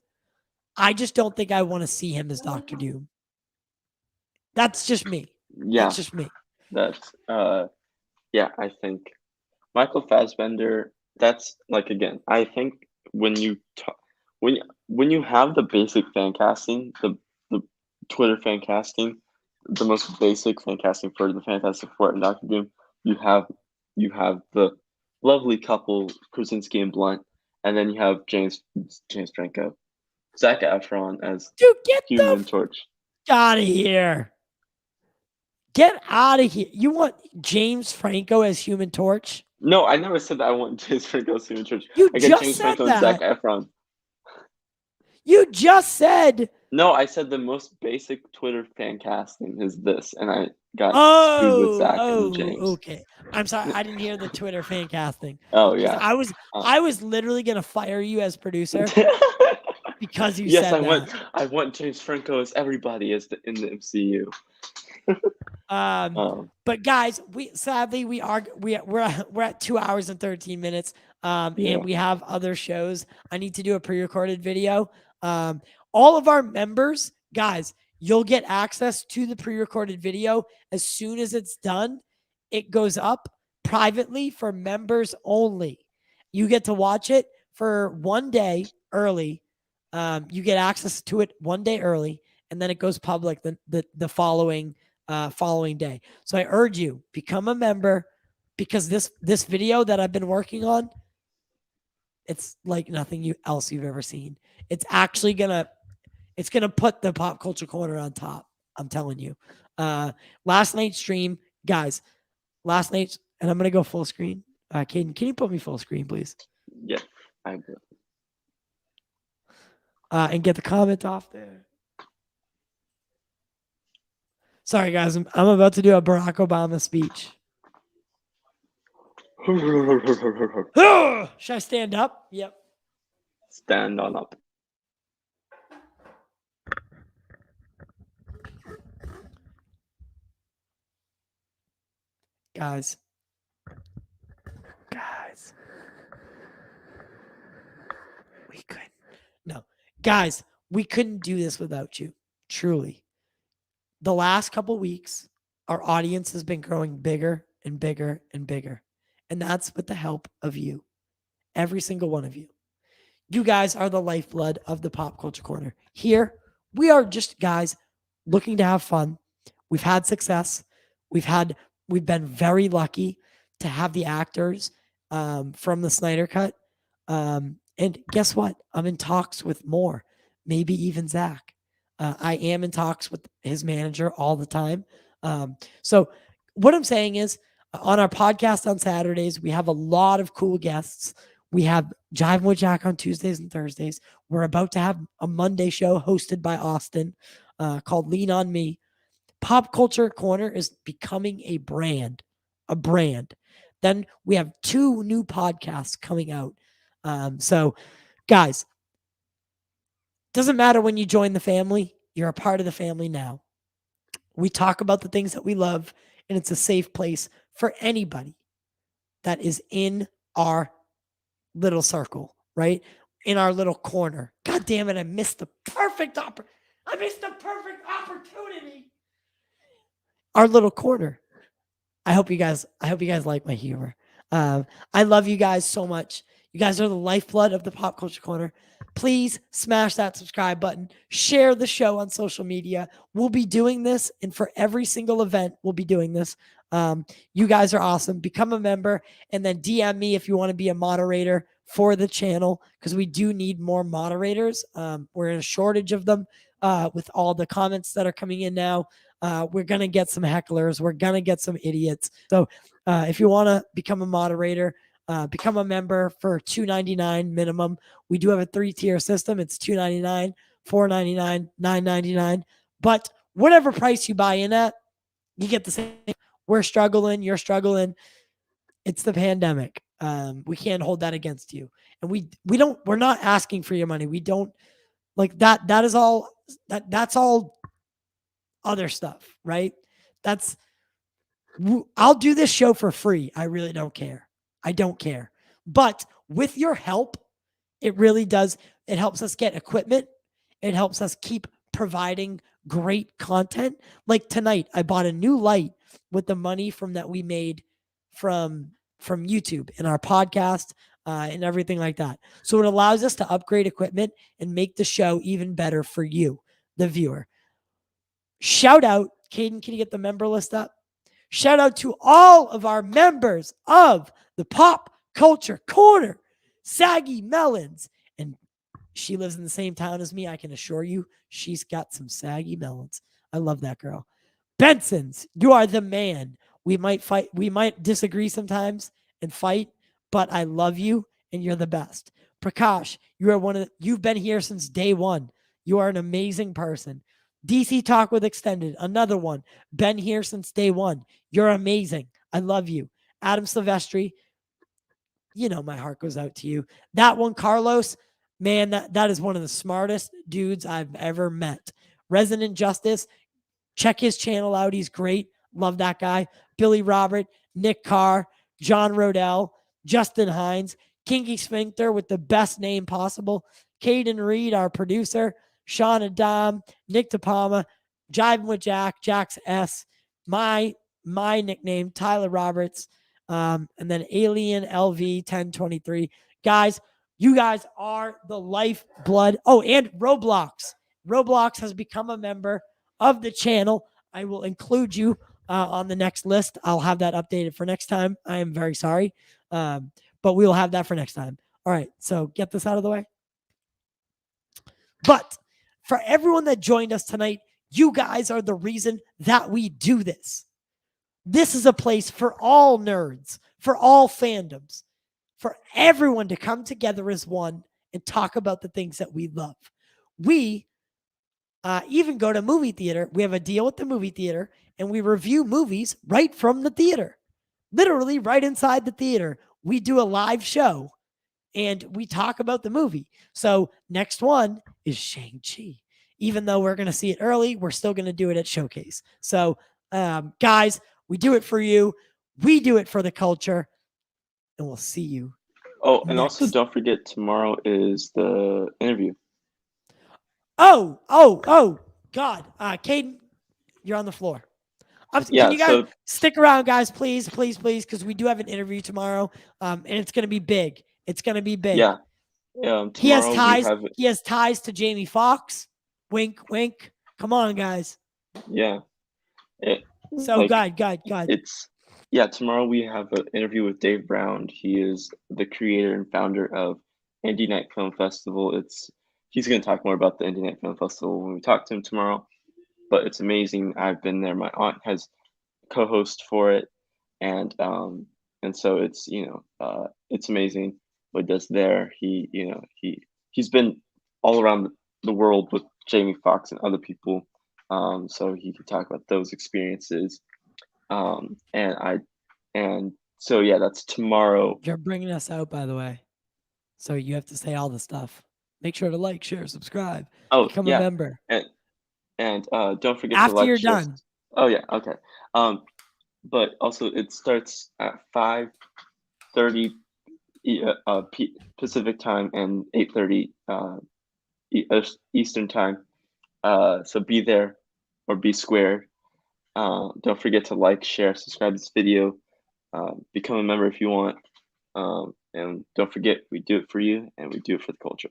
I just don't think I want to see him as Doctor Doom. That's just me. Yeah, That's just me. that's yeah, I think Michael Fassbender. That's like, again, I think when you when you have the basic fan casting, the Twitter fan casting, the most basic fan casting for the Fantastic Four and Doctor Doom, you have the lovely couple Krasinski and Blunt, and then you have James Franco, Zac Efron as Dude, get Human the Torch. out of here. Get out of here. You want James Franco as Human Torch? No, I never said that I want James Franco as Human Torch. You I get just James said Franco and Zac that. Efron. You just said. No, I said the most basic Twitter fan casting is this, and I got screwed with Zach and James. Okay. I'm sorry. I didn't hear the Twitter fan casting. Oh 'Cause yeah. I was literally gonna fire you as producer because you Yes, said that. I want James Franco as everybody in the MCU. But guys, we're at 2 hours and 13 minutes. Yeah. And we have other shows. I need to do a pre-recorded video. All of our members, guys, you'll get access to the pre-recorded video as soon as it's done. It goes up privately for members only. You get to watch it for 1 day early. You get access to it 1 day early, and then it goes public the following day. So I urge you, become a member, because this video that I've been working on, it's like nothing else you've ever seen. It's actually gonna put the Pop Culture Corner on top. I'm telling you. Last night's stream, guys. And I'm gonna go full screen. Caiden, can you put me full screen, please? Yeah, I will. And get the comment off there. Sorry, guys. I'm about to do a Barack Obama speech. Should I stand up? Yep. Stand on up. Guys. We couldn't. No. Guys, we couldn't do this without you. Truly. The last couple weeks, our audience has been growing bigger and bigger and bigger. And that's with the help of you. Every single one of you. You guys are the lifeblood of the Pop Culture Corner. Here, we are just guys looking to have fun. We've had success. We've been very lucky to have the actors from the Snyder Cut. And guess what? I'm in talks with more, maybe even Zach. I am in talks with his manager all the time. So what I'm saying is, on our podcast on Saturdays, we have a lot of cool guests. We have Jiving with Jack on Tuesdays and Thursdays. We're about to have a Monday show hosted by Austin called Lean On Me. Pop Culture Corner is becoming a brand. Then we have 2 new podcasts coming out. So, guys, doesn't matter when you join the family. You're a part of the family now. We talk about the things that we love, and it's a safe place for anybody that is in our little circle, right? In our little corner. God damn it, I missed the perfect opportunity. Our little corner. I hope you guys like my humor. I love you guys so much. You guys are the lifeblood of the Pop Culture Corner. Please smash that subscribe button. Share the show on social media. We'll be doing this, and for every single event, we'll be doing this. You guys are awesome. Become a member, and then DM me if you want to be a moderator for the channel, because we do need more moderators. We're in a shortage of them with all the comments that are coming in now. We're going to get some hecklers. We're going to get some idiots. So If you want to become a moderator, become a member for $2.99 minimum. We do have a 3-tier system. It's $2.99, $4.99, $9.99. But whatever price you buy in at, you get the same. We're struggling. You're struggling. It's the pandemic. We can't hold that against you. And we're not asking for your money. We don't like that. That is all that's all other stuff, right? I'll do this show for free. I really don't care. I don't care. But with your help, it really does. It helps us get equipment. It helps us keep providing great content. Like tonight, I bought a new light with the money that we made from YouTube and our podcast and everything like that. So it allows us to upgrade equipment and make the show even better for you, the viewer. Shout out, Caiden, can you get the member list up? Shout out to all of our members of the Pop Culture Corner, Saggy Melons. And she lives in the same town as me. I can assure you she's got some saggy melons. I love that girl. Benson's, you are the man. We might fight. We might disagree sometimes and fight, but I love you and you're the best. Prakash, you've been here since day one. You are an amazing person. DC Talk with Extended, another one. Been here since day one. You're amazing. I love you. Adam Silvestri, you know my heart goes out to you. That one, Carlos, man, that is one of the smartest dudes I've ever met. Resident Justice, check his channel out. He's great. Love that guy. Billy Robert, Nick Carr, John Rodell, Justin Hines, Kinky Sphincter with the best name possible. Caiden Reed, our producer. Sean Adam, Nick DePalma, Jiving with Jack, Jax S, my nickname, Tyler Roberts, and then Alien LV 1023. Guys, you guys are the lifeblood. Oh, and Roblox. Roblox has become a member of the channel. I will include you on the next list. I'll have that updated for next time. I am very sorry, but we will have that for next time. All right, so get this out of the way. But for everyone that joined us tonight, you guys are the reason that we do this. This is a place for all nerds, for all fandoms, for everyone to come together as one and talk about the things that we love. We even go to movie theater. We have a deal with the movie theater, and we review movies right from the theater, literally right inside the theater. We do a live show. And we talk about the movie. So next one is Shang-Chi. Even though we're going to see it early, we're still going to do it at Showcase. So, guys, we do it for you. We do it for the culture. And we'll see you. Oh, and also don't forget, tomorrow is the interview. Oh, God. Caiden, you're on the floor. Can you guys stick around, guys, please, because we do have an interview tomorrow, and it's going to be big. It's going to be big. Yeah. He has ties. He has ties to Jamie Foxx. Wink, wink. Come on, guys. Yeah. So, God. Tomorrow we have an interview with Dave Brown. He is the creator and founder of Indie Night Film Festival. He's going to talk more about the Indie Night Film Festival when we talk to him tomorrow. But it's amazing. I've been there. My aunt has co-host for it, and so it's it's amazing. What does there. He's been all around the world with Jamie Foxx and other people, so he can talk about those experiences. So that's tomorrow. You're bringing us out, by the way, so you have to say all the stuff. Make sure to like, share, subscribe. Become a member, and don't forget after to like. You're done. Oh yeah, okay. But also it starts at 5:30. Pacific time and 8:30 Eastern time. So be there or be square. Don't forget to like, share, subscribe to this video. Become a member if you want. And don't forget, we do it for you and we do it for the culture.